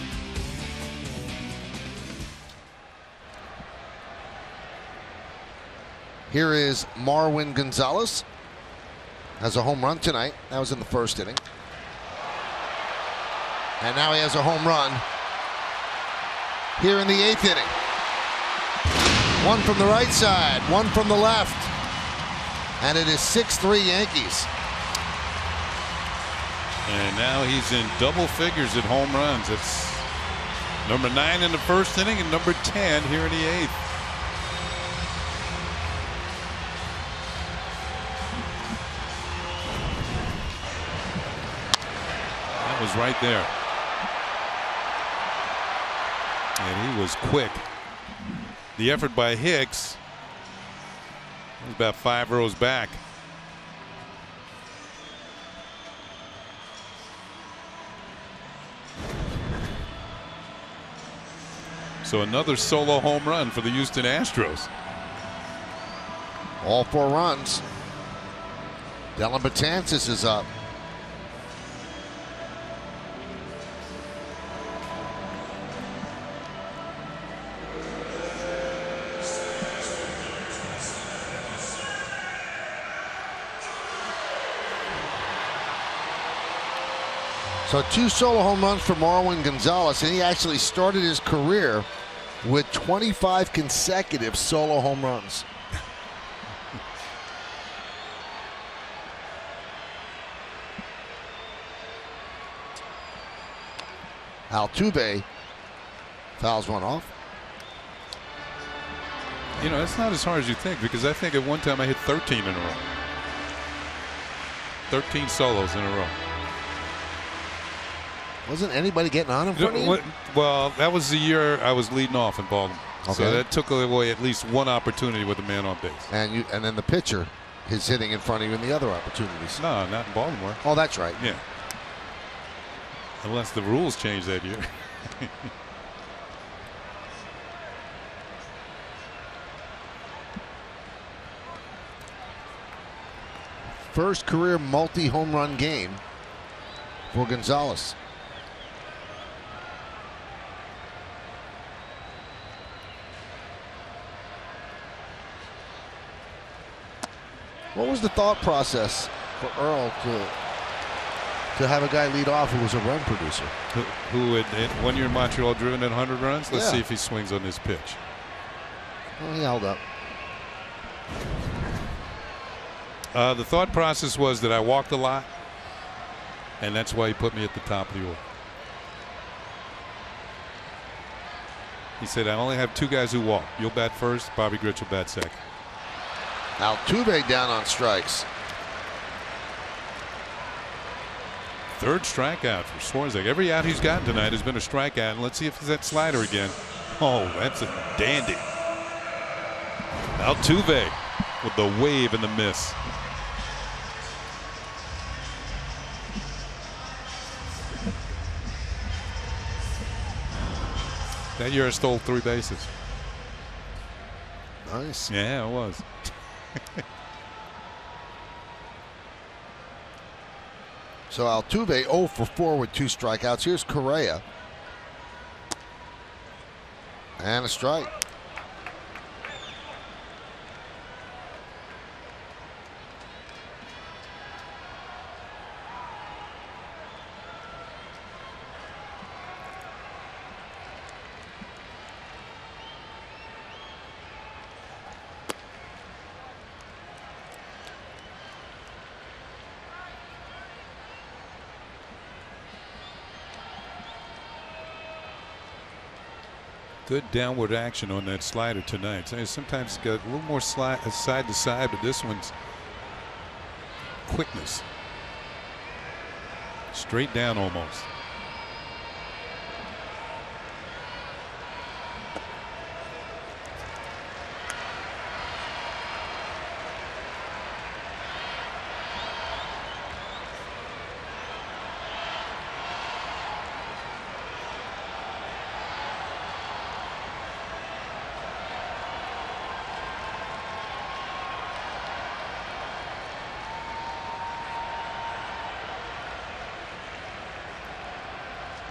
Here is Marwin Gonzalez. Has a home run tonight. That was in the 1st inning. And now he has a home run here in the 8th inning. One from the right side, one from the left. And it is 6-3 Yankees. And now he's in double figures at home runs. It's number 9 in the 1st inning and number 10 here in the 8th. That was right there. And he was quick. The effort by Hicks He's about 5 rows back. So another solo home run for the Houston Astros. All 4 runs. Dellin Betances is up. So 2 solo home runs for Marwin Gonzalez, and he actually started his career with 25 consecutive solo home runs. Altuve fouls one off. You know, it's not as hard as you think, because I think at one time I hit 13 in a row. 13 solos in a row. Wasn't anybody getting on him? Well, that was the year I was leading off in Baltimore. Okay. So that took away at least one opportunity with a man on base. And then the pitcher is hitting in front of you in the other opportunities. No, not in Baltimore. Oh, that's right. Yeah. Unless the rules changed that year. First career multi-home run game for Gonzalez. What was the thought process for Earl to have a guy lead off who was a run producer? Who had 1 year in Montreal driven in 100 runs? Let's see if he swings on this pitch. Well, he held up. The thought process was that I walked a lot, and that's why he put me at the top of the order. He said, I only have 2 guys who walk. You'll bat first, Bobby Grich will bat second. Altuve down on strikes. 3rd strikeout for Swarzak. Every out he's gotten tonight has been a strikeout, and let's see if it's that slider again. Oh, that's a dandy. Altuve with the wave and the miss. That year I stole 3 bases. Nice. Yeah, it was. So Altuve 0 for 4 with 2 strikeouts. Here's Correa. And a strike. Good downward action on that slider tonight. Sometimes it's got a little more side to side, but this one's quickness. Straight down almost.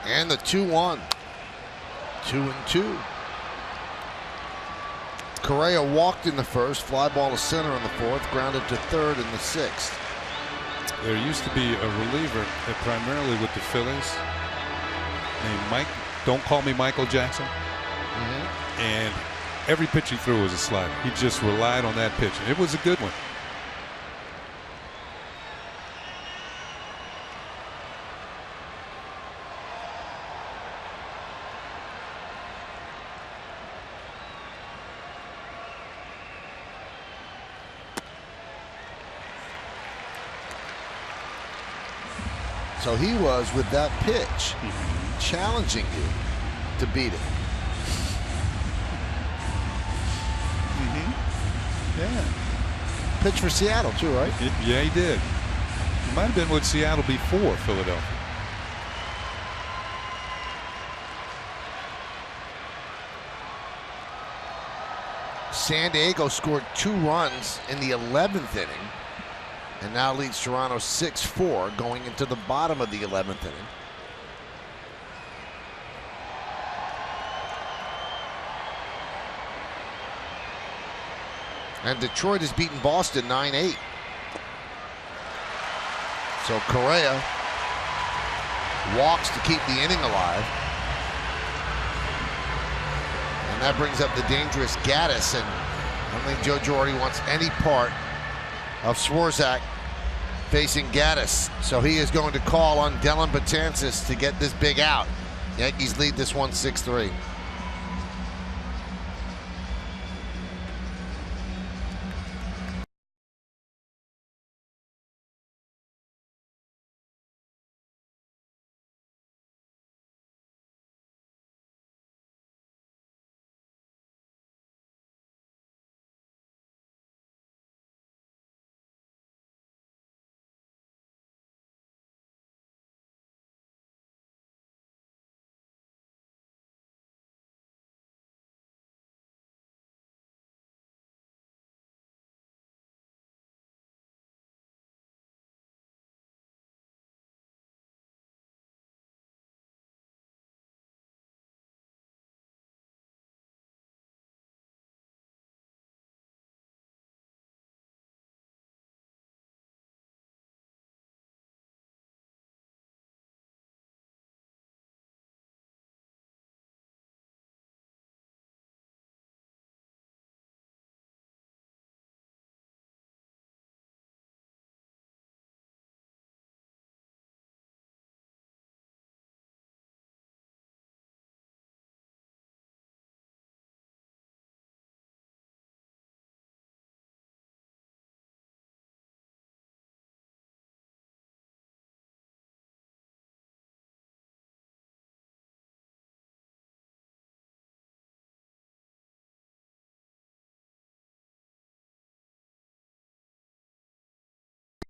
And the 2-1. 2-2. Correa walked in the first, fly ball to center in the 4th, grounded to 3rd in the 6th. There used to be a reliever primarily with the Phillies named Mike. Don't call me Michael Jackson. And every pitch he threw was a slider. He just relied on that pitch. And it was a good one. So he was, with that pitch, challenging you to beat it. Yeah. pitched for Seattle too, right? Yeah, he did. He might have been with Seattle before Philadelphia. San Diego scored 2 runs in the 11th inning and now leads Toronto 6-4 going into the bottom of the 11th inning. And Detroit has beaten Boston 9-8. So Correa walks to keep the inning alive. And that brings up the dangerous Gaddis. And I don't think Joe Girardi wants any part of Swarzak facing Gaddis. So he is going to call on Dellin Betances to get this big out. Yankees lead this one 6-3.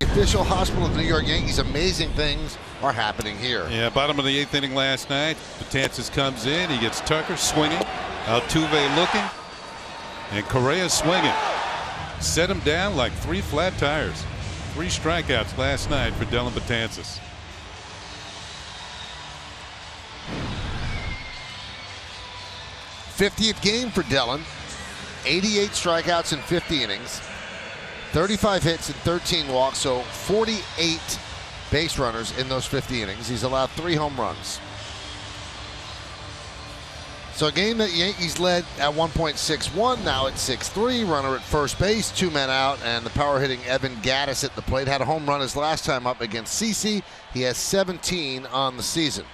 Official hospital of the New York Yankees. Amazing things are happening here. Yeah, bottom of the 8th inning last night. Betances comes in. He gets Tucker swinging. Altuve looking. And Correa swinging. Set him down like 3 flat tires. 3 strikeouts last night for Dellin Betances. '50th game for Dellin. 88 strikeouts in 50 innings. 35 hits and 13 walks, so 48 base runners in those 50 innings. He's allowed 3 home runs. So a game that Yankees led at 1.61, now at 6-3. Runner at first base, 2 men out, and the power hitting Evan Gaddis at the plate. Had a home run his last time up against CeCe. He has 17 on the season.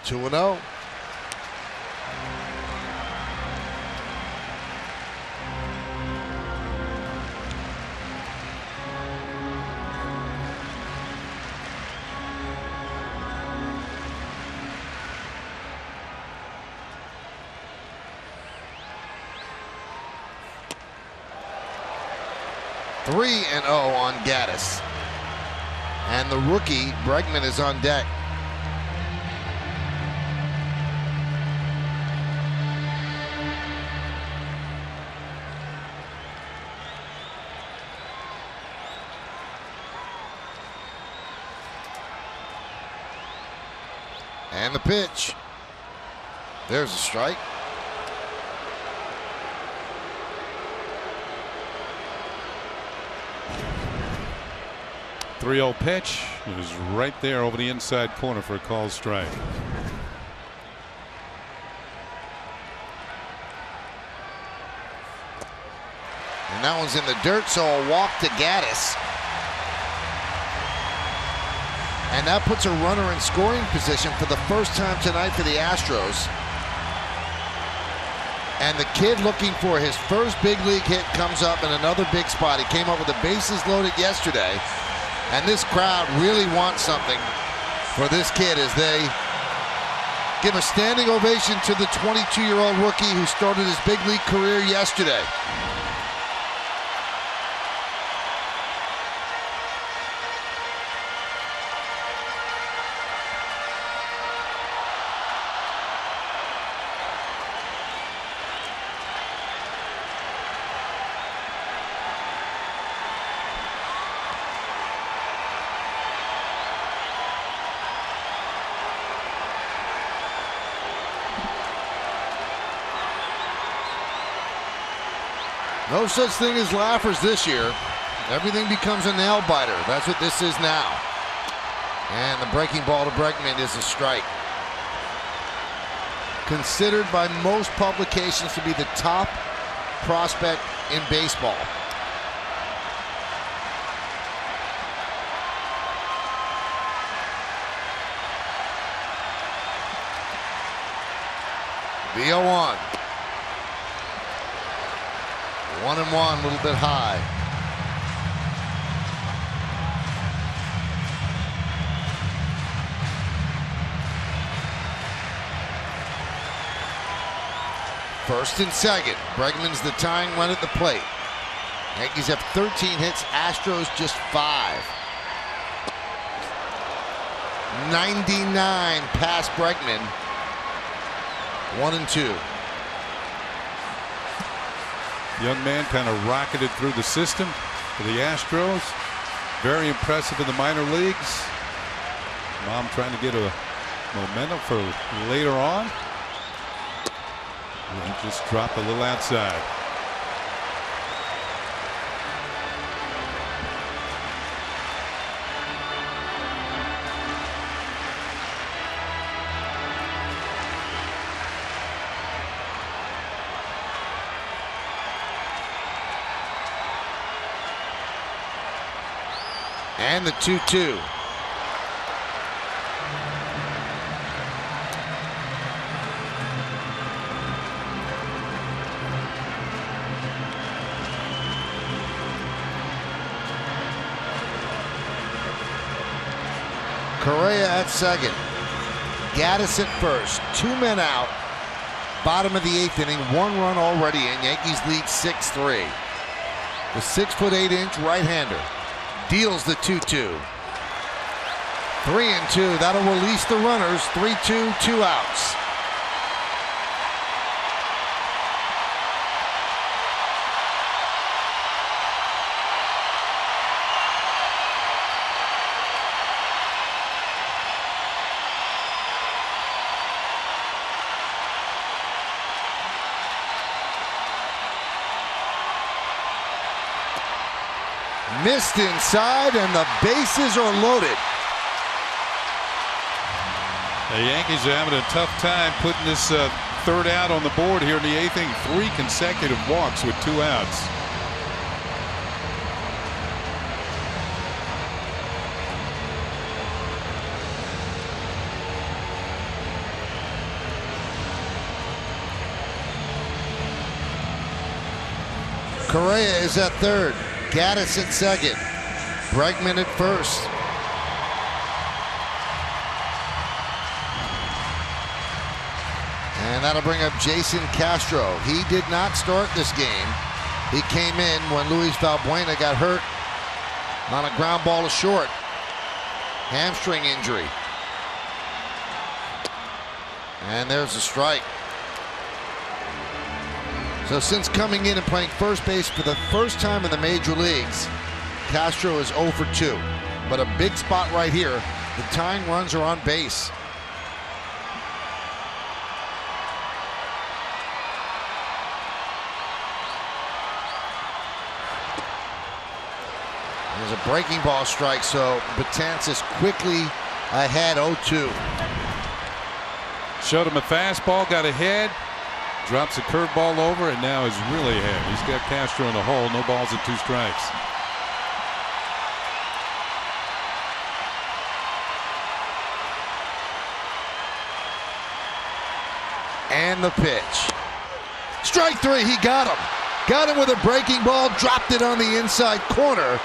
Two and 0. Three and 0 on Gaddis. And the rookie, Bregman, is on deck. And the pitch. There's a strike. .30 pitch. It was right there over the inside corner for a called strike. And that one's in the dirt, so a walk to Gaddis. And that puts a runner in scoring position for the first time tonight for the Astros. And the kid looking for his first big league hit comes up in another big spot. He came up with the bases loaded yesterday. And this crowd really wants something for this kid as they give a standing ovation to the 22-year-old rookie who started his big league career yesterday. No such thing as laughers this year. Everything becomes a nail biter. That's what this is now. And the breaking ball to Bregman is a strike. Considered by most publications to be the top prospect in baseball. The 0-1. 1-1, a little bit high. First and second. Bregman's the tying run at the plate. Yankees have 13 hits, Astros just 5. 99 past Bregman. 1-2. Young man kind of rocketed through the system for the Astros. Very impressive in the minor leagues. Mom trying to get a momentum for later on. And just dropped a little outside. And the 2-2. Correa at second. Gaddis at first. 2 men out. Bottom of the 8th inning. 1 run already in. Yankees lead 6-3. The 6'8" right-hander deals the 2-2. 3-2. That'll release the runners. 3-2, 2 outs. Missed inside, and the bases are loaded. The Yankees are having a tough time putting this third out on the board here in the 8th inning. 3 consecutive walks with 2 outs. Correa is at third. Gaddis at second. Bregman at first. And that'll bring up Jason Castro. He did not start this game. He came in when Luis Valbuena got hurt on a ground ball to short. Hamstring injury. And there's a strike. So since coming in and playing first base for the first time in the major leagues, Castro is 0 for 2. But a big spot right here. The tying runs are on base. There's a breaking ball strike, so Betances quickly ahead 0-2. Showed him a fastball, got ahead. Drops a curveball over and now is really ahead. He's got Castro in the hole. No balls and 2 strikes. And the pitch. Strike 3. He got him. Got him with a breaking ball. Dropped it on the inside corner.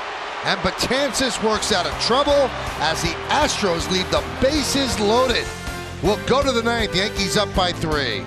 And Betances works out of trouble as the Astros leave the bases loaded. We'll go to the 9th. Yankees up by 3.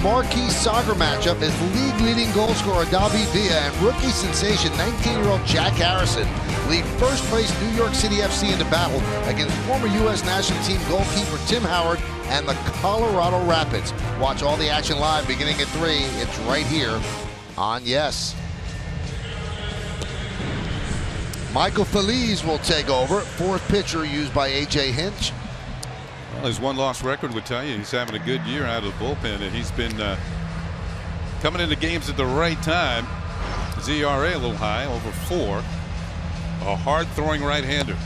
Marquee soccer matchup is league-leading goal scorer David Villa and rookie sensation 19-year-old Jack Harrison lead first-place New York City FC into battle against former U.S. national team goalkeeper Tim Howard and the Colorado Rapids. Watch all the action live beginning at 3. It's right here on Yes. Michael Phillies will take over. 4th pitcher used by A.J. Hinch. Well, his one-loss record would tell you he's having a good year out of the bullpen, and he's been coming into games at the right time. His ERA a little high, over 4. A hard-throwing right-hander.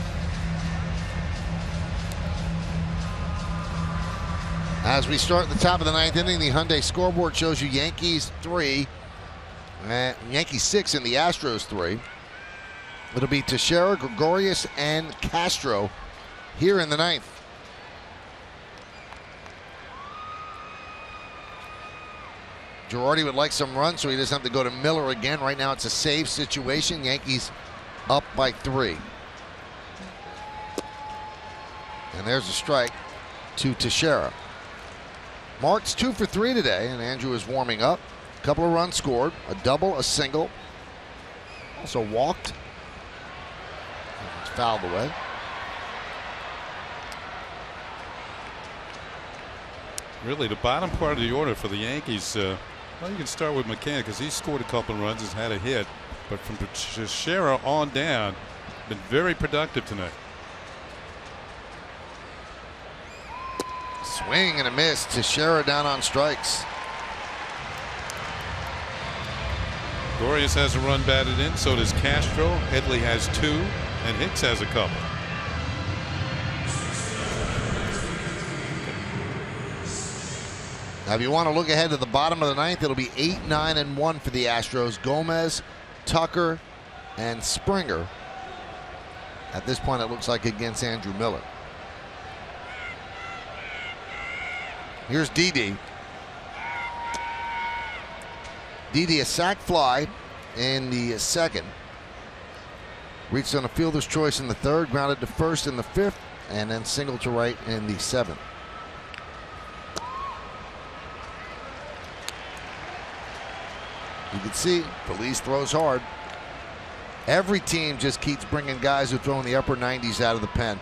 As we start at the top of the 9th inning, the Hyundai scoreboard shows you Yankees 3, Yankees 6, and the Astros 3. It'll be Teixeira, Gregorius, and Castro here in the 9th. Girardi would like some runs, so he doesn't have to go to Miller again. Right now it's a save situation. Yankees up by 3. And there's a strike to Teixeira. Mark's 2 for 3 today, and Andrew is warming up. A couple of runs scored, a double, a single. Also walked. It's fouled away. Really, the bottom part of the order for the Yankees, well, you can start with McCann because he scored a couple of runs, has had a hit. But from Teixeira on down, been very productive tonight. Swing and a miss. Teixeira down on strikes. Gregorius has a run batted in, so does Castro. Headley has 2, and Hicks has a couple. Now, if you want to look ahead to the bottom of the 9th, it'll be 8, 9, and 1 for the Astros. Gomez, Tucker, and Springer. At this point, it looks like against Andrew Miller. Here's Didi. Didi, a sac fly in the 2nd. Reached on a fielder's choice in the 3rd, grounded to first in the 5th, and then single to right in the 7th. You can see Feliz throws hard. Every team just keeps bringing guys who throw in the upper 90s out of the pen.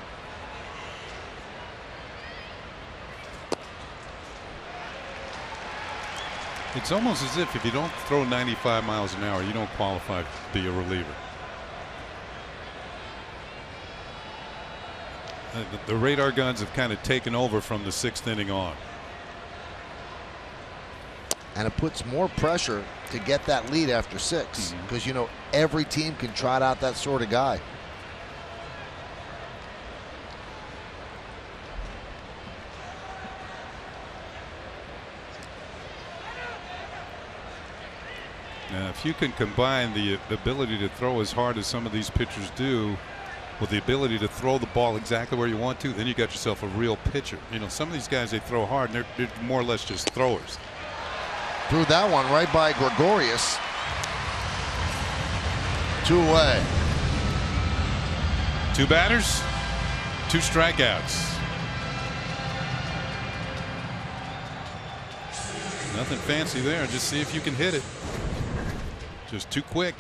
It's almost as if you don't throw 95 miles an hour, you don't qualify to be a reliever. The radar guns have kind of taken over from the 6th inning on. And it puts more pressure to get that lead after 6, because you know every team can trot out that sort of guy. Now, if you can combine the ability to throw as hard as some of these pitchers do with the ability to throw the ball exactly where you want to, then you got yourself a real pitcher. You know, some of these guys, they throw hard and they're more or less just throwers. Threw that one right by Gregorius. 2 away. 2 batters, 2 strikeouts. Nothing fancy there. Just see if you can hit it. Just too quick.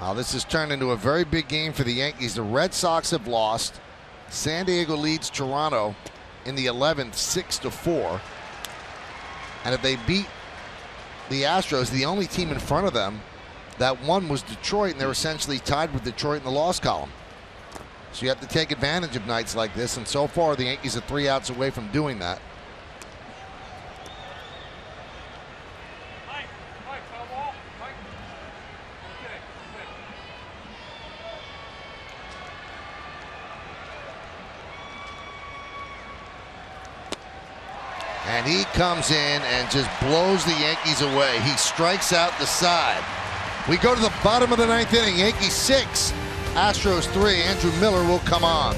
Wow, this has turned into a very big game for the Yankees. The Red Sox have lost. San Diego leads Toronto in the 11th 6-4. And if they beat the Astros, the only team in front of them that won was Detroit, and they're essentially tied with Detroit in the loss column. So you have to take advantage of nights like this, and so far the Yankees are 3 outs away from doing that. And he comes in and just blows the Yankees away. He strikes out the side. We go to the bottom of the 9th inning. Yankees 6, Astros 3. Andrew Miller will come on.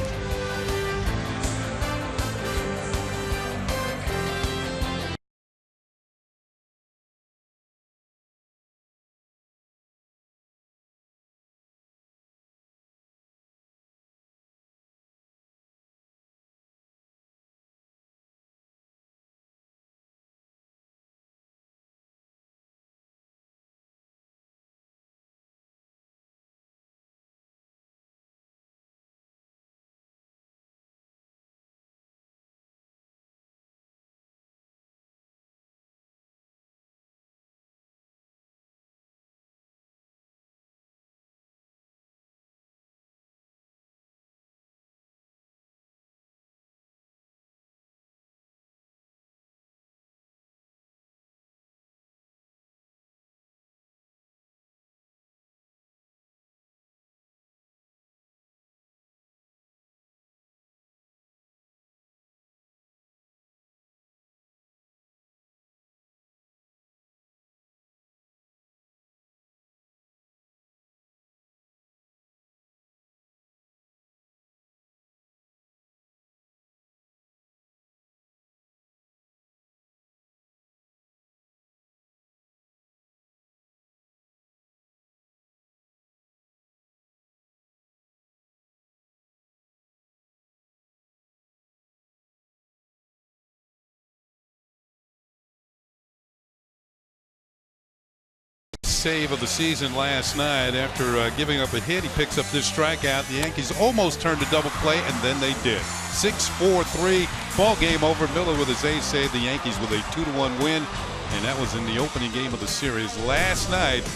Save of the season last night. After giving up a hit, he picks up this strikeout. The Yankees almost turned a double play, and then they did. 6-4-3 ball game over. Miller with his ace save. The Yankees with a 2-1 win, and that was in the opening game of the series last night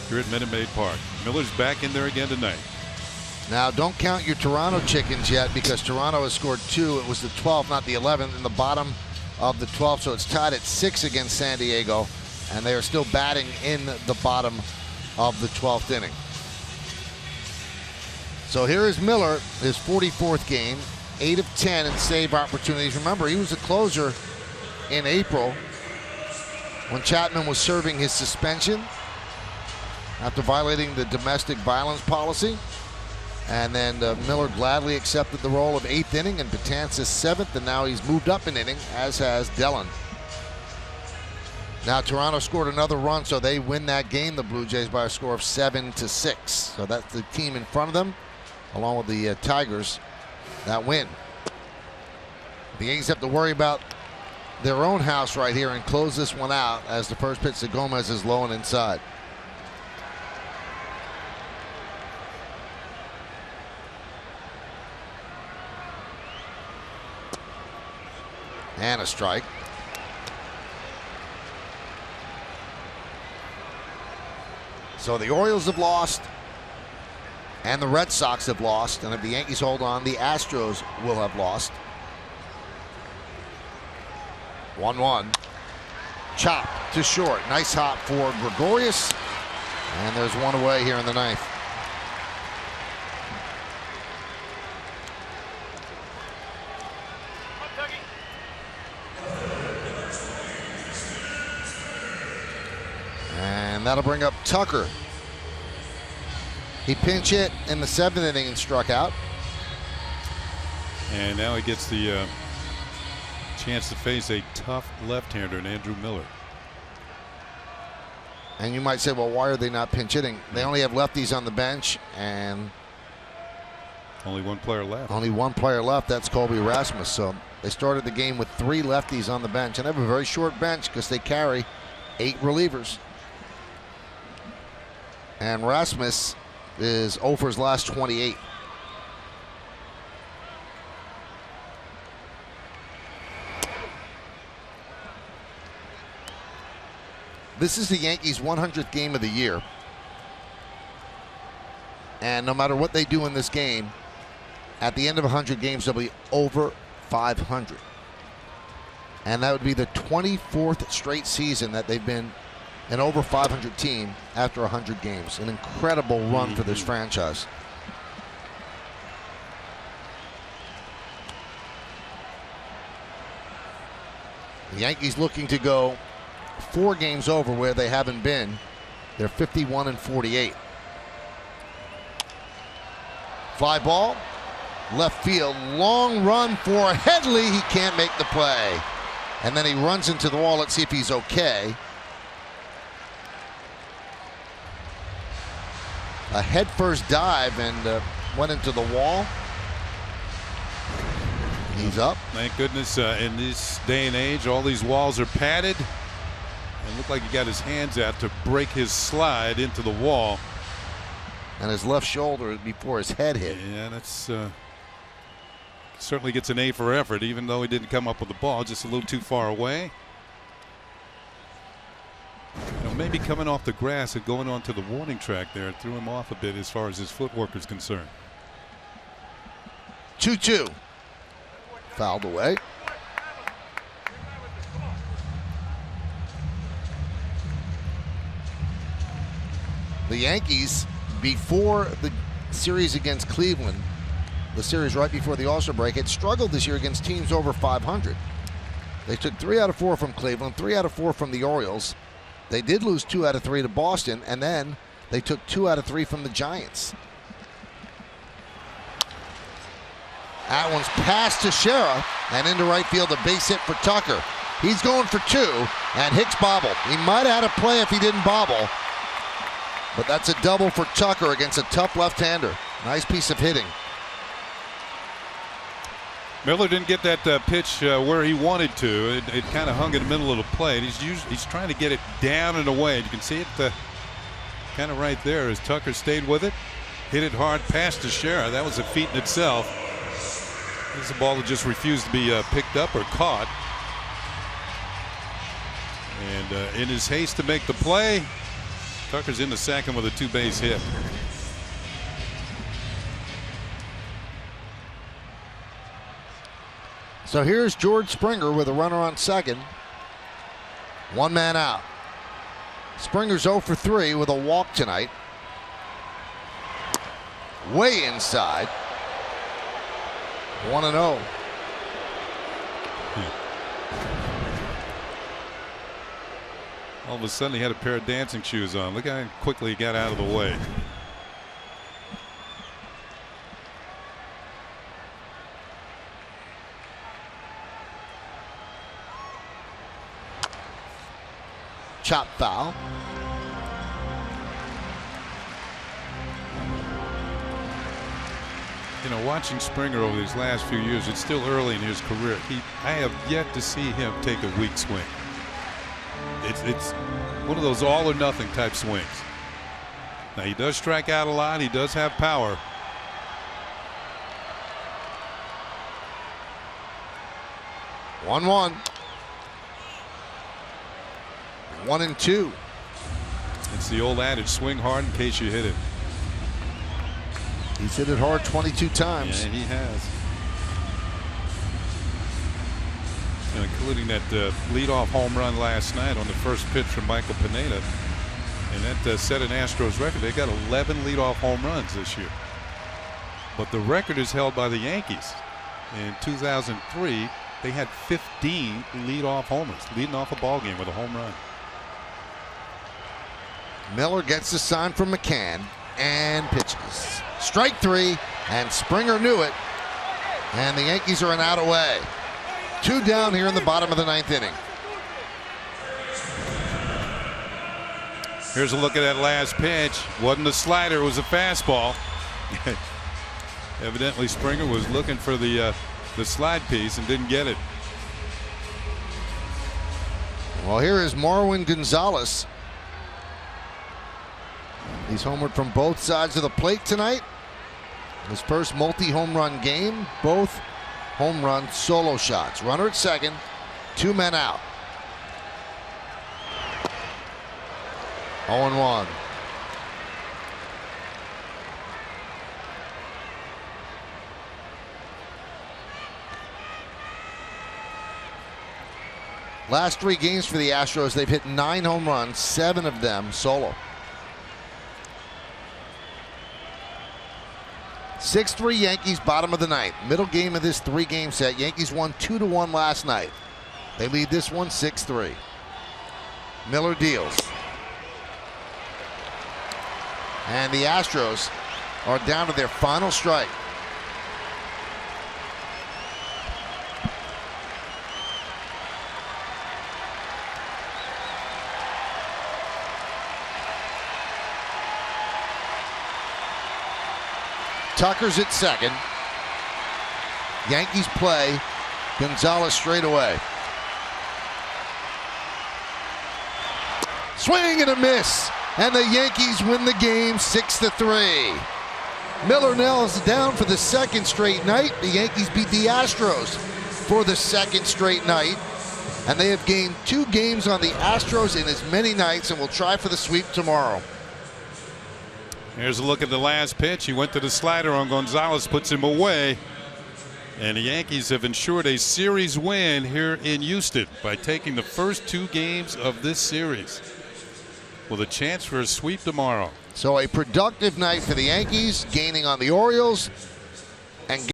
here at Minute Maid Park. Miller's back in there again tonight. Now, don't count your Toronto chickens yet, because Toronto has scored 2. It was the 12th, not the 11th, in the bottom of the 12th, so it's tied at 6 against San Diego. And they are still batting in the bottom of the 12th inning. So here is Miller, his 44th game, 8 of 10 in save opportunities. Remember, he was a closer in April when Chapman was serving his suspension after violating the domestic violence policy. And then Miller gladly accepted the role of 8th inning and Betances 7th, and now he's moved up an inning, as has Dellin. Now Toronto scored another run, so they win that game, the Blue Jays, by a score of 7-6. So that's the team in front of them, along with the Tigers, that win. The Yankees have to worry about their own house right here and close this one out, as the first pitch to Gomez is low and inside. And a strike. So the Orioles have lost, and the Red Sox have lost, and if the Yankees hold on, the Astros will have lost. 1-1. Chop to short. Nice hop for Gregorius, and there's one away here in the ninth. And that'll bring up Tucker. He pinch hit in the 7th inning and struck out. And now he gets the chance to face a tough left-hander in Andrew Miller. And you might say, well, why are they not pinch hitting? They only have lefties on the bench, and only one player left. Only one player left. That's Colby Rasmus. So they started the game with 3 lefties on the bench, and they have a very short bench because they carry 8 relievers. And Rasmus is 0 for his last 28. This is the Yankees' 100th game of the year. And no matter what they do in this game, at the end of 100 games, they'll be over 500. And that would be the 24th straight season that they've been an over 500 team after 100 games. An incredible run for this franchise. The Yankees looking to go 4 games over where they haven't been. They're 51-48. Fly ball, left field, long run for Headley. He can't make the play. And then he runs into the wall. Let's see if he's okay. A head-first dive and went into the wall. He's up. Thank goodness in this day and age, all these walls are padded. It looked like he got his hands out to break his slide into the wall. And his left shoulder before his head hit. Yeah, that's certainly gets an A for effort, even though he didn't come up with the ball, just a little too far away. You know, maybe coming off the grass and going onto the warning track there threw him off a bit as far as his footwork is concerned. 2-2. Fouled away. The Yankees, before the series against Cleveland, the series right before the All-Star break, had struggled this year against teams over 500. They took 3 out of 4 from Cleveland, 3 out of 4 from the Orioles. They did lose 2 out of 3 to Boston, and then they took 2 out of 3 from the Giants. That one's passed to Shera, and into right field, a base hit for Tucker. He's going for 2, and Hicks bobbled. He might have had a play if he didn't bobble, but that's a double for Tucker against a tough left-hander. Nice piece of hitting. Miller didn't get that pitch where he wanted to. It kind of hung in the middle of the plate. He's trying to get it down and away. You can see it kind of right there as Tucker stayed with it. Hit it hard past Teixeira. That was a feat in itself. This is a ball that just refused to be picked up or caught. And in his haste to make the play, Tucker's in the second with a 2-base hit. So here's George Springer with a runner on second. 1 man out. Springer's 0 for 3 with a walk tonight. Way inside. 1-0. All of a sudden he had a pair of dancing shoes on. Look how quickly he got out of the way. Chop foul. You know, watching Springer over these last few years, it's still early in his career. I have yet to see him take a weak swing. It's one of those all or nothing type swings. Now he does strike out a lot. He does have power. One 1-2. It's the old adage, swing hard in case you hit it. He's hit it hard 22 times. Yeah, he has. Including that leadoff home run last night on the first pitch from Michael Pineda. And that set an Astros record. They got 11 leadoff home runs this year. But the record is held by the Yankees. In 2003, they had 15 leadoff homers, leading off a ball game with a home run. Miller gets the sign from McCann and pitches. Strike 3, and Springer knew it. And the Yankees are an out away. 2 down here in the bottom of the 9th inning. Here's a look at that last pitch. Wasn't a slider, it was a fastball. Evidently Springer was looking for the slide piece and didn't get it. Well, here is Marwin Gonzalez. He's homered from both sides of the plate tonight. His first multi-home run game, both home run solo shots. Runner at second, 2 men out. 0-1. Last 3 games for the Astros, they've hit 9 home runs, 7 of them solo. 6-3 Yankees, bottom of the 9th. Middle game of this 3-game set. Yankees won 2-1 last night. They lead this one 6-3. Miller deals. And the Astros are down to their final strike. Tucker's at second. Yankees play Gonzalez straight away. Swing and a miss, and the Yankees win the game 6-3. Miller nails down for the 2nd straight night. The Yankees beat the Astros for the 2nd straight night, and they have gained 2 games on the Astros in as many nights and will try for the sweep tomorrow. Here's a look at the last pitch. He went to the slider on Gonzalez, puts him away. And the Yankees have ensured a series win here in Houston by taking the first 2 games of this series, with a chance for a sweep tomorrow. So a productive night for the Yankees, gaining on the Orioles and